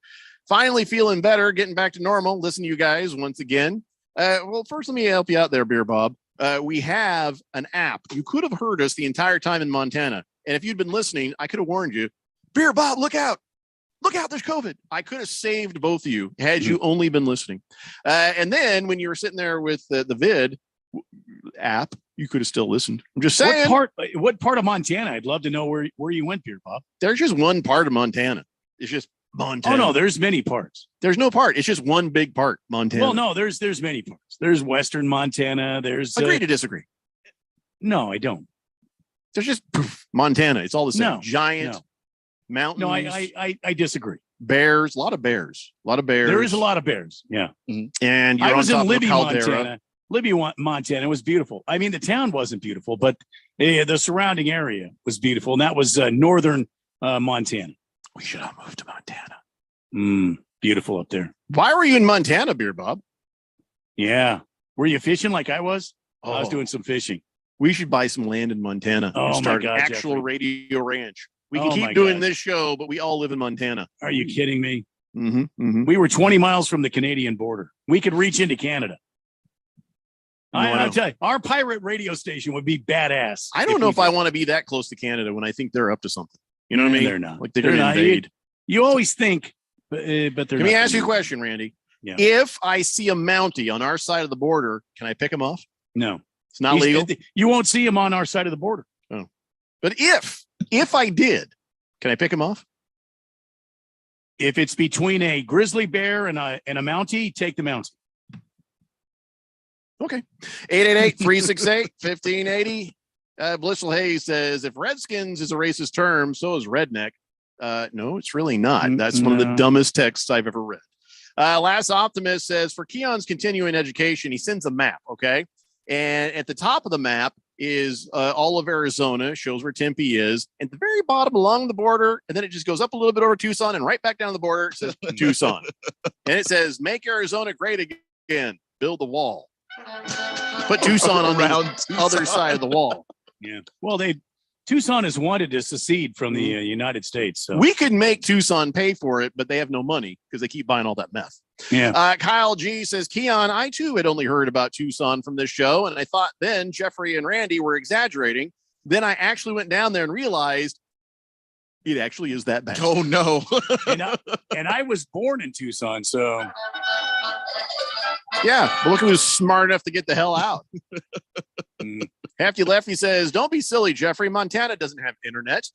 Finally feeling better, getting back to normal. Listen to you guys once again. Well, first, let me help you out there, Beer Bob. We have an app. You could have heard us the entire time in Montana. And if you'd been listening, I could have warned you. Beer Bob, look out. Look out, there's COVID. I could have saved both of you had you only been listening. And then when you were sitting there with the vid app, you could have still listened. I'm just saying. What part of Montana? I'd love to know where you went, Beer Bob. There's just one part of Montana. It's just Montana. Oh, no, there's many parts. There's no part. It's just one big part, Montana. Well, no, there's many parts. There's Western Montana. There's agree to disagree. No, I don't. There's just Montana. It's all the same. No, Giant mountains. No, I disagree. Bears, a lot of bears. There is a lot of bears. Yeah. And you're I was on top in Libby, of Caldera. Montana. Libby, Montana was beautiful. I mean, the town wasn't beautiful, but the surrounding area was beautiful. And that was northern Montana. We should all move to Montana. Beautiful up there. Why were you in Montana, Beer Bob? Yeah. Were you fishing like I was? I was doing some fishing. We should buy some land in Montana and start an actual radio ranch. We can keep doing this show, but we all live in Montana. Are you kidding me? Mm-hmm. We were 20 miles from the Canadian border. We could reach into Canada. I'll tell you, our pirate radio station would be badass. I don't know if I want to be that close to Canada when I think they're up to something. You know what I mean? They're not. Like they're going to invade. You always think, but they're not. Let me ask you a question, Randy. Yeah. If I see a Mountie on our side of the border, can I pick him off? No. It's not legal. You won't see him on our side of the border. Oh. But if I did, can I pick him off? If it's between a grizzly bear and a Mountie, take the Mountie. Okay. 888-368-1580. Blissful Hayes says, if Redskins is a racist term, so is redneck. No, it's really not. That's one of the dumbest texts I've ever read. Last Optimist says, for Keon's continuing education, he sends a map, okay? And at the top of the map is all of Arizona, shows where Tempe is. At the very bottom along the border, and then it just goes up a little bit over Tucson and right back down the border, it says Tucson. And it says, make Arizona great again. Build the wall. Put Tucson on the other side of the wall. Yeah. Well, Tucson has wanted to secede from the United States. So. We could make Tucson pay for it, but they have no money because they keep buying all that meth. Yeah. Kyle G says, Keon, I too had only heard about Tucson from this show, and I thought then Jeffrey and Randy were exaggerating. Then I actually went down there and realized it actually is that bad. Oh no. and I was born in Tucson, so yeah. But look who's smart enough to get the hell out. Hefty Lefty says, don't be silly, Jeffrey. Montana doesn't have internet.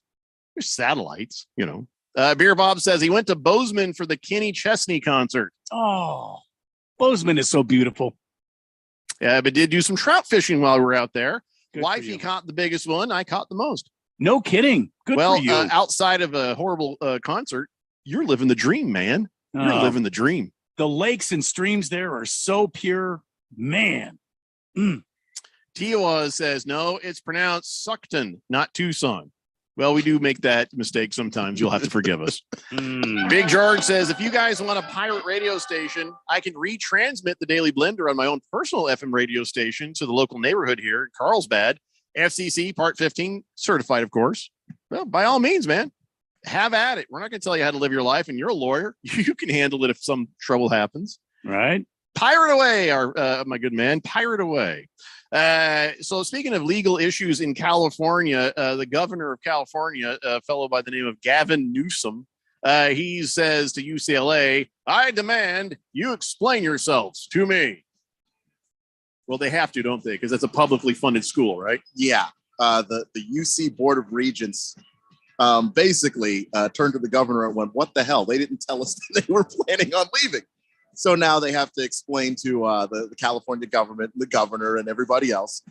There's satellites, you know. Beer Bob says he went to Bozeman for the Kenny Chesney concert. Oh, Bozeman is so beautiful. Yeah, but did do some trout fishing while we were out there. Wifey caught the biggest one. I caught the most. No kidding. Good for you. Outside of a horrible concert, you're living the dream, man. You're living the dream. The lakes and streams there are so pure. Man. Tiwa says, no, it's pronounced Suckton, not Tucson. Well, we do make that mistake sometimes. You'll have to forgive us. Big George says, if you guys want a pirate radio station, I can retransmit the Daily Blender on my own personal FM radio station to the local neighborhood here in Carlsbad. FCC Part 15 certified, of course. Well, by all means, man, have at it. We're not going to tell you how to live your life, and you're a lawyer. You can handle it if some trouble happens. Right. Pirate away, my good man. Pirate away. So speaking of legal issues in California, the governor of California, a fellow by the name of Gavin Newsom, he says to UCLA, I demand you explain yourselves to me. Well, they have to, don't they? Because it's a publicly funded school, right? Yeah. The UC Board of Regents basically turned to the governor and went, what the hell? They didn't tell us that they were planning on leaving. So now they have to explain to the California government, the governor, and everybody else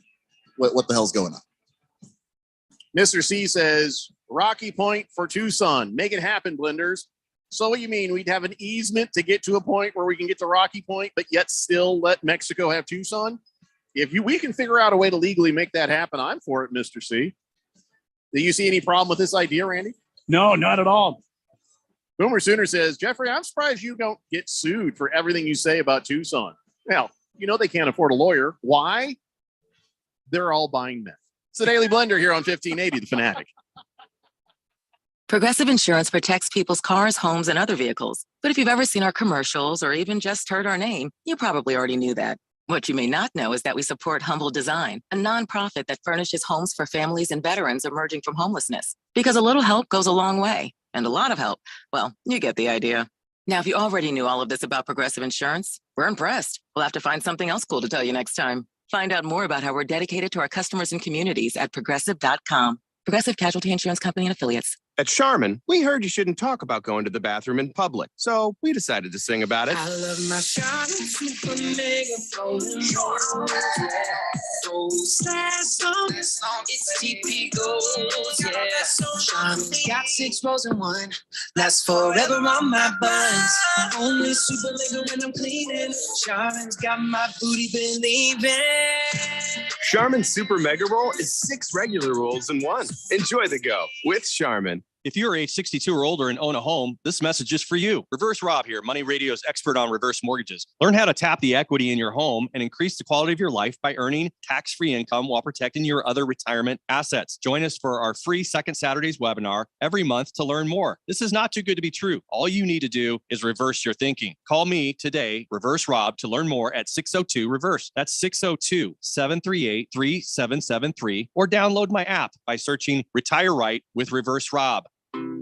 what the hell's going on. Mr. C says, Rocky Point for Tucson. Make it happen, Blenders. So what you mean? We'd have an easement to get to a point where we can get to Rocky Point, but yet still let Mexico have Tucson? We can figure out a way to legally make that happen, I'm for it, Mr. C. Do you see any problem with this idea, Randy? No, not at all. Boomer Sooner says, Jeffrey, I'm surprised you don't get sued for everything you say about Tucson. Well, they can't afford a lawyer. Why? They're all buying meth. It's the Daily Blender here on 1580, The Fanatic. Progressive Insurance protects people's cars, homes, and other vehicles. But if you've ever seen our commercials or even just heard our name, you probably already knew that. What you may not know is that we support Humble Design, a nonprofit that furnishes homes for families and veterans emerging from homelessness. Because a little help goes a long way. And a lot of help. Well, you get the idea. Now, if you already knew all of this about Progressive Insurance, we're impressed. We'll have to find something else cool to tell you next time. Find out more about how we're dedicated to our customers and communities at progressive.com. Progressive Casualty Insurance Company and Affiliates. At Charmin, we heard you shouldn't talk about going to the bathroom in public, so we decided to sing about it. I love my Charmin Super Mega Golden It's TP Gold, yeah. Charmin's got 6 rows in one. Lasts forever on my buns. Only super mega when I'm cleaning. Charmin's got my booty believing. Charmin Super Mega Roll is 6 regular rolls in one. Enjoy the go with Charmin. If you're age 62 or older and own a home, this message is for you. Reverse Rob here, Money Radio's expert on reverse mortgages. Learn how to tap the equity in your home and increase the quality of your life by earning tax-free income while protecting your other retirement assets. Join us for our free Second Saturdays webinar every month to learn more. This is not too good to be true. All you need to do is reverse your thinking. Call me today, Reverse Rob, to learn more at 602-REVERSE. That's 602-738-3773, or download my app by searching Retire Right with Reverse Rob.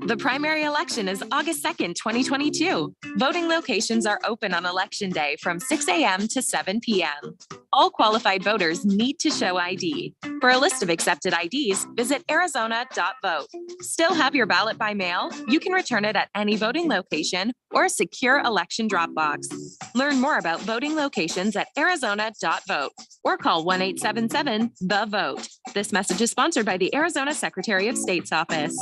The primary election is August 2nd, 2022. Voting locations are open on Election Day from 6 a.m. to 7 p.m. All qualified voters need to show ID. For a list of accepted IDs, visit arizona.vote. Still have your ballot by mail? You can return it at any voting location or a secure election drop box. Learn more about voting locations at arizona.vote or call 1-877-THE-VOTE. This message is sponsored by the Arizona Secretary of State's office.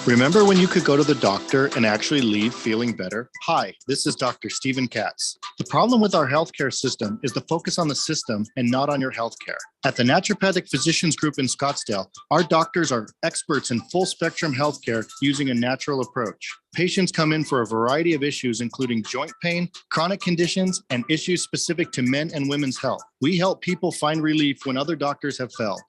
Remember when you could go to the doctor and actually leave feeling better? Hi, this is Dr. Stephen Katz. The problem with our healthcare system is the focus on the system and not on your healthcare. At the Naturopathic Physicians Group in Scottsdale, our doctors are experts in full spectrum healthcare using a natural approach. Patients come in for a variety of issues, including joint pain, chronic conditions, and issues specific to men and women's health. We help people find relief when other doctors have failed.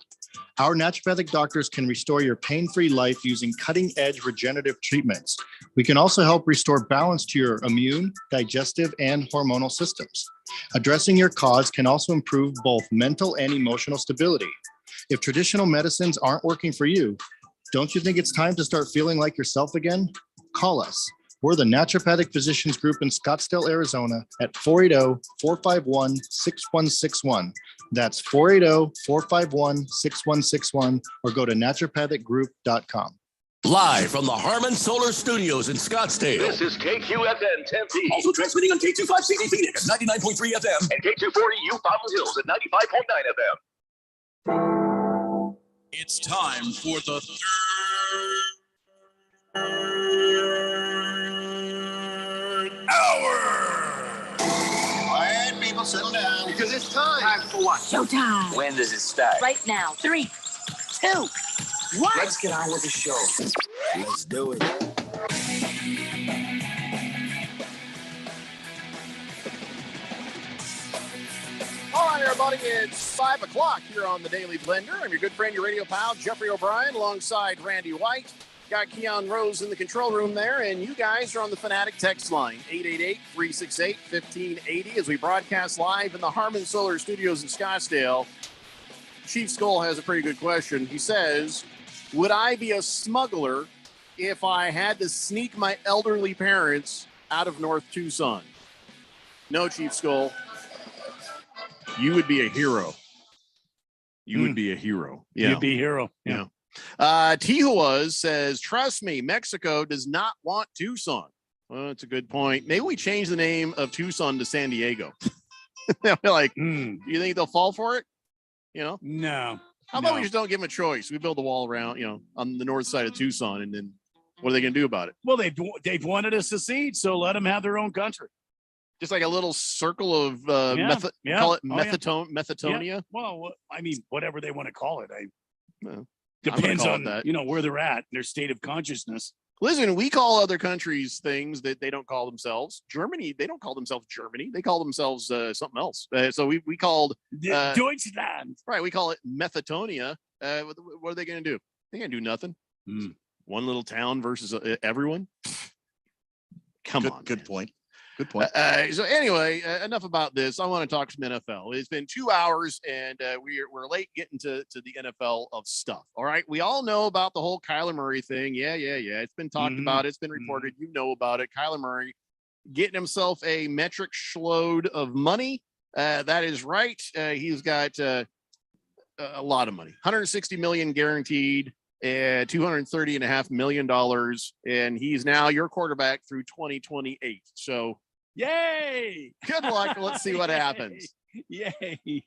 Our naturopathic doctors can restore your pain-free life using cutting-edge regenerative treatments. We can also help restore balance to your immune, digestive, and hormonal systems. Addressing your cause can also improve both mental and emotional stability. If traditional medicines aren't working for you, don't you think it's time to start feeling like yourself again? Call us. We're the Naturopathic Physicians Group in Scottsdale, Arizona at 480-451-6161. That's 480-451-6161, or go to naturopathicgroup.com. Live from the Harman Solar Studios in Scottsdale. This is KQFN Tempe. Also transmitting on K25CD Phoenix at 99.3 FM. And K240U Fountain Hills at 95.9 FM. It's time for the Hour. Quiet, people, settle down. it's time. Time for what? Showtime. When does it start? Right now. 3, 2, 1. Let's get on with the show. Let's do it. All right, everybody, it's 5 o'clock here on the Daily Blender. I'm your good friend, your radio pal, Jeffrey O'Brien, alongside Randy White. Got Keon Rose in the control room there, and you guys are on the Fanatic text line, 888-368-1580, as we broadcast live in the Harman Solar Studios in Scottsdale. Chief Skull has a pretty good question. He says, would I be a smuggler if I had to sneak my elderly parents out of North Tucson? No, Chief Skull. You would be a hero. You would be a hero. Yeah. You'd be a hero. Yeah. Tijuas says, trust me, Mexico does not want Tucson. Well, that's a good point. Maybe we change the name of Tucson to San Diego. They'll be like, you think they'll fall for it? You know? No. How about we just don't give them a choice? We build a wall around, on the north side of Tucson, and then what are they going to do about it? Well, they've wanted us to secede, so let them have their own country. Just like a little circle of call it Methatonia. Yeah. Well, I mean, whatever they want to call it. Well, depends on that. Where they're at, their state of consciousness. Listen, we call other countries things that they don't call themselves. Germany, they don't call themselves Germany. They call themselves something else. So we called Deutschland. Right. We call it Methatonia. What are they going to do? They can't do nothing. One little town versus everyone. Come on. Good point. Good point. So anyway, enough about this. I want to talk some NFL. It's been 2 hours, and we're late getting to the NFL of stuff. All right, we all know about the whole Kyler Murray thing. Yeah. It's been talked about. It's been reported. You know about it. Kyler Murray getting himself a metric schload of money. That is right. He's got a lot of money. $160 million guaranteed. $230.5 million, and he's now your quarterback through 2028. So, yay! Good luck. Let's see what happens. Yay!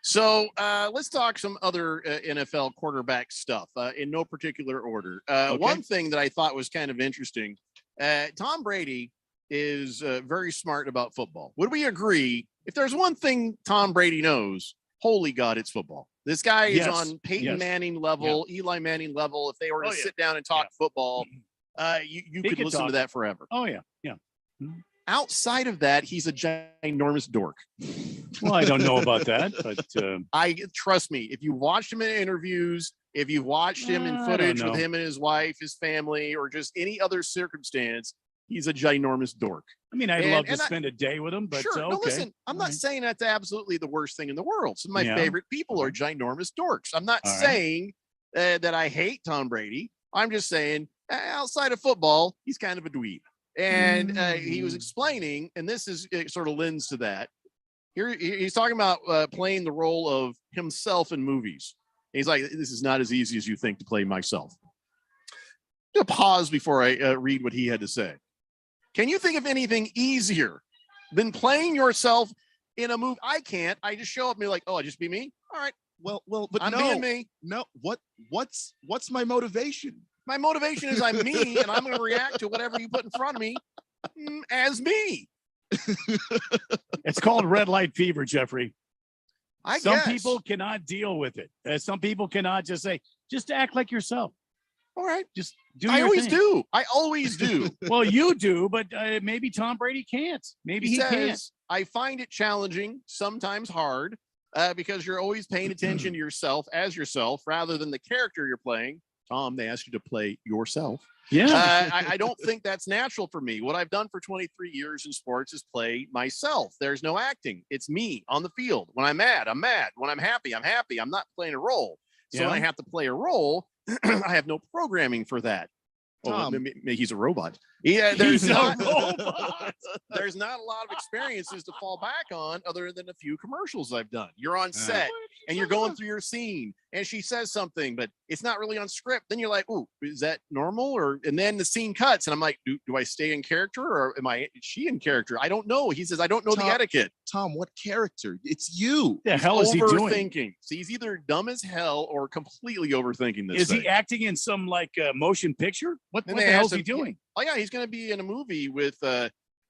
So let's talk some other NFL quarterback stuff in no particular order. Okay. One thing that I thought was kind of interesting: Tom Brady is very smart about football. Would we agree? If there's one thing Tom Brady knows, holy God, it's football. This guy is on Peyton Manning level, Eli Manning level. If they were to sit down and talk football, you could listen to that forever. Oh, yeah. Yeah. Outside of that, he's a ginormous dork. Well, I don't know about that, but trust me, if you watched him in interviews, if you've watched him in footage with him and his wife, his family, or just any other circumstance, he's a ginormous dork. I mean, I'd love to spend a day with him, but sure. okay. No, listen, I'm not saying that's absolutely the worst thing in the world. Some of my favorite people are ginormous dorks. I'm not saying that I hate Tom Brady. I'm just saying outside of football, he's kind of a dweeb. And he was explaining, and this is it sort of lends to that. Here he's talking about playing the role of himself in movies. And he's like, this is not as easy as you think to play myself. I'm gonna pause before I read what he had to say. Can you think of anything easier than playing yourself in a movie? I can't. I just show up and be like, oh, I just be me. All right. Well, but I'm being me. No. What's my motivation? My motivation is I'm me, and I'm going to react to whatever you put in front of me as me. It's called red light fever, Jeffrey. Some guess. people cannot deal with it. Some people cannot just say, just act like yourself. All right. Just do I your always thing. do. I always do. Well, you do, but maybe Tom Brady can't. Maybe he can't. I find it challenging, sometimes hard, because you're always paying attention to yourself as yourself rather than the character you're playing. Tom, they asked you to play yourself. Yeah. I don't think that's natural for me. What I've done for 23 years in sports is play myself. There's no acting. It's me on the field. When I'm mad, I'm mad. When I'm happy, I'm happy. I'm not playing a role. So when I have to play a role, I have no programming for that. Oh, maybe he's a robot. Yeah, there's not there's not a lot of experiences to fall back on other than a few commercials I've done. You're on set and you're going through your scene and she says something, but it's not really on script. Then you're like, "Ooh, is that normal?" And then the scene cuts and I'm like, "Do I stay in character or is she in character?" I don't know. He says, "I don't know the etiquette." Tom, what character? It's you. The hell is he doing? Overthinking. So he's either dumb as hell or completely overthinking this. Is he acting in some like motion picture? What the hell is he doing? Oh yeah, he's going to be in a movie with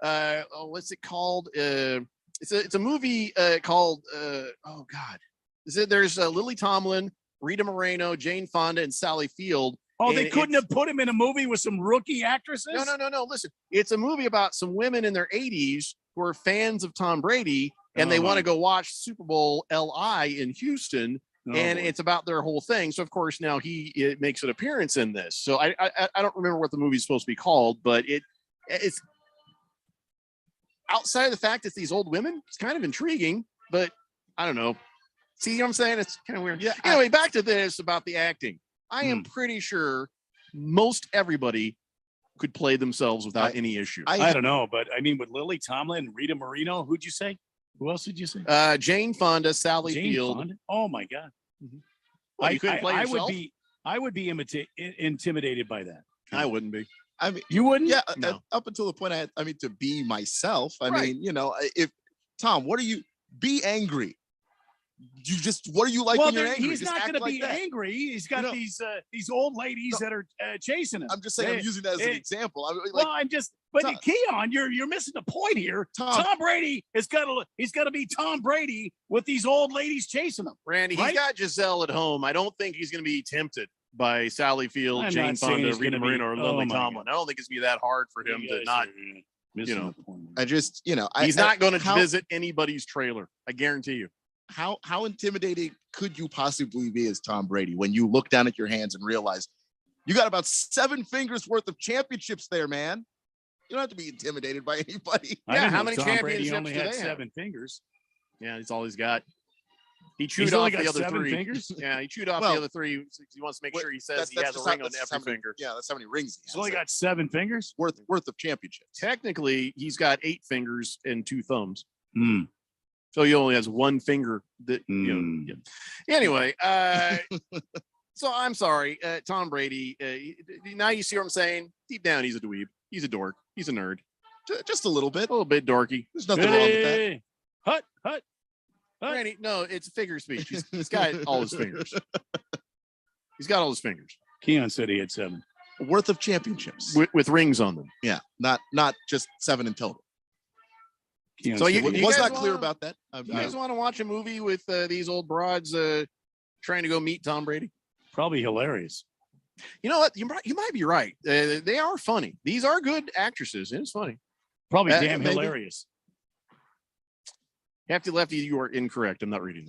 what's it called? It's a movie called oh God. There's Lily Tomlin, Rita Moreno, Jane Fonda, and Sally Field. Oh, they couldn't have put him in a movie with some rookie actresses? No. Listen, it's a movie about some women in their 80s who are fans of Tom Brady, and they want to go watch Super Bowl LI in Houston. And it's about their whole thing. So of course now he makes an appearance in this. So I don't remember what the movie's supposed to be called, but it's outside of the fact it's these old women. It's kind of intriguing, but I don't know. See what I'm saying? It's kind of weird. Yeah. Anyway, back to this about the acting. I am pretty sure most everybody could play themselves without any issue. I don't know, but I mean, with Lily Tomlin and Rita Moreno, who'd you say? Who else did you say? Jane Fonda, Sally Field. Fonda? Oh my God. Well, you couldn't play yourself? I would be intimidated by that. I wouldn't be. I mean, you wouldn't? Yeah. No. Up until the point to be myself. I mean, if Tom, be angry. What are you like when you're angry? He's not going to be angry. He's got these old ladies that are chasing him. I'm just saying, I'm using that as an example. Keon, you're missing the point here. Tom Brady he's got to be Tom Brady with these old ladies chasing him. Randy, he's got Giselle at home. I don't think he's going to be tempted by Sally Field, Jane Fonda, Rita Moreno, or Lily Tomlin. I don't think it's going to be that hard for him to not. He's not going to visit anybody's trailer. I guarantee you. How intimidating could you possibly be as Tom Brady when you look down at your hands and realize you got about 7 fingers worth of championships there, man? You don't have to be intimidated by anybody. How many championships only do had they 7 fingers? Yeah, that's all he's got. He chewed off the other 3 fingers. Yeah, he chewed off the other 3. He wants to make sure he says he has a ring on every finger. Yeah, that's how many rings he has. He's only got 7 fingers worth of championships. Technically, he's got 8 fingers and 2 thumbs. So he only has 1 finger that Anyway, so I'm sorry, Tom Brady. Now you see what I'm saying? Deep down, he's a dweeb. He's a dork. He's a nerd. Just a little bit. A little bit dorky. There's nothing wrong with that. Hut. Randy, no, it's a figure of speech. He's got all his fingers. He's got all his fingers. Keon said he had 7 worth of championships with rings on them. Yeah, not just 7 in total. So you was not clear about that. You guys want to watch a movie with these old broads trying to go meet Tom Brady? Probably hilarious. You know what? You might be right. They are funny. These are good actresses. It's funny. Probably damn hilarious. Hefty Lefty, you are incorrect. I'm not reading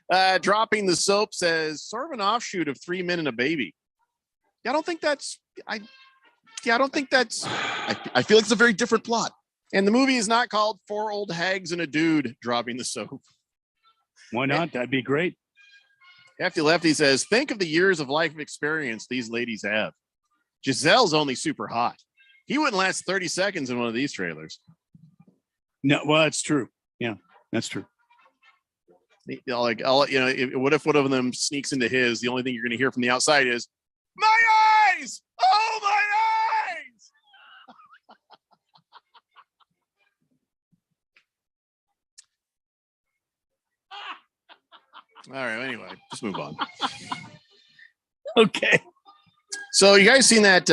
that. Dropping the Soap says sort of an offshoot of 3 Men and a Baby. I don't think that's. I feel like it's a very different plot. And the movie is not called 4 Old Hags and a Dude Dropping the Soap. Why not? That'd be great. Hefty Lefty says, think of the years of life experience these ladies have. Giselle's only super hot. He wouldn't last 30 seconds in one of these trailers. No, well, that's true. Yeah, that's true. What if one of them sneaks into his? The only thing you're going to hear from the outside is, my eyes! Oh, my eyes! All right. Anyway, just move on. Okay. So you guys seen that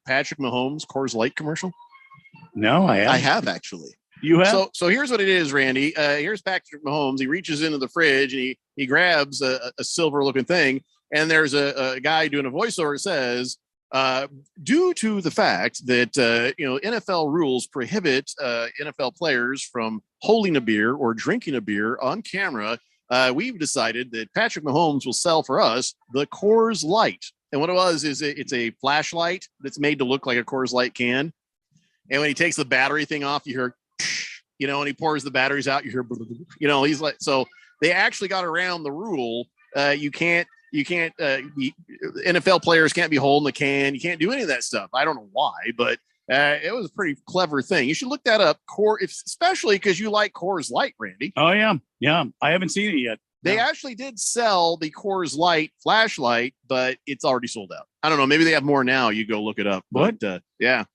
Patrick Mahomes Coors Light commercial? No, I have actually. You have? So here's what it is, Randy. Here's Patrick Mahomes. He reaches into the fridge and he grabs a silver looking thing. And there's a guy doing a voiceover that says, due to the fact that, NFL rules prohibit NFL players from holding a beer or drinking a beer on camera, we've decided that Patrick Mahomes will sell for us the Coors Light. And what it was is it's a flashlight that's made to look like a Coors Light can. And when he takes the battery thing off, you hear, when he pours the batteries out, you hear, he's like, so they actually got around the rule. You can't NFL players can't be holding the can. You can't do any of that stuff. I don't know why, but it was a pretty clever thing. You should look that up, especially because you like Coors Light, Randy. Oh, yeah. Yeah. I haven't seen it yet. They actually did sell the Coors Light flashlight, but it's already sold out. I don't know. Maybe they have more now. You go look it up. What? But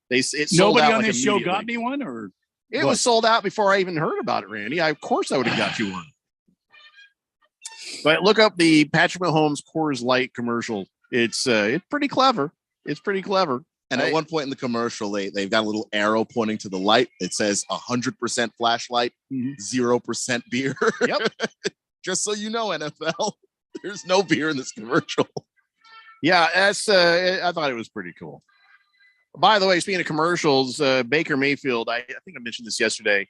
it sold Nobody out on like this show got me one, or it was sold out before I even heard about it, Randy. Of course I would have got you one. But look up the Patrick Mahomes Coors Light commercial. It's pretty clever. It's pretty clever. And at one point in the commercial, they've got a little arrow pointing to the light. It says 100% flashlight, 0% beer. Yep. Just so you know, NFL, there's no beer in this commercial. Yeah, that's. I thought it was pretty cool. By the way, speaking of commercials, Baker Mayfield, I think I mentioned this yesterday.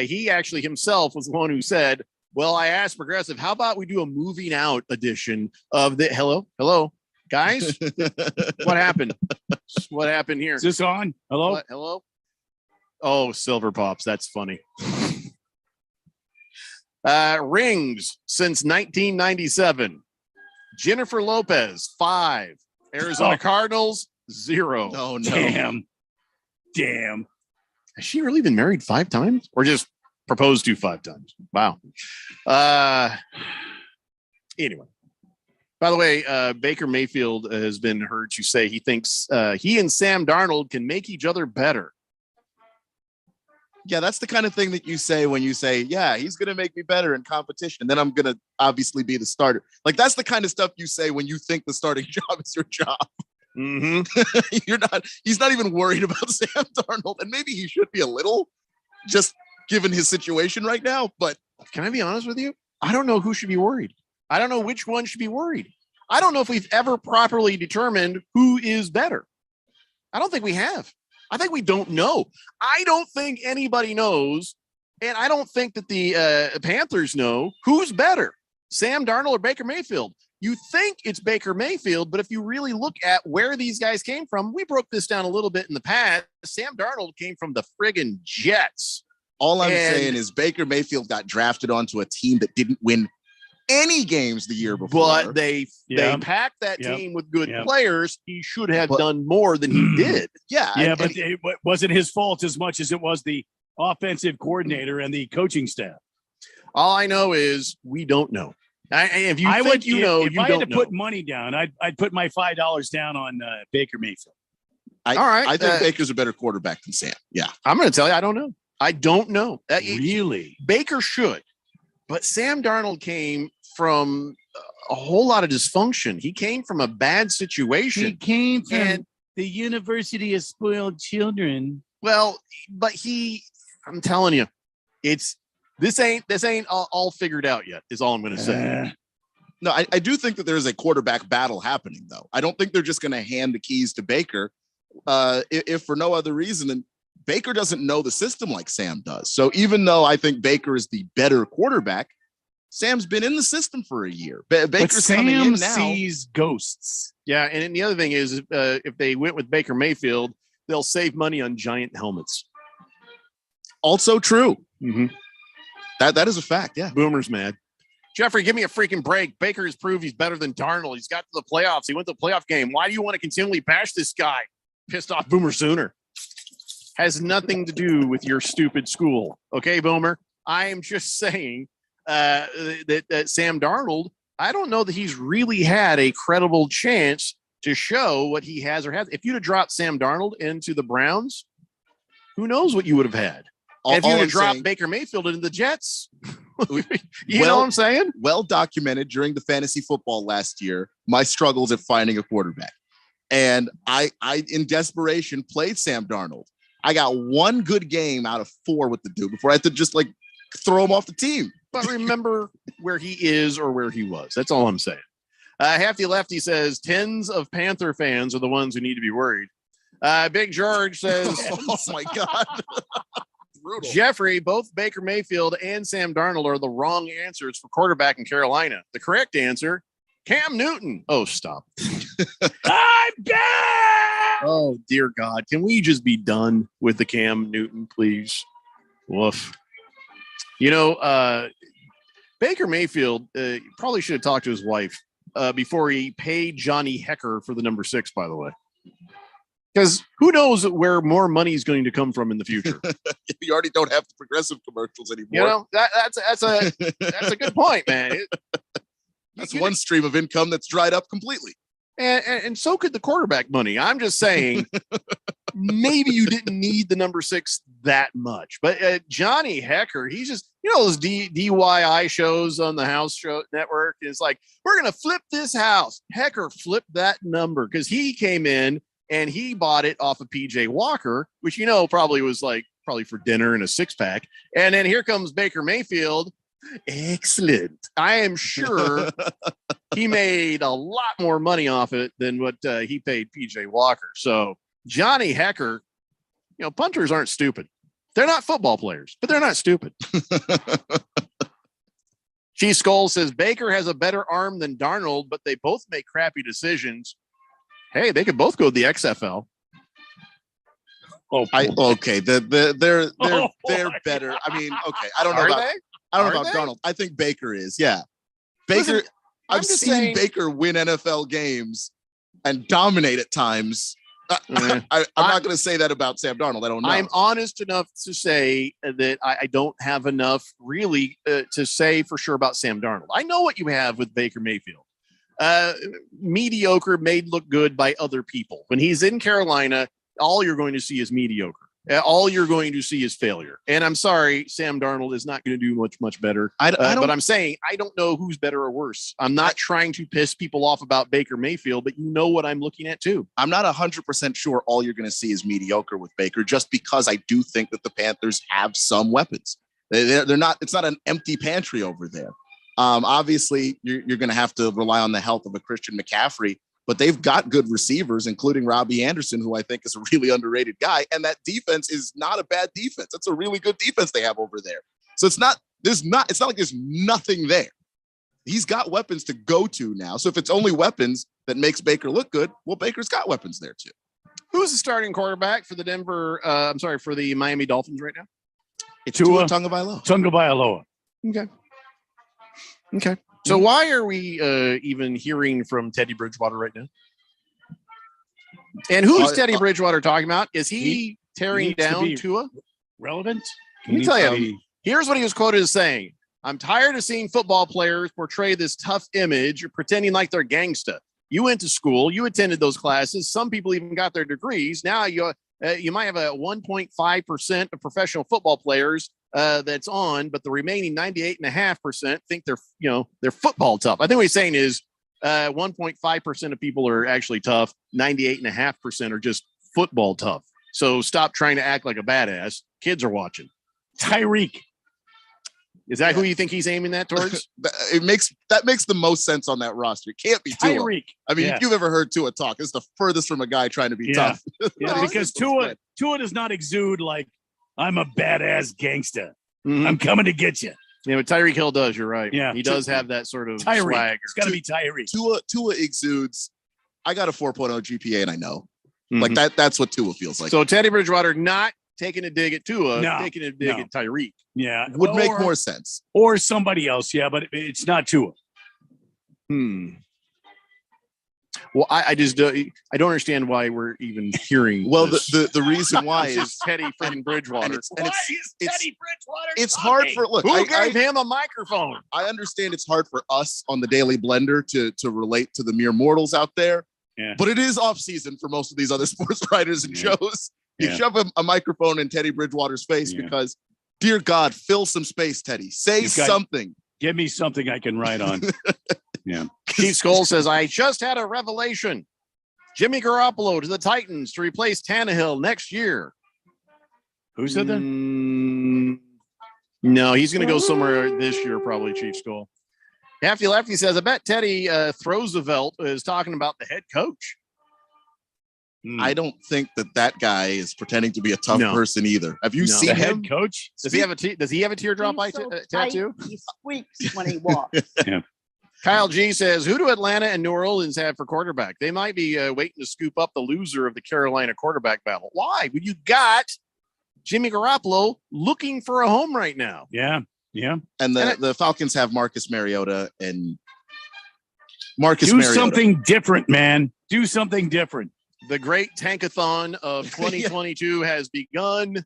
He actually himself was the one who said, well, I asked Progressive, how about we do a moving out edition of the hello, guys? What happened? What happened here? Is this on? Hello? What? Hello? Oh, Silver Pops. That's funny. Rings since 1997. Jennifer Lopez, 5. Arizona Cardinals, 0. Oh, no. Damn. Has she really been married 5 times or just proposed to 5 times? Wow. Anyway, by the way, Baker Mayfield has been heard to say he thinks he and Sam Darnold can make each other better. Yeah, that's the kind of thing that you say when you say, yeah, he's going to make me better in competition. And then I'm going to obviously be the starter. Like, that's the kind of stuff you say when you think the starting job is your job. Mm-hmm. He's not even worried about Sam Darnold. And maybe he should be a little, just given his situation right now. But can I be honest with you? I don't know who should be worried. I don't know which one should be worried. I don't know if we've ever properly determined who is better. I don't think we have. I think we don't know. I don't think anybody knows. And I don't think that the Panthers know who's better, Sam Darnold or Baker Mayfield. You think it's Baker Mayfield, but if you really look at where these guys came from, we broke this down a little bit in the past. Sam Darnold came from the friggin' Jets. All I'm saying is Baker Mayfield got drafted onto a team that didn't win any games the year before. But they packed that team with good players. He should have done more than he did. Yeah, but it wasn't his fault as much as it was the offensive coordinator and the coaching staff. All I know is we don't know. If you if I had to know. put money down, I'd put my $5 down on Baker Mayfield. All right, I think Baker's a better quarterback than Sam. Yeah, I'm going to tell you, I don't know. I don't know. Really, Baker should, but Sam Darnold came from a whole lot of dysfunction. He came from a bad situation. He came from the University of Spoiled Children. Well, but I'm telling you, this ain't all figured out yet, is all I'm going to say. No, I do think that there's a quarterback battle happening, though. I don't think they're just going to hand the keys to Baker, if for no other reason than Baker doesn't know the system like Sam does. So even though I think Baker is the better quarterback, Sam's been in the system for a year. Baker's coming in now. Sees ghosts. Yeah, and the other thing is, if they went with Baker Mayfield, they'll save money on giant helmets. Also true. Mm-hmm. That is a fact. Yeah, Boomer's mad. Jeffrey, give me a freaking break. Baker has proved he's better than Darnold. He's got to the playoffs. He went to the playoff game. Why do you want to continually bash this guy? Pissed off Boomer Sooner. Has nothing to do with your stupid school. Okay, Boomer? I am just saying that Sam Darnold, I don't know that he's really had a credible chance to show what he has or has. If you'd have dropped Sam Darnold into the Browns, who knows what you would have had? If you'd have dropped Baker Mayfield into the Jets, you know what I'm saying? Well documented during the fantasy football last year, my struggles at finding a quarterback. And I in desperation, played Sam Darnold. I got one good game out of 4 with the dude before I had to just throw him off the team. But remember where he is or where he was. That's all I'm saying. Hefty Lefty says tens of Panther fans are the ones who need to be worried. Big George says, oh my God. Brutal. Jeffrey, both Baker Mayfield and Sam Darnold are the wrong answers for quarterback in Carolina. The correct answer, Cam Newton. Oh, stop. I'm back! Oh, dear God. Can we just be done with the Cam Newton, please? Woof. You know, Baker Mayfield probably should have talked to his wife before he paid Johnny Hecker for the number 6, by the way. Because who knows where more money is going to come from in the future? You already don't have the Progressive commercials anymore. You know, that's a good point, man. That's one stream of income that's dried up completely. And so could the quarterback money. I'm just saying, maybe you didn't need the number 6 that much. But Johnny Hecker, he's just, those DIY shows on the House Show Network. It's like, we're going to flip this house. Hecker flipped that number because he came in and he bought it off of PJ Walker, which probably was probably for dinner and a 6-pack. And then here comes Baker Mayfield. Excellent. I am sure he made a lot more money off it than what he paid PJ Walker. So Johnny Hecker, punters aren't stupid. They're not football players, but they're not stupid. Chief Skull says Baker has a better arm than Darnold, but they both make crappy decisions. Hey, they could both go to the XFL. Okay. They're better. I mean, okay. I don't know about Darnold. I think Baker is. Yeah. Baker. Listen, I've seen Baker win NFL games and dominate at times. I'm not going to say that about Sam Darnold. I don't know. I'm honest enough to say that I don't have enough really to say for sure about Sam Darnold. I know what you have with Baker Mayfield. Mediocre made look good by other people. When he's in Carolina, all you're going to see is mediocre. All you're going to see is failure. And I'm sorry, Sam Darnold is not going to do much better. But I'm saying I don't know who's better or worse. I'm not trying to piss people off about Baker Mayfield, but you know what I'm looking at too. I'm not 100% sure all you're going to see is mediocre with Baker, just because I do think that the Panthers have some weapons. They're not. It's not an empty pantry over there. Obviously, you're going to have to rely on the health of a Christian McCaffrey. But they've got good receivers, including Robbie Anderson, who I think is a really underrated guy. And that defense is not a bad defense. It's a really good defense they have over there. So it's not like there's nothing there. He's got weapons to go to now. So if it's only weapons that makes Baker look good, well, Baker's got weapons there too. Who's the starting quarterback for the for the Miami Dolphins right now? It's Tua Tagovailoa. Tagovailoa. Okay. So why are we even hearing from Teddy Bridgewater right now? And who's Teddy Bridgewater talking about? Is he tearing down Tua? Relevant? Let me tell you. Here's what he was quoted as saying. I'm tired of seeing football players portray this tough image, pretending like they're gangsta. You went to school. You attended those classes. Some people even got their degrees. Now you might have a 1.5% of professional football players that's on, but the remaining 98.5% think they're football tough. I think what he's saying is 1.5% of people are actually tough. 98.5% are just football tough. So stop trying to act like a badass. Kids are watching. Tyreek. Is that who you think he's aiming that towards? That makes the most sense on that roster. It can't be Tua. Tyreek. I mean, if you've ever heard Tua talk, it's the furthest from a guy trying to be tough. Because Tua does not exude like, I'm a badass gangsta. Mm-hmm. I'm coming to get you. Yeah, but Tyreek Hill does. You're right. Yeah, he does have that sort of Tyreek. swagger. It's got to be Tyreek. Tua exudes. I got a 4.0 GPA, and I know like that. That's what Tua feels like. So Teddy Bridgewater not taking a dig at Tua, No, taking a dig at Tyreek. Yeah, would make more sense. Or somebody else. Yeah, but it's not Tua. Well, I just I don't understand why we're even hearing. Well, this. the reason why is is Teddy freaking Bridgewater. Is Teddy Bridgewater? It's hard for who gave him a microphone. I understand it's hard for us on the Daily Blender to relate to the mere mortals out there. Yeah. But it is off season for most of these other sports writers and shows. You shove a microphone in Teddy Bridgewater's face because, dear God, fill some space, Teddy. Say something. Give me something I can write on. Yeah. Keith Skoll says, I just had a revelation. Jimmy Garoppolo to the Titans to replace Tannehill next year. Who said that? No, he's going to go somewhere this year, probably, Chief Skoll. Hefty Lefty says, I bet Teddy Roosevelt is talking about the head coach. I don't think that guy is pretending to be a tough person either. Have you seen him? Head coach? Does he have a teardrop eye tattoo? He squeaks when he walks. Yeah. Kyle G says, who do Atlanta and New Orleans have for quarterback? They might be waiting to scoop up the loser of the Carolina quarterback battle. Why? When you got Jimmy Garoppolo looking for a home right now. Yeah. Yeah. And the Falcons have Marcus Mariota and Marcus Do Mariota. something different, man. Do something different. The great tankathon of 2022 has begun.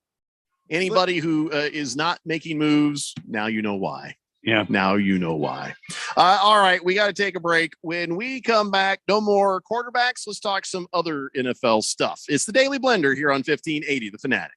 Anybody who is not making moves, now you know why. Yeah. Now you know why. All right. We got to take a break. When we come back, no more quarterbacks. Let's talk some other NFL stuff. It's the Daily Blender here on 1580, The Fanatic.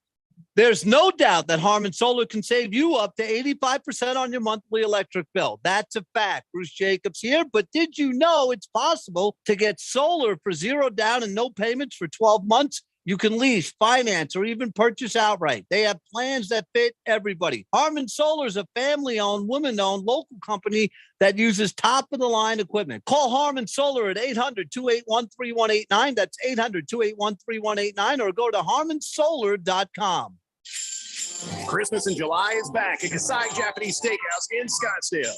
There's no doubt that Harmon Solar can save you up to 85% on your monthly electric bill. That's a fact. Bruce Jacobs here. But did you know it's possible to get solar for $0 down and no payments for 12 months? You can lease, finance, or even purchase outright. They have plans that fit everybody. Harmon Solar is a family-owned, woman-owned local company that uses top-of-the-line equipment. Call Harmon Solar at 800-281-3189. That's 800-281-3189, or go to harmonsolar.com. Christmas in July is back at Kasai Japanese Steakhouse in Scottsdale.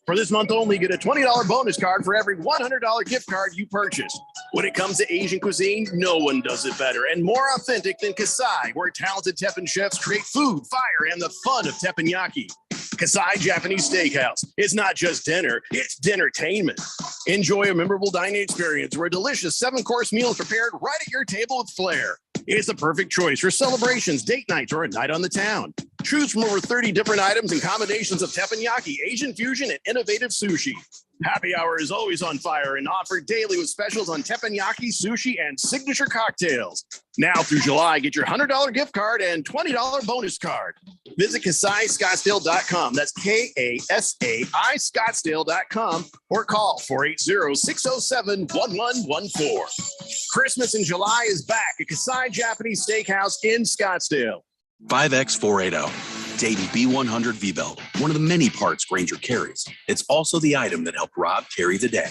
For this month only, get a $20 bonus card for every $100 gift card you purchase. When it comes to Asian cuisine, no one does it better and more authentic than Kasai, where talented Teppan chefs create food, fire, and the fun of teppanyaki. Kasai Japanese Steakhouse. It's not just dinner, it's dinnertainment. Enjoy a memorable dining experience where a delicious 7-course meal is prepared right at your table with flair. It's the perfect choice for celebrations, date nights, or a night on the town. Choose from over 30 different items and combinations of teppanyaki, Asian fusion, and innovative sushi. Happy hour is always on fire and offered daily with specials on teppanyaki, sushi, and signature cocktails. Now through July, get your $100 gift card and $20 bonus card. Visit KasaiScottsdale.com. That's KASAI Scottsdale.com or call 480-607-1114. Christmas in July is back at Kasai Japanese Steakhouse in Scottsdale. 5X480. Dayton B100 V-Belt, one of the many parts Grainger carries. It's also the item that helped Rob carry the day.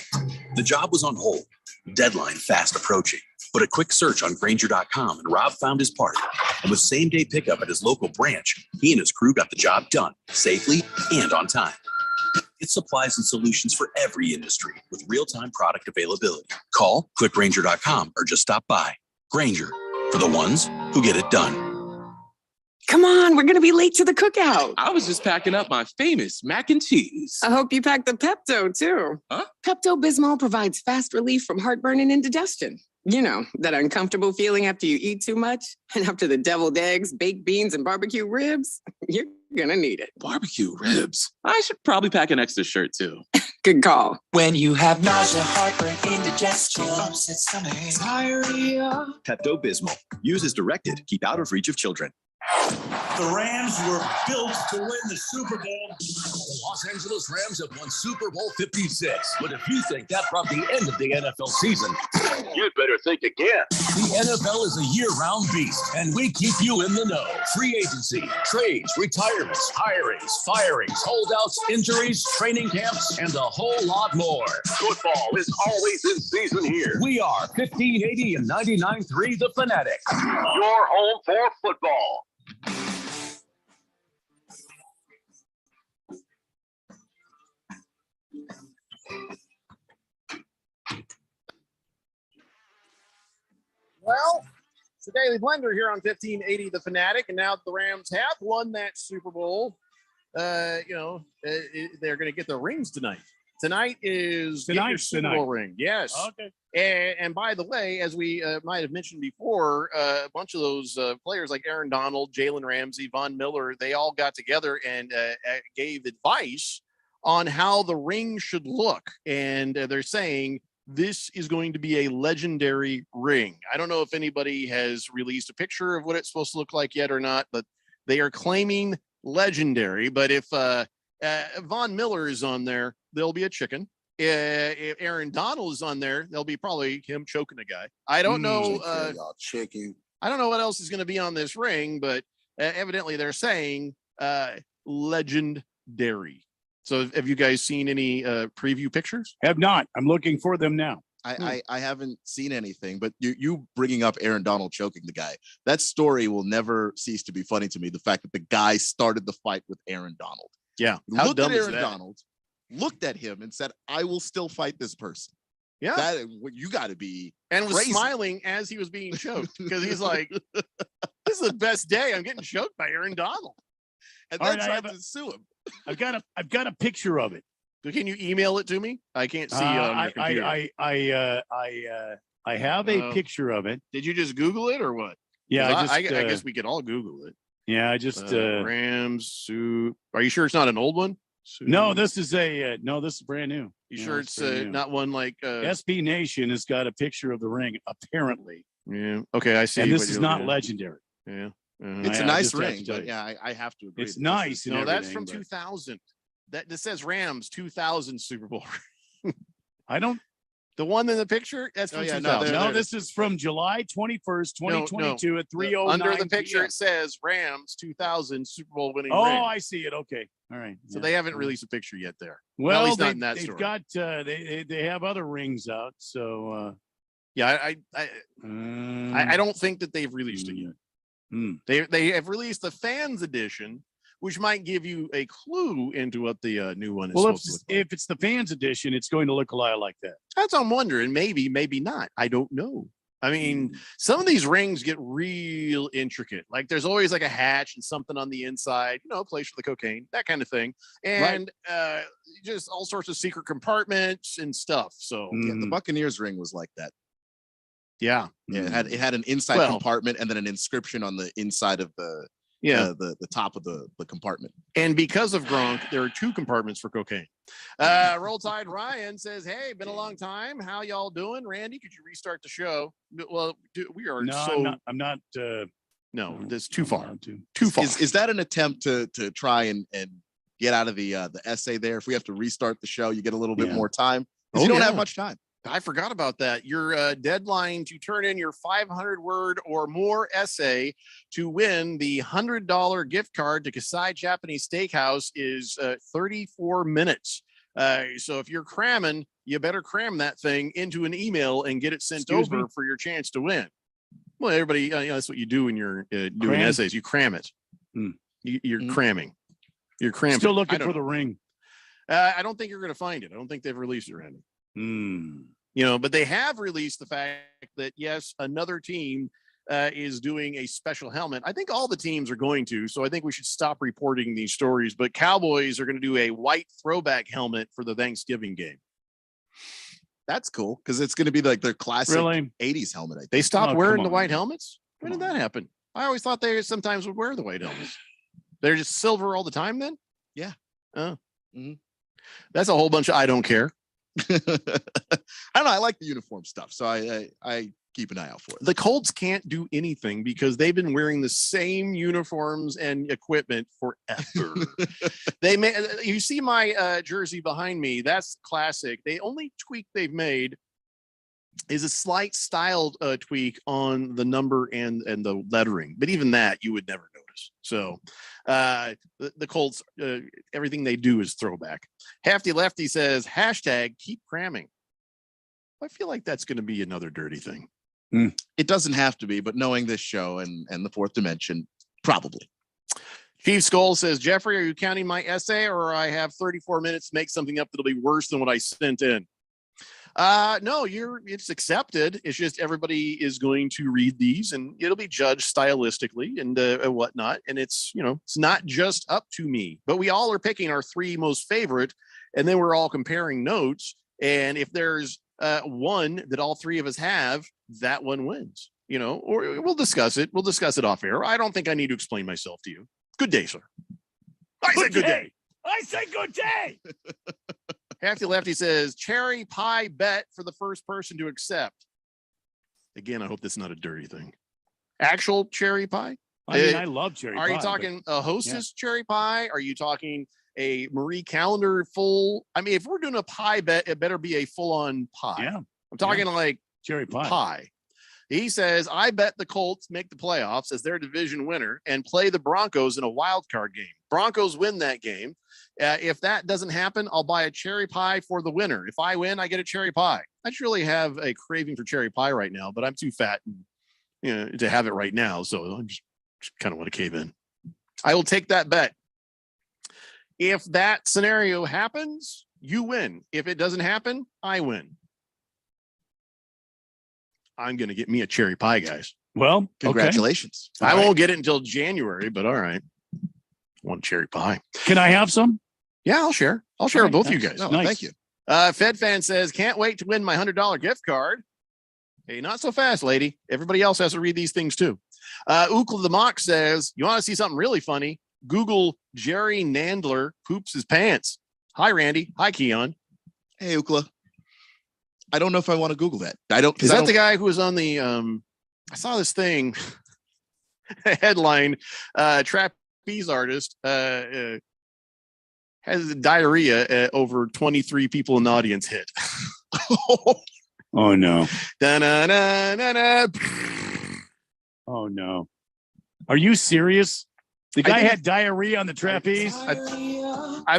The job was on hold, deadline fast approaching, but a quick search on Grainger.com and Rob found his part. And with same-day pickup at his local branch, he and his crew got the job done safely and on time. Get supplies and solutions for every industry with real-time product availability. Call, click Grainger.com, or just stop by. Grainger, for the ones who get it done. Come on, we're going to be late to the cookout. I was just packing up my famous mac and cheese. I hope you packed the Pepto, too. Huh? Pepto-Bismol provides fast relief from heartburn and indigestion. You know, that uncomfortable feeling after you eat too much and after the deviled eggs, baked beans, and barbecue ribs. You're going to need it. Barbecue ribs? I should probably pack an extra shirt, too. Good call. When you have nausea, heartburn, indigestion, upset stomach, diarrhea. Pepto-Bismol. Use as directed. Keep out of reach of children. The Rams were built to win the Super Bowl. The Los Angeles Rams have won Super Bowl 56. But if you think that brought the end of the NFL season, you'd better think again. The NFL is a year-round beast, and we keep you in the know. Free agency, trades, retirements, hirings, firings, holdouts, injuries, training camps, and a whole lot more. Football is always in season here. We are 1580 and 99.3 The Fanatic. Your home for football. Well, it's the Daily Blender here on 1580 The Fanatic, and now the Rams have won that Super Bowl. They're going to get the rings tonight. Tonight is your Super Bowl ring. Yes. Okay. And by the way, as we might have mentioned before, a bunch of those players like Aaron Donald, Jalen Ramsey, Von Miller, they all got together and gave advice on how the ring should look. And they're saying this is going to be a legendary ring. I don't know if anybody has released a picture of what it's supposed to look like yet or not, but they are claiming legendary. But if Von Miller is on there, there'll be a chicken. If Aaron Donald is on there, there'll be probably him choking a guy. I don't know. Chicken. I don't know what else is going to be on this ring, but evidently they're saying legendary. So have you guys seen any preview pictures? Have not. I'm looking for them now. I haven't seen anything, but you bringing up Aaron Donald choking the guy, that story will never cease to be funny to me. The fact that the guy started the fight with Aaron Donald. Yeah. How looked at Aaron Donald, looked at him and said, I will still fight this person. Yeah. That you got to be. And was crazy. smiling as he was being choked because he's like, this is the best day. I'm getting choked by Aaron Donald. And then tried to sue him. I've got a picture of it. So can you email it to me? I can't see it on your computer. I have a picture of it. Did you just Google it or what? Yeah, I guess we could all Google it. Yeah, I just Rams suit. Are you sure it's not an old one? No, this is brand new. You sure it's not one like SB Nation has got a picture of the ring apparently. Yeah. Okay, I see. And this is not legendary. Yeah. It's a nice ring, but yeah, I have to agree. It's nice. No, that's from 2000. This says Rams 2000 Super Bowl. I don't. The one in the picture, that's from 2000. No, this is from July 21st, 2022 at 3:09. Under the picture, it says Rams 2000 Super Bowl winning ring. I see it. Okay. All right. So they haven't released a picture yet there. Well, at least not they, in that they've story. got they have other rings out. So yeah, I don't think that they've released it yet. They have released the fans edition, which might give you a clue into what the new one is supposed to look like. If it's the fans edition, it's going to look a lot like that. That's what I'm wondering. Maybe not. I don't know. I mean, some of these rings get real intricate. Like there's always like a hatch and something on the inside, place for the cocaine, that kind of thing. And just all sorts of secret compartments and stuff. So yeah, the Buccaneers ring was like that. Yeah. It had an inside compartment and then an inscription on the inside of the top of the compartment. And because of Gronk, there are 2 compartments for cocaine. Roll Tide Ryan says, "Hey, been a long time. How y'all doing, Randy? Could you restart the show?" Well, we are I'm not. No, that's too far. Too far. Is that an attempt to try and get out of the essay there? If we have to restart the show, you get a little bit more time. You don't have much time. I forgot about that. Your deadline to turn in your 500-word or more essay to win the $100 gift card to Kasai Japanese Steakhouse is 34 minutes. So if you're cramming, you better cram that thing into an email and get it sent over for your chance to win. Well, everybody, that's what you do when you're doing essays. You cram it. You're cramming. You're cramming. Still looking for the ring. I don't think you're going to find it. I don't think they've released it, Randy. But they have released the fact that yes, another team is doing a special helmet. I think all the teams are going to, so I think we should stop reporting these stories. But Cowboys are going to do a white throwback helmet for the Thanksgiving game. That's cool because it's going to be like their classic 80s helmet. I think. They stopped wearing the white helmets. When did that happen? I always thought they sometimes would wear the white helmets. They're just silver all the time then? Yeah. That's a whole bunch of I don't care. I don't know. I like the uniform stuff, so I keep an eye out for it. The Colts can't do anything because they've been wearing the same uniforms and equipment forever. You see my jersey behind me. That's classic. The only tweak they've made is a slight style tweak on the number and the lettering, but even that you would never notice. So the Colts, everything they do is throwback. Hefty Lefty says #keep cramming. I feel like that's going to be another dirty thing. It doesn't have to be, but knowing this show and the fourth dimension, probably. Chief Skull says, Jeffrey, are you counting my essay or I have 34 minutes to make something up that'll be worse than what I sent in? No, it's accepted. It's just everybody is going to read these and it'll be judged stylistically and whatnot. And it's, it's not just up to me, but we all are picking our 3 most favorite and then we're all comparing notes. And if there's one that all 3 of us have, that one wins, or we'll discuss it. We'll discuss it off air. I don't think I need to explain myself to you. Good day, sir. I said good day. I say good day. Hefty Lefty says cherry pie bet for the first person to accept. Again, I hope that's not a dirty thing. Actual cherry pie? I love cherry pie. Are you talking a Hostess cherry pie? Are you talking a Marie Callender full? I mean, if we're doing a pie bet, it better be a full-on pie. Yeah. I'm talking like cherry pie. He says, I bet the Colts make the playoffs as their division winner and play the Broncos in a wild card game. Broncos win that game. If that doesn't happen, I'll buy a cherry pie for the winner. If I win, I get a cherry pie. I just really have a craving for cherry pie right now, but I'm too fat to have it right now. So I just kind of want to cave in. I will take that bet. If that scenario happens, you win. If it doesn't happen, I win. I'm going to get me a cherry pie, guys. Well, congratulations. Okay. I won't get it until January, but all right. One cherry pie. Can I have some? Yeah, I'll share. I'll share with both of you guys. No, Thank you. Fed Fan says, can't wait to win my $100 gift card. Hey, not so fast, lady. Everybody else has to read these things too. Ukla the Mock says, you want to see something really funny? Google Jerry Nandler poops his pants. Hi, Randy. Hi, Keon. Hey, Ukla. I don't know if I want to Google that. Is that the guy who was on the I saw this thing. Headline: Trapeze artist has diarrhea. Over 23 people in the audience hit. Oh no! Da-na-na-na-na. Oh no! Are you serious? The guy had diarrhea on the trapeze. I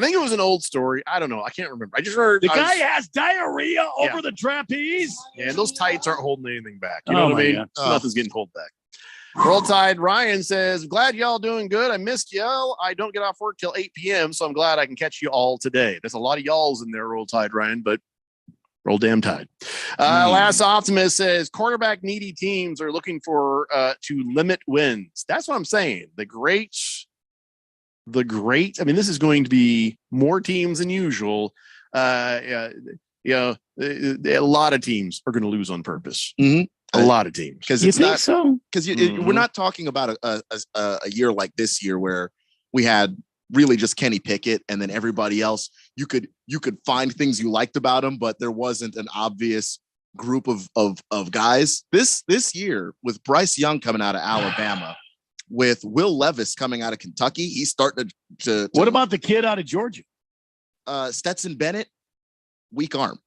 think it was an old story. I don't know. I can't remember. I just heard The guy has diarrhea over Yeah. the trapeze. Yeah, those tights aren't holding anything back. You Oh know what my I mean? God. Nothing's getting pulled back. Roll Tide Ryan says, glad y'all doing good. I missed y'all. I don't get off work till 8 p.m., so I'm glad I can catch you all today. There's a lot of y'alls in there, Roll Tide Ryan, but roll damn tide. Last Optimist says, quarterback needy teams are looking for to limit wins. That's what I'm saying. The great, I mean, this is going to be more teams than usual. A lot of teams are going to lose on purpose. A lot of teams. Because You it's think not so? because Mhm. we're not talking about a year like this year where we had really just Kenny Pickett and then everybody else. You could find things you liked about him, but there wasn't an obvious group of guys. This year with Bryce Young coming out of Alabama, with Will Levis coming out of Kentucky, he's starting to What about the kid out of Georgia? Stetson Bennett, weak arm.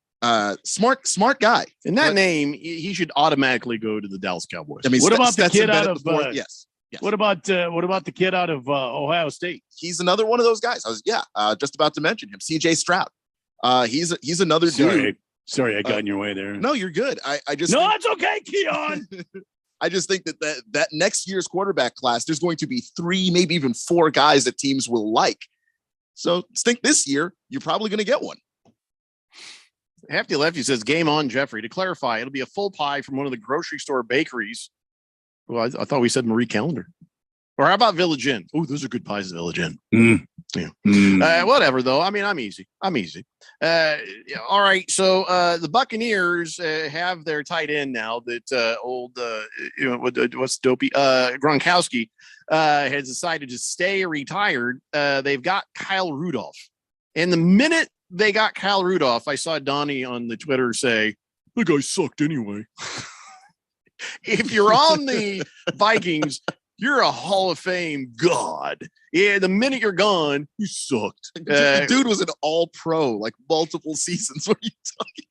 Smart guy. In that name, he should automatically go to the Dallas Cowboys. I mean, What about the Stetson kid out Bennett of? the fourth, yes. What about the kid out of Ohio State? He's another one of those guys. I was just about to mention him. CJ Stroud. He's another dude. Sorry, I got in your way there. No, you're good. I just No, think, it's okay, Keon. I just think that next year's quarterback class, there's going to be 3, maybe even 4 guys that teams will like. So think this year, you're probably going to get one. Hefty Lefty says, game on, Jeffrey. To clarify, it'll be a full pie from one of the grocery store bakeries. Well, I thought we said Marie Callender. Or how about Village Inn? Oh, those are good pies at Village Inn. Yeah. Whatever, though. I mean, I'm easy. Yeah, all right. So the Buccaneers have their tight end now that what's dopey? Gronkowski has decided to stay retired. They've got Kyle Rudolph. And the minute they got Kyle Rudolph, I saw Donnie on the Twitter say, the guy sucked anyway. If you're on the Vikings, you're a Hall of Fame god. Yeah, the minute you're gone, you sucked. The dude was an all-pro, like multiple seasons. What are you talking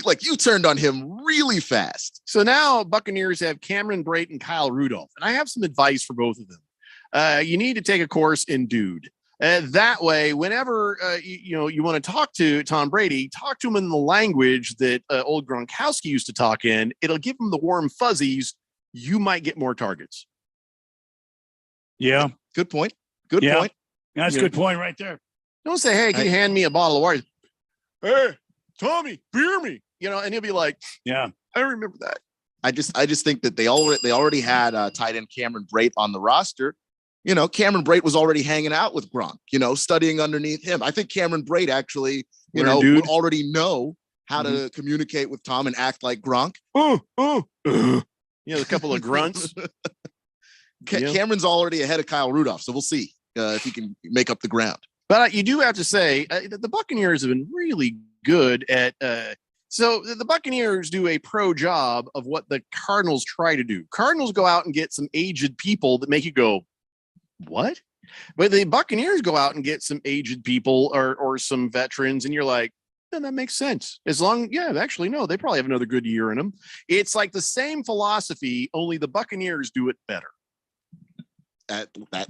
about? You turned on him really fast. So now Buccaneers have Cameron Brate and Kyle Rudolph. And I have some advice for both of them. You need to take a course in dude. That way, whenever you want to talk to Tom Brady, talk to him in the language that old Gronkowski used to talk in. It'll give him the warm fuzzies. You might get more targets. Yeah. Good point. Good point. That's a good point right there. Don't say, hey, can you hand me a bottle of water? Hey, Tommy, beer me. And he'll be like, yeah, I remember that. I just think that they already had tight end Cameron Brate on the roster. Cameron Brate was already hanging out with Gronk, studying underneath him. I think Cameron Brate actually, would already know how to communicate with Tom and act like Gronk. A couple of grunts. Cameron's already ahead of Kyle Rudolph, so we'll see if he can make up the ground. But you do have to say that the Buccaneers have been really good at. So the Buccaneers do a pro job of what the Cardinals try to do. Cardinals go out and get some aged people that make you go, what? But the Buccaneers go out and get some aged people or some veterans, and you're like, yeah, that makes sense. They probably have another good year in them. It's like the same philosophy, only the Buccaneers do it better.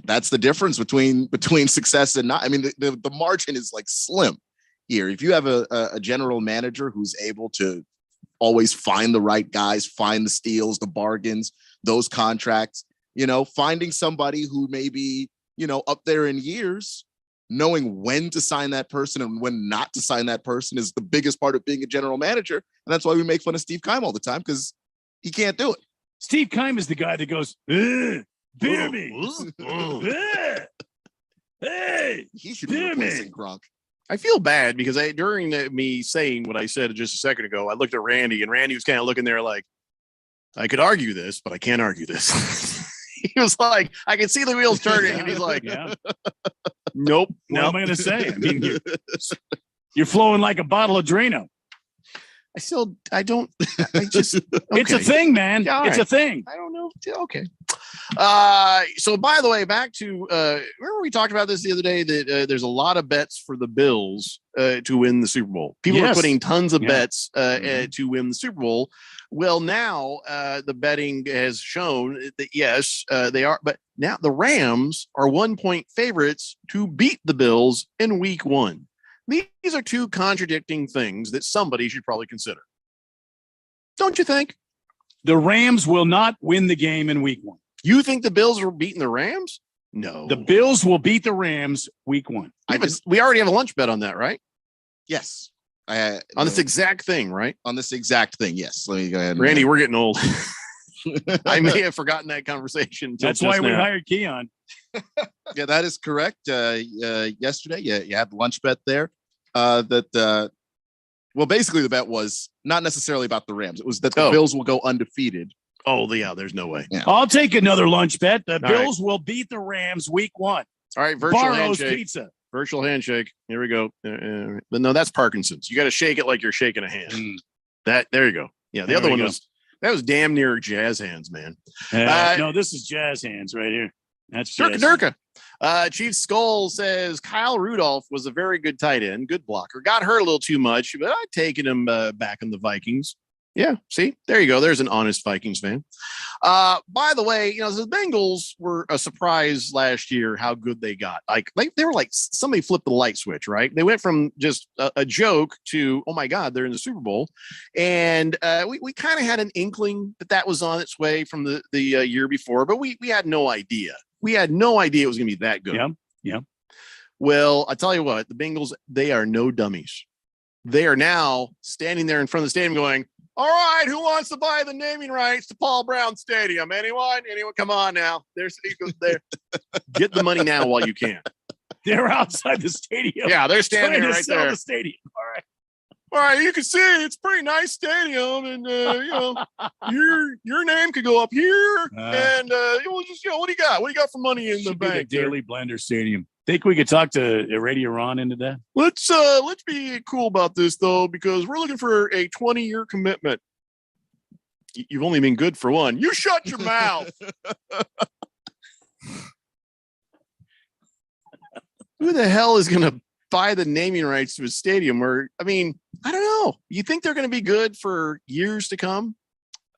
That's the difference between success and not. I mean, the margin is like slim here. If you have a general manager who's able to always find the right guys, find the steals, the bargains, those contracts, finding somebody who may be, up there in years, knowing when to sign that person and when not to sign that person is the biggest part of being a general manager. And that's why we make fun of Steve Keim all the time, because he can't do it. Steve Keim is the guy that goes, beer me. Hey, he should be replacing Gronk. I feel bad because during me saying what I said just a second ago, I looked at Randy, and Randy was kind of looking there like, I could argue this, but I can't argue this. He was like, I can see the wheels turning, and he's like, nope. What am I going to say? I mean, you're flowing like a bottle of Drano. It's a thing, man. Yeah, all it's a right. thing. I don't know. Okay. So by the way, back to remember we talked about this the other day that there's a lot of bets for the Bills to win the Super Bowl. People are Yes. putting tons of Yeah. bets to win the Super Bowl. Well, now the betting has shown that yes, they are, but now the Rams are 1-point favorites to beat the Bills in week 1. These are two contradicting things that somebody should probably consider. Don't you think? The Rams will not win the game in week 1. You think the Bills are beating the Rams? No. The Bills will beat the Rams week 1. We already have a lunch bet on that, right? Yes. On this exact thing, right? On this exact thing, yes. Let me go ahead. And, Randy, we're getting old. I may have forgotten that conversation. That's why we hired Keon. Yeah, that is correct. Yesterday, you had the lunch bet there. Well, basically the bet was not necessarily about the Rams. It was that the Bills will go undefeated. Oh, yeah, there's no way. Yeah. I'll take another lunch bet. The All Bills will beat the Rams week 1. All right, virtual Barrow's handshake. Pizza. Virtual handshake. Here we go. But no, that's Parkinson's. You got to shake it like you're shaking a hand. There you go. Yeah, the There other we one go. was damn near jazz hands, man. No, this is jazz hands right here. That's Durka jazz. Durka. Chief Skull says Kyle Rudolph was a very good tight end, good blocker. Got hurt a little too much, but I'd taken him back in the Vikings. Yeah, see, there you go. There's an honest Vikings fan. By the way, the Bengals were a surprise last year how good they got. Like they were like somebody flipped the light switch, right? They went from just a joke to, oh my God, they're in the Super Bowl. And we kind of had an inkling that was on its way from the year before, but we had no idea. We had no idea it was going to be that good. Yeah. Well, I tell you what, the Bengals, they are no dummies. They are now standing there in front of the stadium going, all right, who wants to buy the naming rights to Paul Brown Stadium? Anyone? Come on now. There's there. Get the money now while you can. They're outside the stadium. Yeah, they're standing trying to right sell there. the stadium. All right. All right, you can see it's a pretty nice stadium, and your name could go up here, and we'll just what do you got? What do you got for money in the Should be bank? the Daily Blender Stadium. Think we could talk to Radio Ron into that? Let's be cool about this though, because we're looking for a 20-year commitment. You've only been good for one. You shut your mouth. Who the hell is going to buy the naming rights to a stadium? Or, I mean, I don't know. You think they're going to be good for years to come?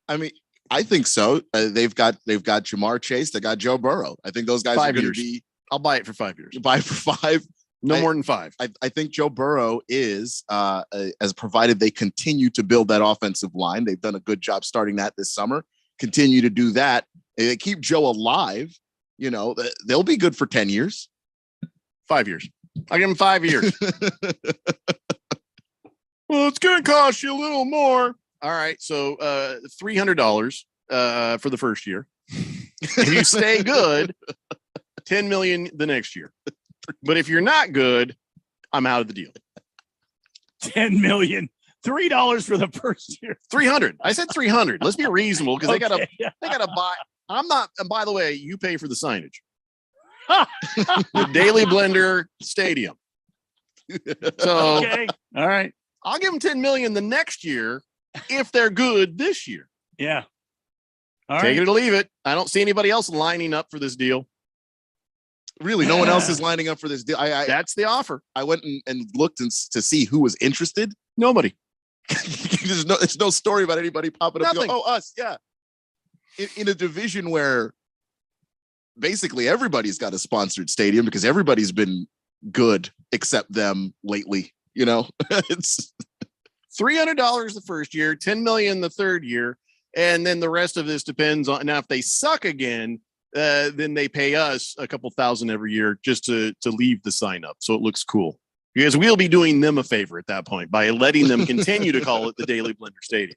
I mean, I think so. They've got Jamar Chase. They got Joe Burrow. I think those guys 5 are going years. to be. I'll buy it for 5 years. You buy it for 5. No more than 5. I think Joe Burrow is, as provided they continue to build that offensive line. They've done a good job starting that this summer. Continue to do that. They keep Joe alive. They'll be good for 10 years. 5 years. I'll give them 5 years. Well, it's going to cost you a little more. All right. So $300 for the first year. If you stay good, $10 million the next year. But if you're not good, I'm out of the deal. $10 million. $3 for the first year. 300. I said 300. Let's be reasonable because they gotta buy. I'm not. And by the way, you pay for the signage. The Daily Blender Stadium. So Okay. All right. I'll give them 10 million the next year if they're good this year. Yeah. All Take right. it or leave it. I don't see anybody else lining up for this deal. Really, no one else is lining up for this deal. That's the offer. I went and looked to see who was interested. Nobody. There's no story about anybody popping up. Nothing. Oh, us, yeah. In a division where basically everybody's got a sponsored stadium because everybody's been good except them lately. It's $300 the first year, 10 million the third year, and then the rest of this depends on. Now, if they suck again, then they pay us a couple thousand every year just to leave the sign up, so it looks cool. Because we'll be doing them a favor at that point by letting them continue to call it the Daily Blender Stadium.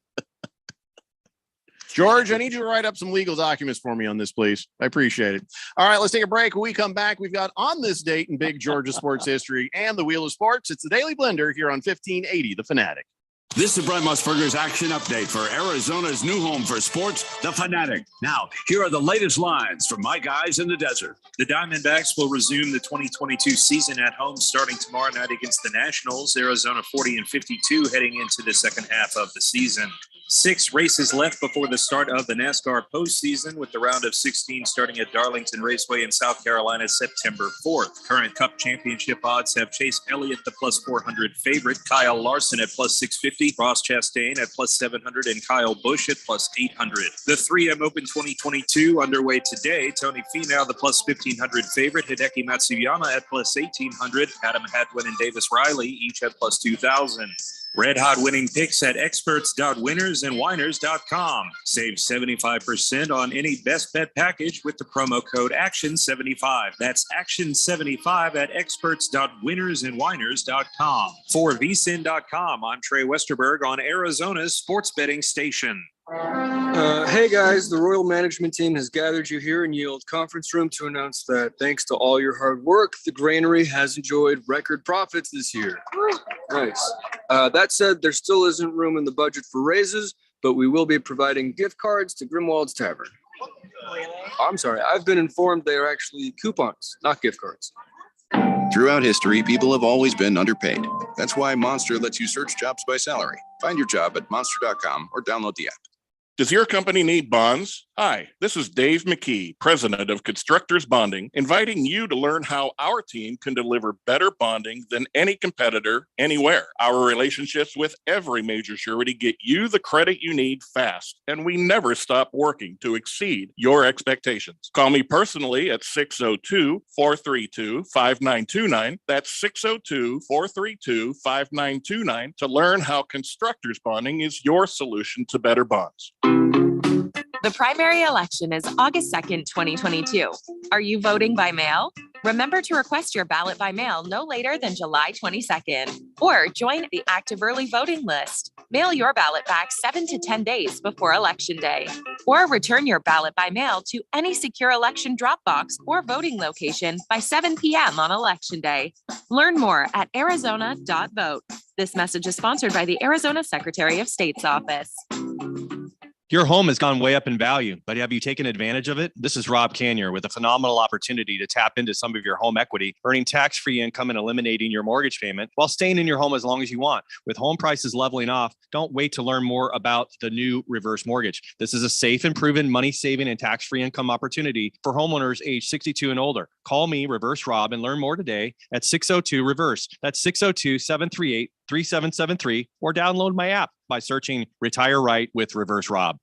George, I need you to write up some legal documents for me on this, please. I appreciate it. All right, let's take a break. When we come back, we've got on this date in big Georgia sports history and the Wheel of Sports. It's the Daily Blender here on 1580 The Fanatic. This is Brent Musburger's action update for Arizona's new home for sports, the Fanatic. Now, here are the latest lines from my guys in the desert. The Diamondbacks will resume the 2022 season at home starting tomorrow night against the Nationals. Arizona 40-52 heading into the second half of the season. 6 races left before the start of the NASCAR postseason, with the round of 16 starting at Darlington Raceway in South Carolina September 4th. Current Cup championship odds have Chase Elliott the plus 400 favorite, Kyle Larson at plus 650, Ross Chastain at plus 700, and Kyle Busch at plus 800. The 3M Open 2022 underway today. Tony Finau the plus 1500 favorite, Hideki Matsuyama at plus 1800, Adam Hadwin and Davis Riley each at plus 2000. Red hot winning picks at experts.winnersandwhiners.com. Save 75% on any best bet package with the promo code ACTION75. That's ACTION75 at experts.winnersandwhiners.com. For vsin.com, I'm Trey Westerberg on Arizona's sports betting station. Hey guys, the Royal Management Team has gathered you here in Yield Conference Room to announce that thanks to all your hard work, the granary has enjoyed record profits this year. Nice. That said, there still isn't room in the budget for raises, but we will be providing gift cards to Grimwald's Tavern. I'm sorry, I've been informed they are actually coupons, not gift cards. Throughout history, people have always been underpaid. That's why Monster lets you search jobs by salary. Find your job at monster.com or download the app. Does your company need bonds? Hi, this is Dave McKee, president of Constructors Bonding, inviting you to learn how our team can deliver better bonding than any competitor anywhere. Our relationships with every major surety get you the credit you need fast, and we never stop working to exceed your expectations. Call me personally at 602-432-5929. That's 602-432-5929 to learn how Constructors Bonding is your solution to better bonds. The primary election is August 2nd, 2022. Are you voting by mail? Remember to request your ballot by mail no later than July 22nd, or join the active early voting list. Mail your ballot back 7 to 10 days before Election Day, or return your ballot by mail to any secure election drop box or voting location by 7 p.m. on Election Day. Learn more at arizona.vote. This message is sponsored by the Arizona Secretary of State's office. Your home has gone way up in value, but have you taken advantage of it? This is Rob Canier with a phenomenal opportunity to tap into some of your home equity, earning tax-free income and eliminating your mortgage payment while staying in your home as long as you want. With home prices leveling off, don't wait to learn more about the new reverse mortgage. This is a safe and proven money-saving and tax-free income opportunity for homeowners age 62 and older. Call me, Reverse Rob, and learn more today at 602-REVERSE. That's 602-738-3773, or download my app by searching Retire Right with Reverse Rob.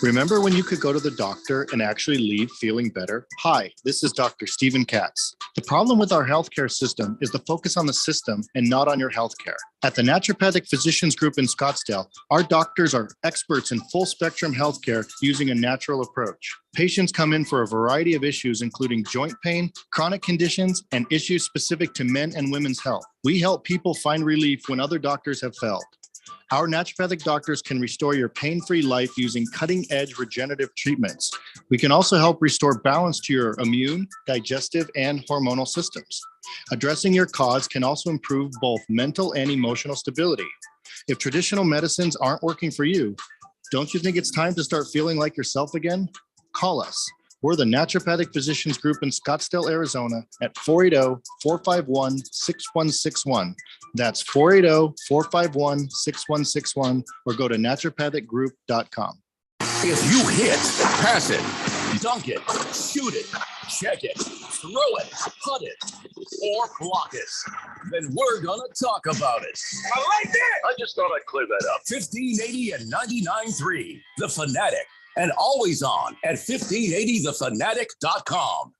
Remember when you could go to the doctor and actually leave feeling better? Hi, this is Dr. Stephen Katz. The problem with our healthcare system is the focus on the system and not on your healthcare. At the Naturopathic Physicians Group in Scottsdale, our doctors are experts in full spectrum healthcare using a natural approach. Patients come in for a variety of issues, including joint pain, chronic conditions, and issues specific to men and women's health. We help people find relief when other doctors have failed. Our naturopathic doctors can restore your pain-free life using cutting-edge regenerative treatments. We can also help restore balance to your immune, digestive, and hormonal systems. Addressing your cause can also improve both mental and emotional stability. If traditional medicines aren't working for you, don't you think it's time to start feeling like yourself again? Call us. We're the Naturopathic Physicians Group in Scottsdale, Arizona at 480-451-6161. That's 480-451-6161, or go to naturopathicgroup.com. If you hit, pass it, dunk it, shoot it, check it, throw it, putt it, or block it, then we're gonna talk about it. I like that. I just thought I'd clear that up. 1580 and 99.3, The Fanatic, and always on at 1580thefanatic.com.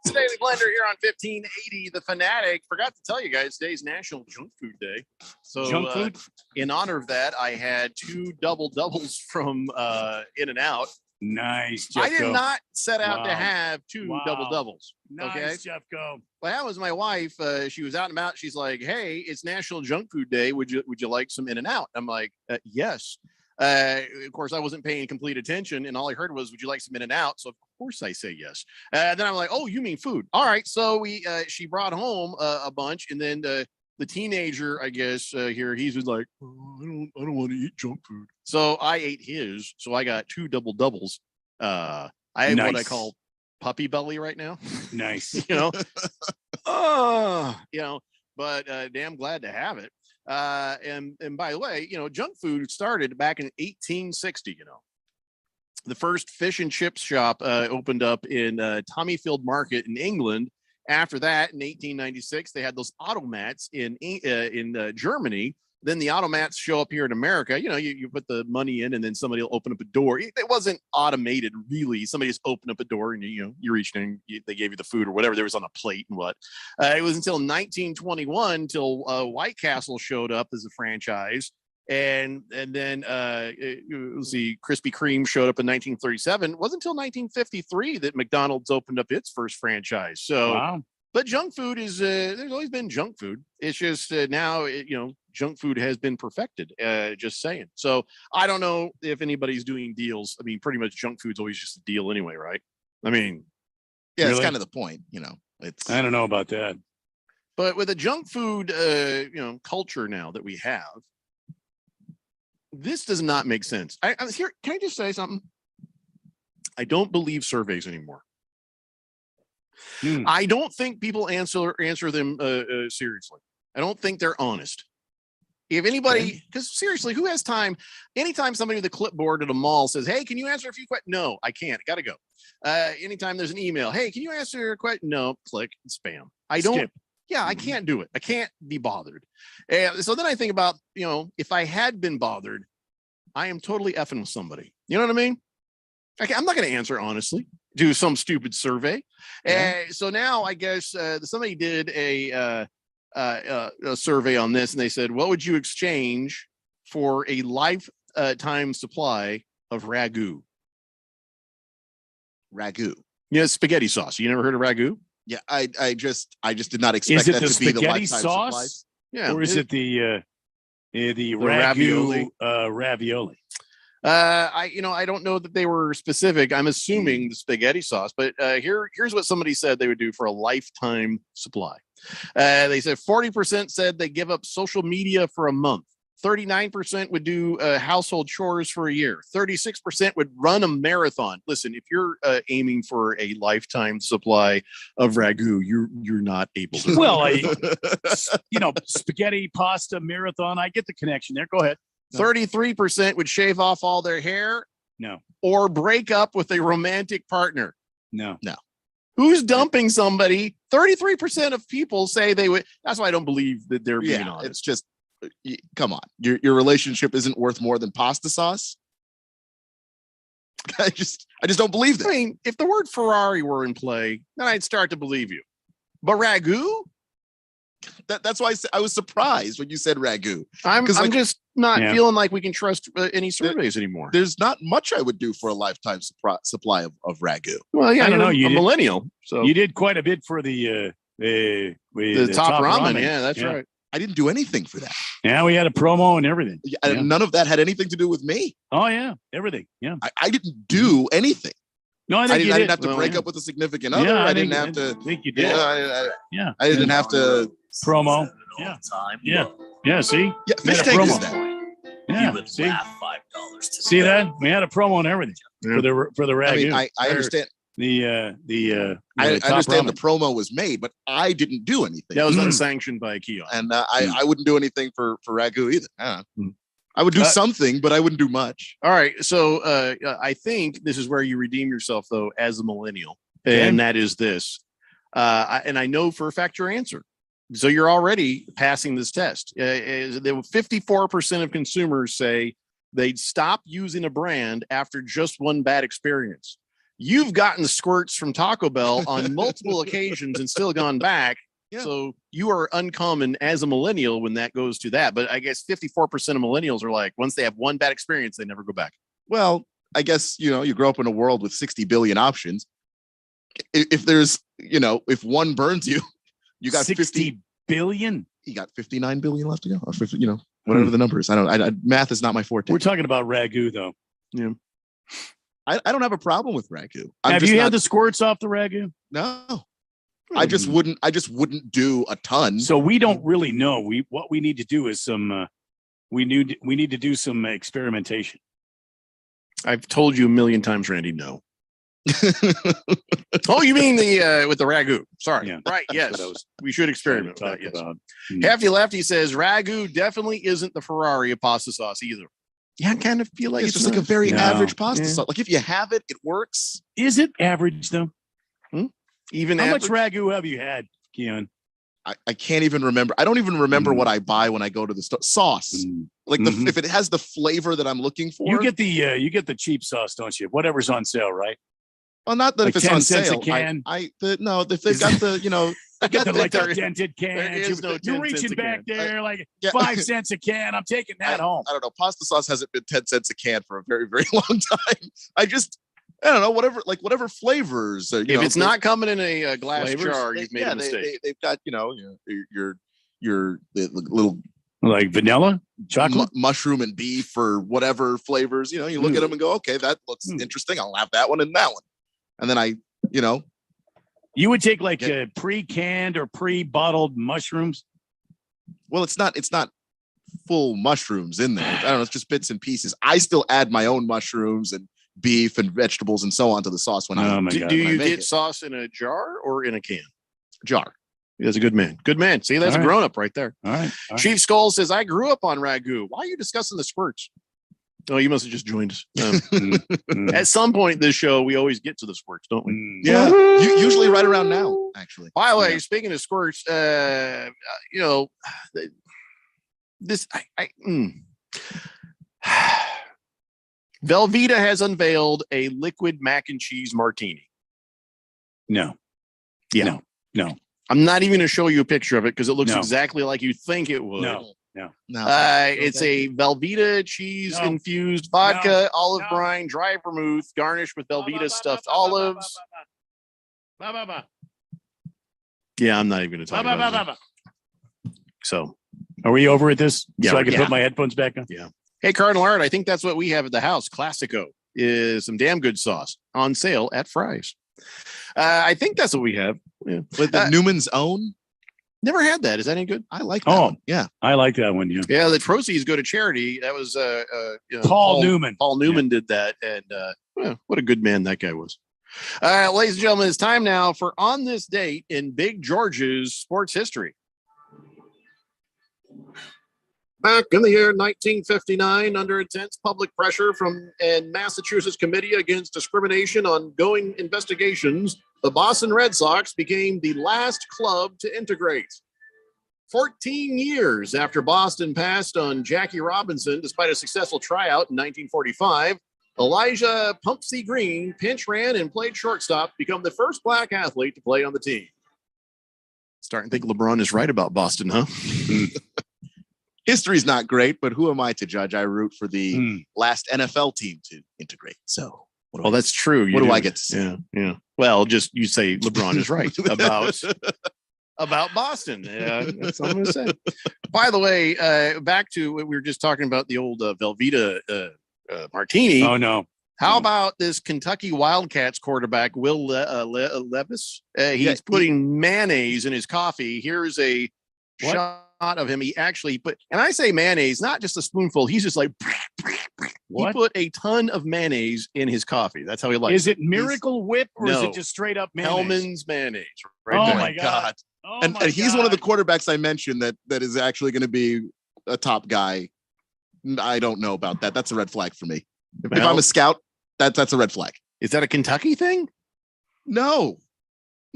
It's the Daily Blender here on 1580 The Fanatic. Forgot to tell you guys, today's National Junk Food Day. So Junk food? In honor of that, I had 2 double-doubles from In-N-Out. Nice, I Jeffco. did not set out to Wow. have 2 Wow. double-doubles. Nice, Okay. Jeffco. Well, that was my wife. She was out and about. She's like, "Hey, it's National Junk Food Day. Would you like some In-N-Out?" I'm like, "Yes." Of course, I wasn't paying complete attention, and all I heard was, "Would you like some In-N-Out?" So of course I say yes. Then I'm like, "Oh, you mean food? All right." So she brought home a bunch, and then the teenager, I guess, here he's like, "Oh, I don't want to eat junk food." So I ate his. So I got 2 double doubles. I have what I call puppy belly right now. Nice. But damn glad to have it. And by the way, junk food started back in 1860. The first fish and chips shop opened up in Tommyfield Market in England. After that, in 1896, they had those automats in Germany. Then the automats show up here in America. You put the money in, and then somebody will open up a door. It wasn't automated, really. Somebody just opened up a door, and you reached in, they gave you the food or whatever there was on a plate and what. It was until 1921 till White Castle showed up as a franchise, and then Krispy Kreme showed up in 1937. It wasn't until 1953 that McDonald's opened up its first franchise. So. Wow. But junk food is there's always been junk food. It's just now, junk food has been perfected. Just saying. So I don't know if anybody's doing deals. I mean, pretty much junk food's always just a deal anyway, right? I mean, yeah, it's kind of the point, It's I don't know about that. But with a junk food, culture now that we have, this does not make sense. I was here. Can I just say something? I don't believe surveys anymore. I don't think people answer them seriously. I don't think they're honest. If anybody, because seriously, who has time? Anytime somebody with a clipboard at a mall says, "Hey, can you answer a few questions?" No, I can't. I gotta go. Anytime there's an email, "Hey, can you answer a question?" No, click spam. I don't. Skip. Yeah, I can't do it. I can't be bothered. And so then I think about, if I had been bothered, I am totally effing with somebody. You know what I mean? I'm not going to answer honestly. Do some stupid survey. Yeah. So now I guess somebody did a survey on this, and they said, "What would you exchange for a lifetime supply of ragu?" Ragu. Yeah, spaghetti sauce. You never heard of ragu? Yeah, I just did not expect that to be the lifetime sauce? supplies. Yeah, or is it the ragu ravioli? I don't know that they were specific. I'm assuming the spaghetti sauce, but here's what somebody said they would do for a lifetime supply. They said 40% said they give up social media for a month. 39% would do household chores for a year. 36% would run a marathon. Listen, if you're aiming for a lifetime supply of ragu, you're not able to. Well, spaghetti, pasta, marathon. I get the connection there. Go ahead. 33% would shave off all their hair. No. Or break up with a romantic partner. No. Who's dumping somebody? 33% of people say they would. That's why I don't believe that they're being honest. It's just, come on. Your relationship isn't worth more than pasta sauce. I just don't believe that. I mean, if the word Ferrari were in play, then I'd start to believe you. But ragu? That's why I was surprised when you said ragu. I'm just not feeling like we can trust any surveys anymore. There's not much I would do for a lifetime supply of ragu. Well, yeah, I don't know. You're a millennial, so you did quite a bit for the top ramen. Yeah, that's right. I didn't do anything for that. Yeah, we had a promo and everything. Yeah. None of that had anything to do with me. Oh yeah, everything. Yeah, I didn't do anything. No, I didn't have to break up with a significant other. Yeah, I didn't have to. I think you did. I didn't have to promo. Yeah. Yeah. See. Yeah. Fish tank is that. Yeah. See. See that? We had a promo and everything for the ragu. I understand. I understand the promo was made, but I didn't do anything. That was unsanctioned by a kiosk, and I wouldn't do anything for ragu either. I would do something, but I wouldn't do much. All right, so I think this is where you redeem yourself, though, as a millennial, and that is this. And I know for a fact your answer. So you're already passing this test. 54% of consumers say they'd stop using a brand after just one bad experience. You've gotten squirts from Taco Bell on multiple occasions and still gone back. Yeah. So you are uncommon as a millennial when that goes to that. But I guess 54% of millennials are like, once they have one bad experience, they never go back. Well, I guess, you grow up in a world with 60 billion options. If there's, if one burns you, you got 60 billion. You got 59 billion left to go. Or 50, whatever the number is. Math is not my forte. We're talking about ragu, though. Yeah. I don't have a problem with ragu. Have you had the squirts off the ragu? No. I just wouldn't do a ton. So we don't really know. What we need to do is we need to do some experimentation. I've told you a million times, Randy, no. Oh, you mean the with the ragu? Sorry. Yeah. Right. Yes. We should experiment with that. Yes. Hefty Lefty says ragu definitely isn't the Ferrari of pasta sauce either. Yeah, I kind of feel like it's just like a very average pasta sauce. Like if you have it, it works. Is it average though? Even how average? much ragu have you had, Keon? I can't even remember. I don't even remember what I buy when I go to the store. Sauce, like if it has the flavor that I'm looking for. You get the cheap sauce, don't you? Whatever's on sale, right? Well, not that like if it's on 10 cents sale. A can. No, if they've got the I get the dented cans. You're reaching back there 5 cents a can. I'm taking that home. I don't know. Pasta sauce hasn't been 10 cents a can for a very, very long time. I don't know. Whatever flavors. If it's not coming in a glass jar, you've made a mistake. They've got your little like vanilla, chocolate, mushroom, and beef, or whatever flavors. You look at them and go, okay, that looks interesting. I'll have that one and that one. And then you would take pre-canned or pre-bottled mushrooms. Well, it's not full mushrooms in there. I don't know. It's just bits and pieces. I still add my own mushrooms and beef and vegetables and so on to the sauce when do you get sauce in a jar or in a can? Jar. That's a good man. Good man. See, that's a grown up right there. All right. Chief Skull says, I grew up on ragu. Why are you discussing the squirts? Oh, you must have just joined us. At some point in this show, we always get to the squirts, don't we? Yeah. Usually right around now, actually. By the way, speaking of squirts, Velveeta has unveiled a liquid mac and cheese martini. No. Yeah. No. I'm not even going to show you a picture of it because it looks exactly like you think it would. No. It's a Velveeta cheese infused vodka, olive brine, dry vermouth, garnished with Velveeta stuffed olives. Yeah, I'm not even going to talk about it. So, are we over at this? Yeah, so I can put my headphones back on? Yeah. Hey, Cardinal Art, I think that's what we have at the house. Classico is some damn good sauce on sale at Fry's. I think that's what we have. Yeah. With the Newman's Own? Never had that. Is that any good? I like that one. Yeah. I like that one. Yeah. Yeah. The proceeds go to charity. That was Paul Newman. Paul Newman did that. And what a good man that guy was. Ladies and gentlemen, it's time now for On This Date in Big George's sports history. Back in the year 1959, under intense public pressure from a Massachusetts Committee Against Discrimination ongoing investigations, the Boston Red Sox became the last club to integrate. 14 years after Boston passed on Jackie Robinson, despite a successful tryout in 1945, Elijah Pumpsy Green pinch ran and played shortstop, become the first black athlete to play on the team. Starting to think LeBron is right about Boston, huh? History's not great, but who am I to judge? I root for the last NFL team to integrate. So, that's true. What do I get to say? Yeah. Well, just you say LeBron is right about Boston. Yeah, that's what I'm going to say. By the way, back to what we were just talking about, the old Velveeta martini. Oh no. How about this Kentucky Wildcats quarterback, Will Levis? He's putting mayonnaise in his coffee. Here's a shot of him. He actually put, and I say mayonnaise, not just a spoonful. He's just like, he put a ton of mayonnaise in his coffee. That's how he likes it. Is it Miracle Whip or is it just straight up mayonnaise? Hellman's mayonnaise. Right my God. And he's one of the quarterbacks I mentioned that is actually going to be a top guy. I don't know about that. That's a red flag for me. If I'm a scout, that's a red flag. Is that a Kentucky thing? No.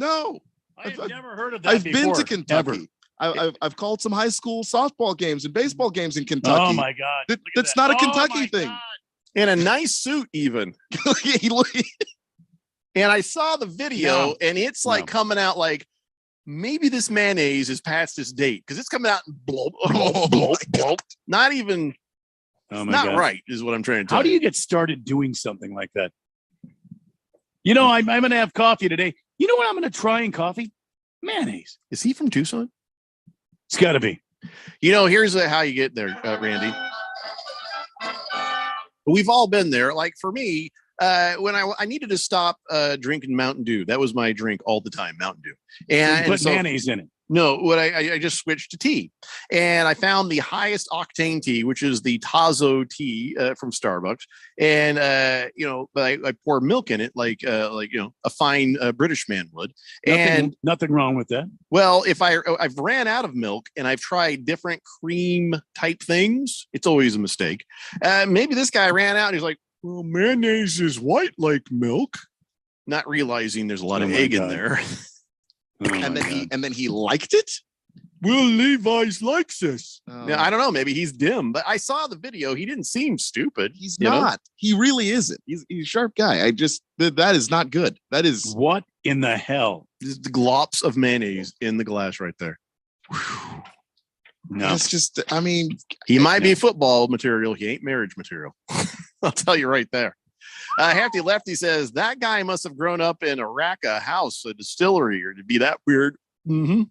I've never heard of that. I've been to Kentucky. I've called some high school softball games and baseball games in Kentucky. Oh my God. That's not a Kentucky thing. God. In a nice suit, even. And I saw the video and it's like coming out like maybe this mayonnaise is past its date because it's coming out and blow. Not even. Oh my not God. Right is what I'm trying to tell you. How do you get started doing something like that? I'm going to have coffee today. You know what I'm going to try in coffee? Mayonnaise. Is he from Tucson? It's got to be. Here's how you get there, Randy. We've all been there. Like for me, when I needed to stop drinking Mountain Dew, that was my drink all the time, Mountain Dew. And put mayonnaise in it. No, what I just switched to tea, and I found the highest octane tea, which is the Tazo tea from Starbucks. And I pour milk in it, like a fine British man would. Nothing wrong with that. Well, if I've ran out of milk and I've tried different cream type things, it's always a mistake. Maybe this guy ran out and he's like, well, mayonnaise is white like milk, not realizing there's a lot of egg in there. And then he liked it. Well, Levi's likes this. Now, I don't know. Maybe he's dim, but I saw the video. He didn't seem stupid. He's not. He really isn't. He's a sharp guy. That is not good. That is what in the hell? Just the glops of mayonnaise in the glass right there. No, it's just. I mean, he might be football material. He ain't marriage material. I'll tell you right there. Hefty Lefty says that guy must have grown up in a Raka house, a distillery, or to be that weird. Mm-hmm.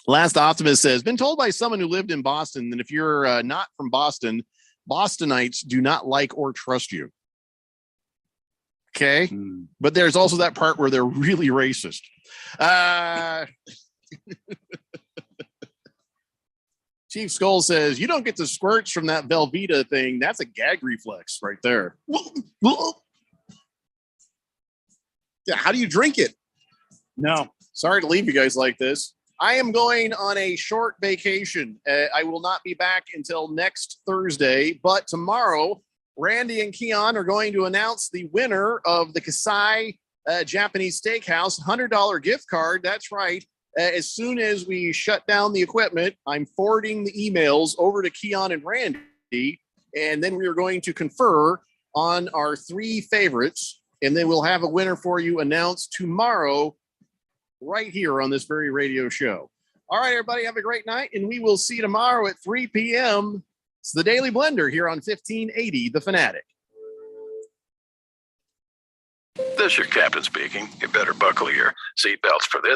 Last Optimist says, been told by someone who lived in Boston that if you're not from Boston, Bostonites do not like or trust you. Okay. But there's also that part where they're really racist. Chief Skull says, you don't get the squirts from that Velveeta thing. That's a gag reflex right there. Yeah, how do you drink it? No. Sorry to leave you guys like this. I am going on a short vacation. I will not be back until next Thursday, but tomorrow, Randy and Keon are going to announce the winner of the Kasai Japanese Steakhouse $100 gift card. That's right. As soon as we shut down the equipment, I'm forwarding the emails over to Keon and Randy, and then we are going to confer on our 3 favorites, and then we'll have a winner for you announced tomorrow right here on this very radio show. All right, everybody, have a great night, and we will see you tomorrow at 3 p.m. It's the Daily Blender here on 1580 The Fanatic. This is your captain speaking. You better buckle your seatbelts for this